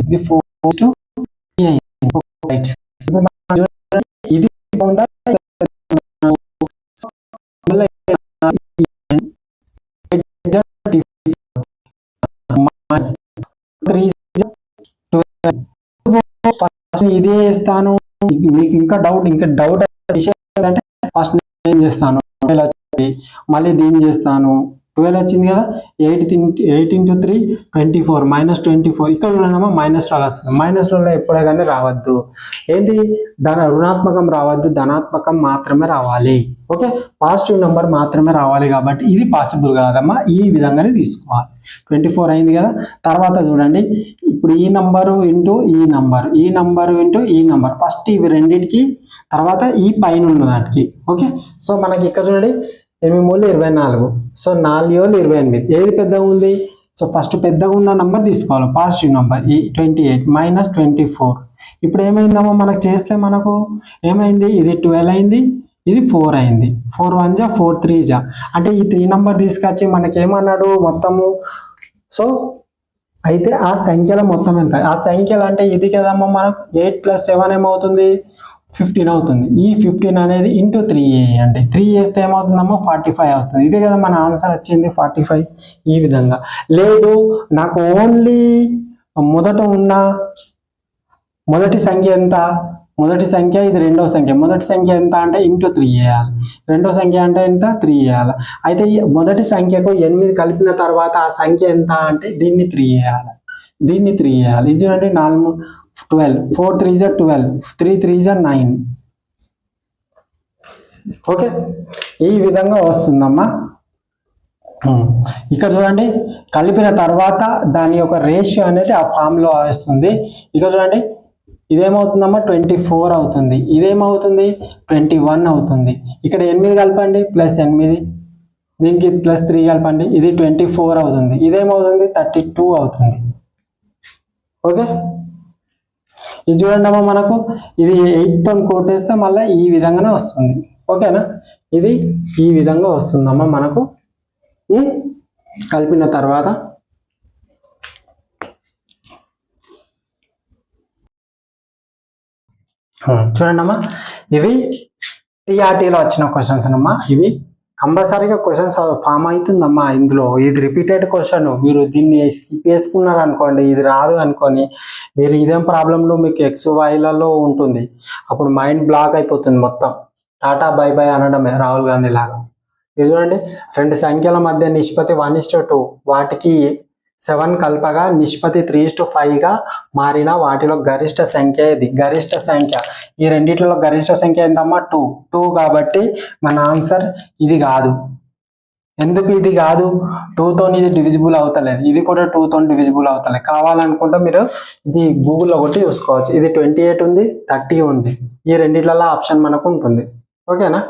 ఇది 4:8. ఇది బాగుందా? ఇదే చేస్తాను. మీకు ఇంకా డౌట్ విషయం ఏంటంటే ఫస్ట్ ఏం చేస్తాను, మళ్ళీ దీన్ని చేస్తాను. 12 వచ్చింది కదా, 8 into 3 24 -24. ఇక్కడ ఉన్నామా మైనస్ లో వస్తుంది. మైనస్ లో ఎప్పుడే కానీ రావద్దు. ఏంటి రుణాత్మకం రావద్దు, ధనాత్మకం మాత్రమే రావాలి. ఓకే, పాజిటివ్ నెంబర్ మాత్రమే రావాలి. కాబట్టి ఇది పాసిబుల్ కాదమ్మా, ఈ విధంగానే తీసుకోవాలి. 24 అయింది కదా. తర్వాత చూడండి ఇప్పుడు ఈ నంబరు ఇంటూ ఈ నంబర్, ఈ నంబరు ఇంటూ ఈ నంబర్. ఫస్ట్ ఇవి రెండింటికి, తర్వాత ఈ పైన ఉన్న దానికి. ఓకే, సో మనకి ఇక్కడ చూడండి 8 - 24. సో 4 - 28. ఏది పెద్దగా ఉంది? సో ఫస్ట్ పెద్దగా ఉన్న నంబర్ తీసుకోవాలి, పాజిటివ్ నంబర్. ఈ 28 - 24. ఇప్పుడు ఏమైందమ్మా మనకు చేస్తే, మనకు ఏమైంది, ఇది 12 అయింది, ఇది 4 అయింది. 4 1 జా 4 3 జా. అంటే ఈ 3 నంబర్ తీసుకొచ్చి మనకేమన్నాడు మొత్తము. సో అయితే ఆ సంఖ్యల మొత్తం ఎంత? ఆ సంఖ్యలు అంటే ఇది కదమ్మా, మనకు 8 + 7 ఏమవుతుంది? 15 అవుతుంది. ఈ 15 అనేది ఇంటూ 3 వేయండి. 3 వేస్తే ఏమవుతుందమ్మా? 45 అవుతుంది. ఇదే కదా మన ఆన్సర్ వచ్చింది, 45. ఈ విధంగా. లేదు నాకు ఓన్లీ మొదట ఉన్న మొదటి సంఖ్య ఎంత? మొదటి సంఖ్య ఇది, రెండవ సంఖ్య. మొదటి సంఖ్య ఎంత అంటే ఇంటూ 3 వేయాలి. రెండో సంఖ్య అంటే ఎంత? 3 వేయాలి. అయితే ఈ మొదటి సంఖ్యకు 8 కలిపిన తర్వాత ఆ సంఖ్య ఎంత అంటే దీన్ని 3 వేయాలి, దీన్ని 3 వేయాలి. ఇది చూడండి 4 12, 4 3 జా 12, 3 3 జా 9. ఓకే, ఈ విధంగా వస్తుందమ్మా. ఇక్కడ చూడండి కలిపిన తర్వాత దాని యొక్క రేషియో అనేది ఆ ఫామ్ లో వస్తుంది. ఇక్కడ చూడండి ఇదేమవుతుందమ్మా 24 అవుతుంది, ఇదేమవుతుంది 21 అవుతుంది. ఇక్కడ 8 కలపండి +8, దీనికి +3 కలపండి, ఇది 24 అవుతుంది. ఇదేమవుతుంది 32 అవుతుంది. ఓకే, ఇది చూడండి అమ్మా మనకు ఇది 8తో కొట్టేస్తే మళ్ళీ ఈ విధంగానే వస్తుంది. ఓకేనా, ఇది ఈ విధంగా వస్తుందమ్మా మనకు కలిపిన తర్వాత. చూడండి అమ్మా, ఇవి టీఆర్టీలో వచ్చిన క్వశ్చన్స్ అమ్మా. ఇవి కంపల్సరీగా క్వశ్చన్స్ ఫామ్ అవుతుందమ్మా ఇందులో. ఇది రిపీటెడ్ క్వశ్చన్. మీరు దీన్ని స్కిప్ చేసుకున్నారు అనుకోండి, ఇది రాదు అనుకోని మీరు ఇదేం ప్రాబ్లంలో మీకు XYలలో ఉంటుంది, అప్పుడు మైండ్ బ్లాక్ అయిపోతుంది మొత్తం. Tata bye by అనడమే Rahul Gandhi లాగా. ఇది చూడండి 2 సంఖ్యల మధ్య నిష్పత్తి 1:2, వాటికి 7 కలపగా నిష్పత్తి 3:5గా మారిన వాటిలో గరిష్ట సంఖ్య ఇది. గరిష్ట సంఖ్య ఈ రెండిట్లో గరిష్ట సంఖ్య ఎంతమ్మా? 2 కాబట్టి మన ఆన్సర్ ఇది కాదు. ఎందుకు ఇది కాదు? 2తో ఇది డివిజిబుల్ అవుతలేదు, ఇది కూడా 2తో డివిజిబుల్ అవుతలేదు. కావాలనుకుంటే మీరు ఇది గూగుల్లో కొట్టి చూసుకోవచ్చు. ఇది 28 ఉంది, 30 ఉంది. ఈ రెండిట్లలో ఆప్షన్ మనకు ఉంటుంది. ఓకేనా?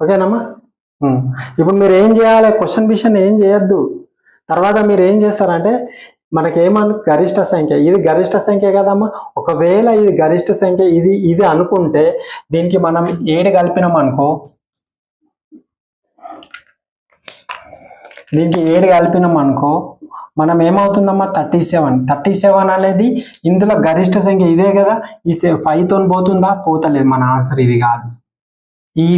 ఓకేనమ్మా. ఇప్పుడు మీరు ఏం చేయాలి? క్వశ్చన్ బిషన్ ఏం చేయొద్దు. తర్వాత మీరు ఏం చేస్తారంటే మనకేమను గరిష్ట సంఖ్య, ఇది గరిష్ట సంఖ్య కదమ్మా. ఒకవేళ ఇది గరిష్ట సంఖ్య ఇది అనుకుంటే దీనికి మనం 7 కలిపినాం అనుకో, దీనికి 7 కలిపినాం అనుకో మనం ఏమవుతుందమ్మా 37 అనేది ఇందులో గరిష్ట సంఖ్య ఇదే కదా. ఈ 5తో పోతుందా? పోతలేదు. మన ఆన్సర్ ఇది కాదు. ఈ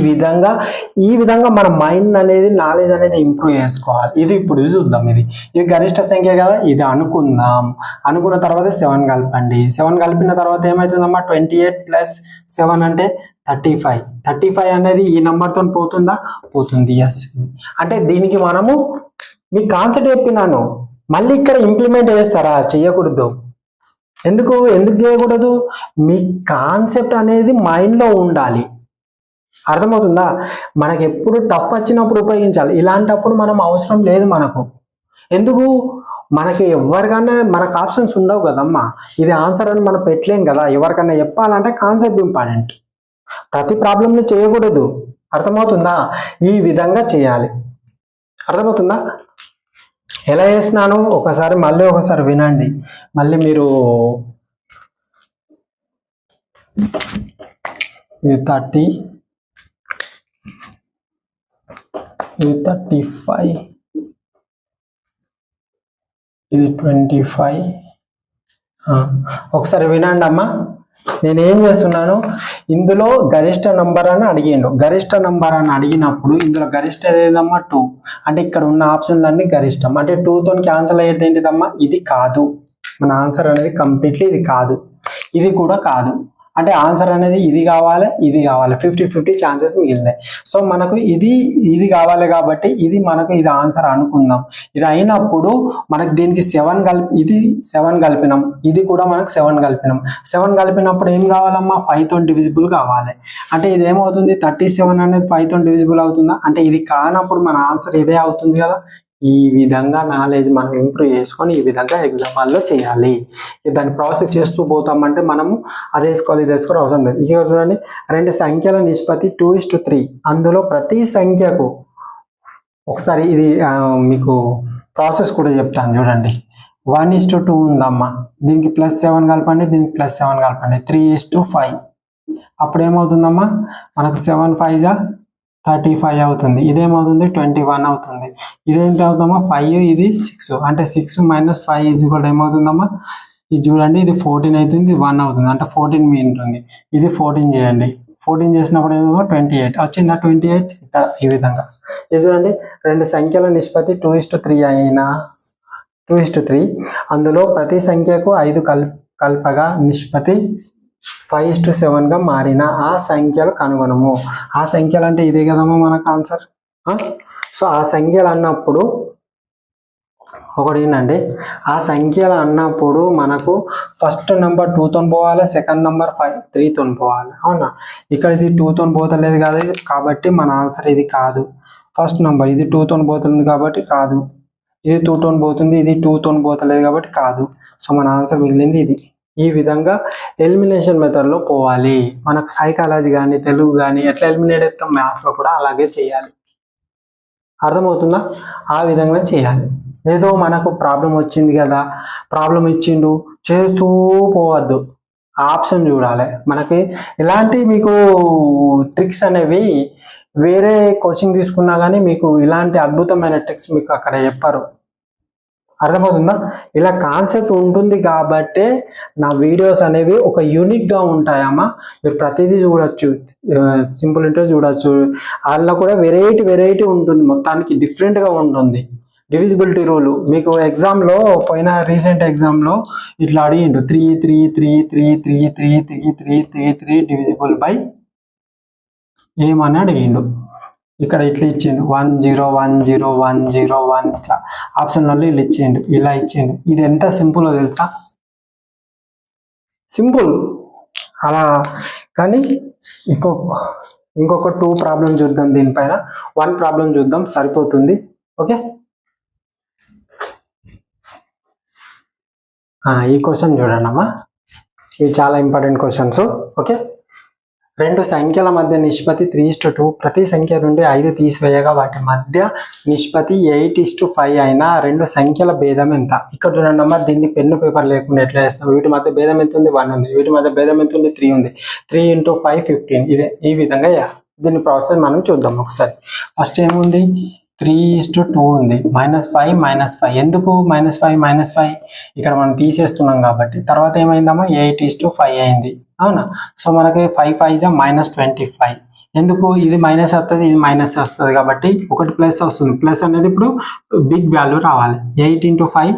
విధంగా మన మైండ్ అనేది నాలెడ్జ్ అనేది ఇంప్రూవ్ చేసుకోవాలి. ఇది ఇప్పుడు చూద్దాం. ఇది గరిష్ట సంఖ్య కదా, ఇది అనుకుందాం. అనుకున్న తర్వాత 7 కలపండి. 7 కలిపిన తర్వాత ఏమవుతుందమ్మా, 28 + 7 అంటే 35. 35 అనేది ఈ నెంబర్తో పోతుందా, పోతుంది. ఎస్. అంటే దీనికి మనము మీ కాన్సెప్ట్ చెప్పినాను, మళ్ళీ ఇక్కడ ఇంప్లిమెంట్ చేస్తారా, చేయకూడదు. ఎందుకు చేయకూడదు, మీ కాన్సెప్ట్ అనేది మైండ్లో ఉండాలి. అర్థమవుతుందా? మనకి ఎప్పుడు టఫ్ వచ్చినప్పుడు ఉపయోగించాలి, ఇలాంటప్పుడు మనం అవసరం లేదు మనకు. ఎందుకు, మనకి ఎవరికన్నా మనకు ఆప్షన్స్ ఉండవు కదమ్మా, ఇది ఆన్సర్ అని మనం పెట్టలేం కదా. ఎవరికన్నా చెప్పాలంటే కాన్సెప్ట్ ఇంపార్టెంట్. ప్రతి ప్రాబ్లంని చేయకూడదు. అర్థమవుతుందా? ఈ విధంగా చేయాలి. అర్థమవుతుందా? ఎలా చేసినాను మళ్ళీ ఒకసారి వినండి. మళ్ళీ మీరు ఇది 30, ఇది 35, ఇది 25. ఒకసారి వినండి అమ్మా. నేనేం చేస్తున్నాను, ఇందులో గరిష్ట నంబర్ అని అడిగిండు. గరిష్ట నంబర్ అని అడిగినప్పుడు ఇందులో గరిష్ట ఏదమ్మా 2. అంటే ఇక్కడ ఉన్న ఆప్షన్లన్నీ గరిష్టం. అంటే 2తో క్యాన్సిల్ అయ్యేది ఏంటిదమ్మా, ఇది కాదు. మన ఆన్సర్ అనేది కంప్లీట్లీ ఇది కాదు, ఇది కూడా కాదు. అంటే ఆన్సర్ అనేది ఇది కావాలి, ఇది కావాలి. 50-50 ఛాన్సెస్ మిగిలినాయి. సో మనకు ఇది కావాలి కాబట్టి ఇది ఆన్సర్ అనుకుందాం. ఇది అయినప్పుడు మనకు దీనికి 7 కలిపినాం, ఇది కూడా మనకు 7 కలిపినాం. 7 కలిపినప్పుడు ఏం కావాలమ్మా, 5తో డివిజిబుల్ కావాలి. అంటే ఇది ఏమవుతుంది, 37 అనేది 5తో డివిజిబుల్ అవుతుందా, అంటే ఇది కానప్పుడు మన ఆన్సర్ ఇదే అవుతుంది కదా. ఈ విధంగా నాలెడ్జ్ మనం ఇంప్రూవ్ చేసుకొని ఈ విధంగా ఎగ్జామ్ హాల్లో చేయాలి. దాన్ని ప్రాసెస్ చేస్తూ పోతామంటే మనము అది వేసుకోవాలి, ఇది వేసుకోవాలి అవసరం లేదు. ఇక చూడండి, 2 సంఖ్యల నిష్పత్తి 2:3. అందులో ప్రతి సంఖ్యకు ఒకసారి ఇది మీకు ప్రాసెస్ కూడా చెప్తాను చూడండి. 1:2 ఉందమ్మా, దీనికి +7 కలపండి, దీనికి +7 కలపండి. 3:5. అప్పుడు ఏమవుతుందమ్మా, మనకు 7 5 జా 35 అవుతుంది. ఇదేమవుతుంది, 21 అవుతుంది. ఇదేంటి అవుతుందమ్మా, 5, ఇది 6. అంటే 6 - 5 = ఏమవుతుందమ్మా, ఇది చూడండి, ఇది 14 అవుతుంది, ఇది 1 అవుతుంది. అంటే 14 మీ ఉంటుంది. ఇది 14 చేయండి. 14 చేసినప్పుడు ఏమో 28 వచ్చిందా, 28 ఇక్కడ ఈ విధంగా. ఇది చూడండి, 2 సంఖ్యల నిష్పత్తి 2:3 అయినా 2:3. అందులో ప్రతి సంఖ్యకు 5 కల్పగా నిష్పత్తి 5:7గా మారిన ఆ సంఖ్యలు కనుగొనము. ఆ సంఖ్యలు అంటే ఇదే కదమ్మా మనకు ఆన్సర్. సో ఆ సంఖ్యలు అన్నప్పుడు ఒకటి ఏంటంటే, ఆ సంఖ్యలు అన్నప్పుడు మనకు ఫస్ట్ నెంబర్ 2తో పోవాలి, సెకండ్ నెంబర్ 3తో పోవాలి. అవునా, ఇక్కడ ఇది 2తో పోతలేదు కదా, కాబట్టి మన ఆన్సర్ ఇది కాదు. ఫస్ట్ నెంబర్ ఇది 2తో పోతుంది కాబట్టి కాదు, ఇది 2తో పోతుంది, ఇది 2తో పోతలేదు కాబట్టి కాదు. సో మన ఆన్సర్ మిగిలింది ఇది. ఈ విధంగా ఎలిమినేషన్ మెథడ్లో పోవాలి. మనకు సైకాలజీ కానీ తెలుగు కానీ ఎట్లా ఎలిమినేట్ చేస్తాం, మ్యాథ్స్లో కూడా అలాగే చేయాలి. అర్థమవుతుందా? ఆ విధంగా చేయాలి. ఏదో మనకు ప్రాబ్లం వచ్చింది కదా, ప్రాబ్లం ఇచ్చిండు చేస్తూ పోవద్దు, ఆప్షన్ చూడాలి. మనకి ఇలాంటి మీకు ట్రిక్స్ అనేవి వేరే కోచింగ్ తీసుకున్నా కానీ మీకు ఇలాంటి అద్భుతమైన ట్రిక్స్ మీకు అక్కడ చెప్పరు. అర్థమవుతుందా? ఇలా కాన్సెప్ట్ ఉంటుంది కాబట్టే నా వీడియోస్ అనేవి ఒక యూనిక్గా ఉంటాయమ్మా. మీరు ప్రతిదీ చూడొచ్చు, సింపుల్ ఇంట్రెస్ట్ చూడొచ్చు. అందులో కూడా వెరైటీ ఉంటుంది, మొత్తానికి డిఫరెంట్గా ఉంటుంది. డివిజిబిలిటీ రూల్ మీకు ఎగ్జామ్లో పోయిన రీసెంట్ ఎగ్జామ్లో ఇట్లా అడిగిండు, 3 డివిజిబుల్ బై ఏమని అడిగిండు. ఇక్కడ ఇట్లా ఇచ్చిండు 1 0 1 0 1 0 1 ఇట్లా ఆప్షన్లలో ఇలా ఇచ్చిండు. ఇది ఎంత సింపుల్ తెలుసా, సింపుల్ అలా. కానీ ఇంకొక 2 ప్రాబ్లం చూద్దాం, దీనిపైన 1 ప్రాబ్లం చూద్దాం సరిపోతుంది. ఓకే, ఈ క్వశ్చన్ చూడండి అమ్మా, ఇవి చాలా ఇంపార్టెంట్ క్వశ్చన్స్. ఓకే, 2 సంఖ్యల మధ్య నిష్పత్తి 3:2. ప్రతి సంఖ్య నుండి 5 తీసివేయగా వాటి మధ్య నిష్పత్తి 8:5 అయినా 2 సంఖ్యల భేదం ఎంత? ఇక్కడ చూడండి అమ్మా, దీన్ని పెన్ను పేపర్ లేకుండా ఎట్లా చేస్తాం. వీటి మధ్య భేదం ఎంత ఉంది, 1 ఉంది. వీటి మధ్య భేదం ఎంత ఉంది, 3 ఉంది. 3 × 5 15. ఇదే ఈ విధంగా దీన్ని ప్రాసెస్ మనం చూద్దాం ఒకసారి. ఫస్ట్ ఏముంది, 3:2 ఉంది. -5 ఎందుకు -5 ఇక్కడ మనం తీసేస్తున్నాం కాబట్టి. తర్వాత ఏమైందమ్మా, 8:5 అయింది. అవునా, సో మనకి 5 5 -25. ఎందుకు ఇది మైనస్ వస్తుంది, ఇది మైనస్ వస్తుంది కాబట్టి ఒకటి ప్లస్ వస్తుంది. ప్లస్ అనేది ఇప్పుడు బిగ్ వాల్యూ రావాలి. 8 × 5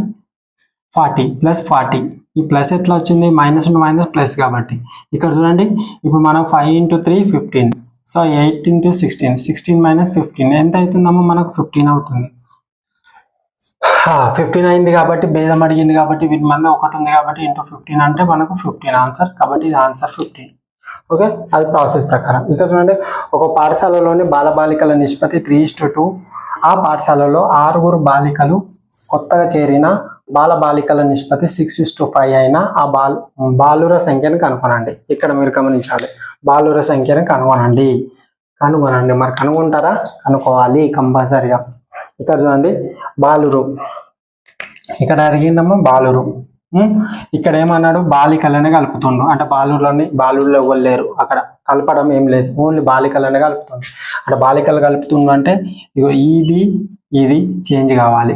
40 ప్లస్ 40. ఈ ప్లస్ ఎట్లా వచ్చింది? మైనస్ ఇంటూ మైనస్ ప్లస్ కాబట్టి. ఇక్కడ చూడండి, ఇప్పుడు మనం 5 × 3 15. సో 8 × 16, 16 మైనస్ 15 ఎంత అవుతుందమ్మా? మనకు 15 అవుతుంది. 15 అయింది కాబట్టి భేదం అడిగింది కాబట్టి వీటి మధ్య ఒకటి ఉంది కాబట్టి ఇంటూ 15 అంటే మనకు 15 ఆన్సర్. కాబట్టి ఇది ఆన్సర్ 15. ఓకే, అది ప్రాసెస్ ప్రకారం. ఇంకా చూడండి, ఒక పాఠశాలలోని బాలబాలికల నిష్పత్తి 3:2. ఆ పాఠశాలలో 6 బాలికలు కొత్తగా చేరిన బాలబాలికల నిష్పత్తి 6:5 అయినా ఆ బాలుర సంఖ్యను కనుగొనండి. ఇక్కడ మీరు గమనించాలి, బాలుర సంఖ్యను కనుగొనండి. మరి కనుగొంటారా? కనుక్కోవాలి కంపల్సరిగా. ఇక్కడ చూడండి, బాలురు ఇక్కడ అడిగిందమ్మా బాలురు. ఇక్కడ ఏమన్నాడు? బాలికలనే కలుపుతుండు. అంటే బాలుర్లో ఎవరు లేరు, అక్కడ కలపడం ఏం లేదు, ఓన్లీ బాలికలనే కలుపుతుండు. అంటే బాలికలు కలుపుతుండు అంటే ఇగో ఇది చేంజ్ కావాలి,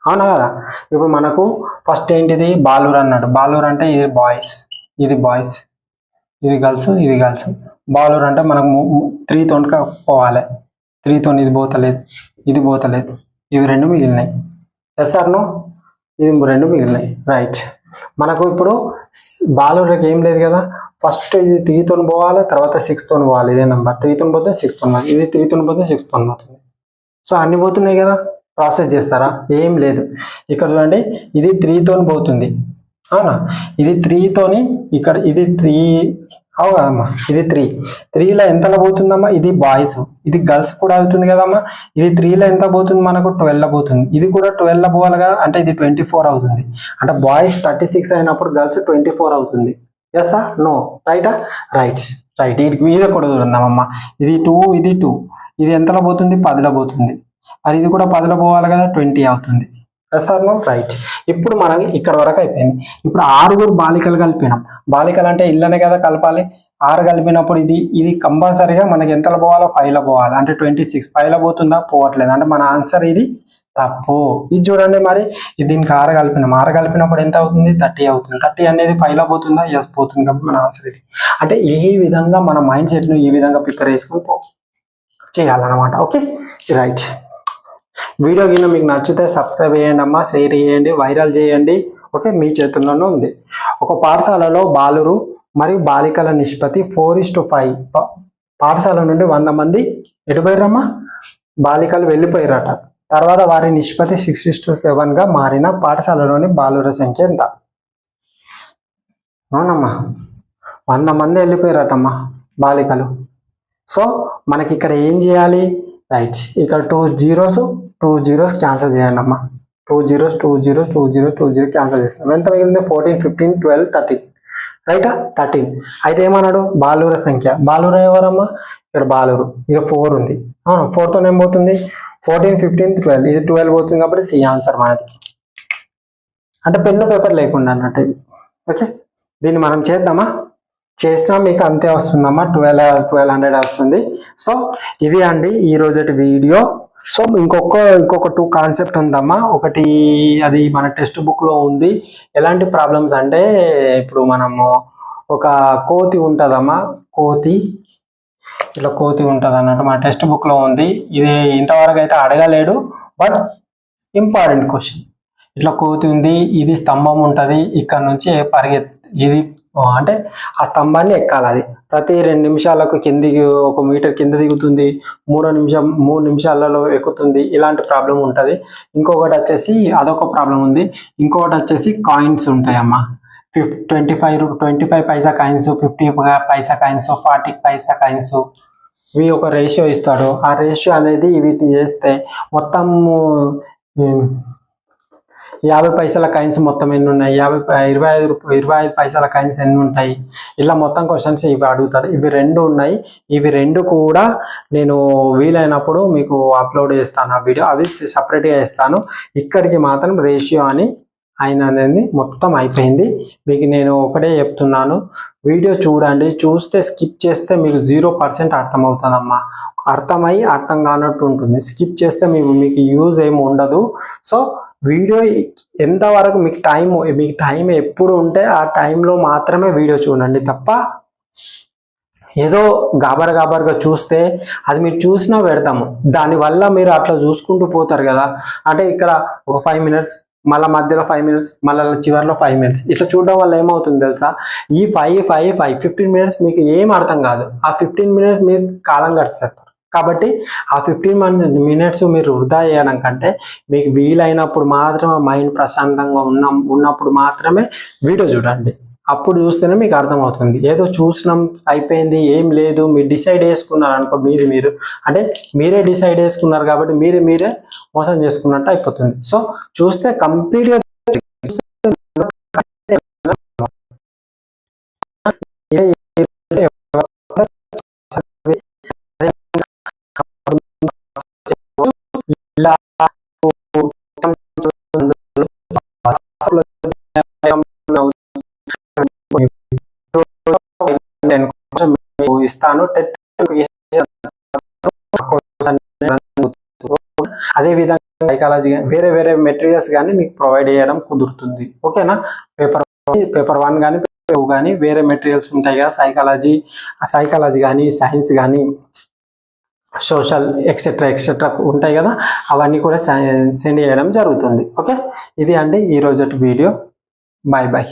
అవునా కదా? ఇప్పుడు మనకు ఫస్ట్ ఏంటిది? బాలురు అన్నాడు. బాలురు అంటే ఇది బాయ్స్, ఇది బాయ్స్, ఇది గర్ల్స్, ఇది గర్ల్స్. బాలురు అంటే మనకు 3 తోటి పోవాలి. 3 తోని ఇది పోతలేదు, ఇది పోతలేదు, ఇవి 2 మిగిలినాయి. Yes or no? ఇది 2 మిగిలినాయి. రైట్. మనకు ఇప్పుడు బాలురకి ఏం లేదు కదా, ఫస్ట్ ఇది 3 తోని పోవాలి, తర్వాత 6 తోని పోవాలి. ఇదే నెంబర్ 3 తోని పోతే 6 తోని పోతుంది, ఇది 3 తోని పోతే 6 తోని పోతుంది. సో అన్ని పోతున్నాయి కదా, ప్రాసెస్ చేస్తారా? ఏం లేదు. ఇక్కడ చూడండి, ఇది 3 తోని పోతుంది, అవునా? ఇది 3 తోని ఇక్కడ ఇది 3 అవు కదమ్మా, ఇది 3లో ఎంతలో పోతుందమ్మా? ఇది బాయ్స్, ఇది గర్ల్స్ కూడా అవుతుంది కదమ్మా. ఇది 3లో ఎంత పోతుంది? మనకు 12లో పోతుంది. ఇది కూడా 12లో పోవాలి కదా, అంటే ఇది 24 అవుతుంది. అంటే బాయ్స్ 36 అయినప్పుడు గర్ల్స్ 24 అవుతుంది. ఎస్సా? నో? రైటా? రైట్. ఇది కూడా చూద్దామమ్మా. ఇది 2, ఇది 2, ఇది ఎంతలో పోతుంది? 10లో పోతుంది. మరి ఇది కూడా 10లో పోవాలి కదా, 20 అవుతుంది. Yes or no? రైట్. ఇప్పుడు మనం ఇక్కడ వరకు అయిపోయింది. ఇప్పుడు 6 బాలికలు కలిపినాం. బాలికలు అంటే ఇళ్ళనే కదా కలపాలి. 6 కలిపినప్పుడు ఇది కంపల్సరీగా మనకి ఎంతలో పోవాలో? 5లో పోవాలి. అంటే 26 5లో పోతుందా? పోవట్లేదు. అంటే మన ఆన్సర్ ఇది తప్పు. ఇది చూడండి, మరి దీనికి 6 కలిపినాం. 6 కలిపినప్పుడు ఎంత అవుతుంది? 30 అవుతుంది. 30 అనేది 5లో పోతుందా? ఎస్ పోతుంది. కాబట్టి మన ఆన్సర్ ఇది. అంటే ఈ విధంగా మన మైండ్ సెట్ ను ఈ విధంగా ప్రిపేర్ చేసుకుని చేయాలన్నమాట. Okay, right. వీడియో కింద మీకు నచ్చితే సబ్స్క్రైబ్ చేయండి అమ్మా, షేర్ చేయండి, వైరల్ చేయండి. ఓకే, మీ చేతుల్లోనే ఉంది. ఒక పాఠశాలలో బాలురు మరియు బాలికల నిష్పత్తి 4:5. పాఠశాల నుండి 100 మంది ఎటుపోయారమ్మా? బాలికలు వెళ్ళిపోయారట. తర్వాత వారి నిష్పత్తి 6:7గా మారిన పాఠశాలలోని బాలుర సంఖ్య ఎంత? అవునమ్మా, 100 మంది వెళ్ళిపోయారటమ్మా బాలికలు. సో మనకి ఇక్కడ ఏం చేయాలి? రైట్, ఇక్కడ 2 zeros క్యాన్సిల్ చేయండి అమ్మా. 2 zeros క్యాన్సిల్ చేసినాం. ఎంత మిగిలింది? 14, 15, 12, 13. రైటా? 13. అయితే ఏమన్నాడు? బాలుర సంఖ్య. బాలుర ఎవరమ్మా? ఇక్కడ బాలురు. ఇక 4 ఉంది, అవును. 4తో ఏం పోతుంది? 14, 15, 12. ఇది 12 పోతుంది కాబట్టి సి ఆన్సర్ మనది. అంటే పెన్ను పేపర్ లేకుండా అన్నట్టు. ఓకే, దీన్ని మనం చేద్దామా? చేసినా మీకు అంతే వస్తుందమ్మా, 1200 వస్తుంది. సో ఇది అండి ఈ రోజటి వీడియో. సో ఇంకొక 2 కాన్సెప్ట్ ఉందమ్మా. ఒకటి అది మన టెక్స్ట్ బుక్ లో ఉంది. ఎలాంటి ప్రాబ్లమ్స్ అంటే, ఇప్పుడు మనము ఒక కోతి ఉంటుందమ్మా, ఇలా కోతి ఉంటుంది అన్నట్టు మన టెక్స్ట్ బుక్ లో ఉంది. ఇది ఇంతవరకు అయితే అడగలేడు, బట్ ఇంపార్టెంట్ క్వశ్చన్. ఇట్లా కోతి ఉంది, ఇది స్తంభం ఉంటుంది, ఇక్కడ నుంచి ఇది అంటే ఆ స్తంభాన్ని ఎక్కాలి. అది ప్రతి 2 నిమిషాలకు కిందికి 1 మీటర్ కింద దిగుతుంది, 3 నిమిషాలలో ఎక్కుతుంది. ఇలాంటి ప్రాబ్లం ఉంటుంది. ఇంకొకటి వచ్చేసి అదొక ప్రాబ్లం ఉంది. ఇంకొకటి వచ్చేసి కాయిన్స్ ఉంటాయమ్మా. 25 పైసా కాయిన్స్, 50 పైసా కాయిన్స్, 40 పైసా కాయిన్స్. ఇవి ఒక రేషియో ఇస్తాడు. ఆ రేషియో అనేది వీటిని చేస్తే మొత్తం 50 పైసల కాయిన్స్ మొత్తం ఎన్ని ఉన్నాయి, 25 పైసల కాయిన్స్ ఎన్ని ఉంటాయి, ఇలా మొత్తం క్వశ్చన్స్ ఇవి అడుగుతారు. ఇవి 2 ఉన్నాయి. ఇవి 2 కూడా నేను వీలైనప్పుడు మీకు అప్లోడ్ చేస్తాను ఆ వీడియో. అవి సపరేట్గా చేస్తాను. ఇక్కడికి మాత్రం రేషియో అని అనేది మొత్తం అయిపోయింది. మీకు నేను ఒకటే చెప్తున్నాను, వీడియో చూడండి. చూస్తే స్కిప్ చేస్తే మీకు 0% అర్థమవుతుందమ్మా. అర్థం కానట్టు ఉంటుంది. స్కిప్ చేస్తే మీకు యూజ్ ఏమి ఉండదు. సో వీడియో ఎంతవరకు మీకు టైం ఎప్పుడు ఉంటే ఆ టైంలో మాత్రమే వీడియో చూడండి తప్ప ఏదో గాబరగా చూస్తే అది మీరు చూసినా పెడతాము, దానివల్ల మీరు అట్లా చూసుకుంటూ పోతారు కదా. అంటే ఇక్కడ ఒక 5 మినిట్స్, మళ్ళీ మధ్యలో 5 మినిట్స్, మళ్ళీ చివరిలో 5 మినిట్స్, ఇట్లా చూడడం వల్ల ఏమవుతుంది తెలుసా, ఈ 15 మినిట్స్ మీకు ఏం అర్థం కాదు. ఆ 15 మినిట్స్ మీరు కాలం గడిచేస్తారు. కాబట్టి ఆ 15 మినిట్స్ మీరు వృధా చేయడం కంటే మీకు వీలైనప్పుడు మాత్రమే, మైండ్ ప్రశాంతంగా ఉన్నప్పుడు మాత్రమే వీడియో చూడండి. అప్పుడు చూస్తేనే మీకు అర్థమవుతుంది. ఏదో చూసినాం అయిపోయింది ఏం లేదు, మీరు డిసైడ్ చేసుకున్నారు అనుకో, మీరు అంటే మీరే డిసైడ్ చేసుకున్నారు కాబట్టి మీరే మోసం చేసుకున్నట్టు అయిపోతుంది. సో చూస్తే కంప్లీట్గా ఇస్తాను. అదే విధంగా సైకాలజీ వేరే మెటీరియల్స్ కానీ మీకు ప్రొవైడ్ చేయడం కుదురుతుంది. ఓకేనా, పేపర్ 1 కానీ పేపర్ 2 కానీ వేరే మెటీరియల్స్ ఉంటాయి కదా, సైకాలజీ కానీ, సైన్స్ కానీ, సోషల్ ఎక్సెట్రా ఉంటాయి కదా, అవన్నీ కూడా సెండ్ చేయడం జరుగుతుంది. ఓకే, ఇది అండి ఈరోజు వీడియో. బాయ్.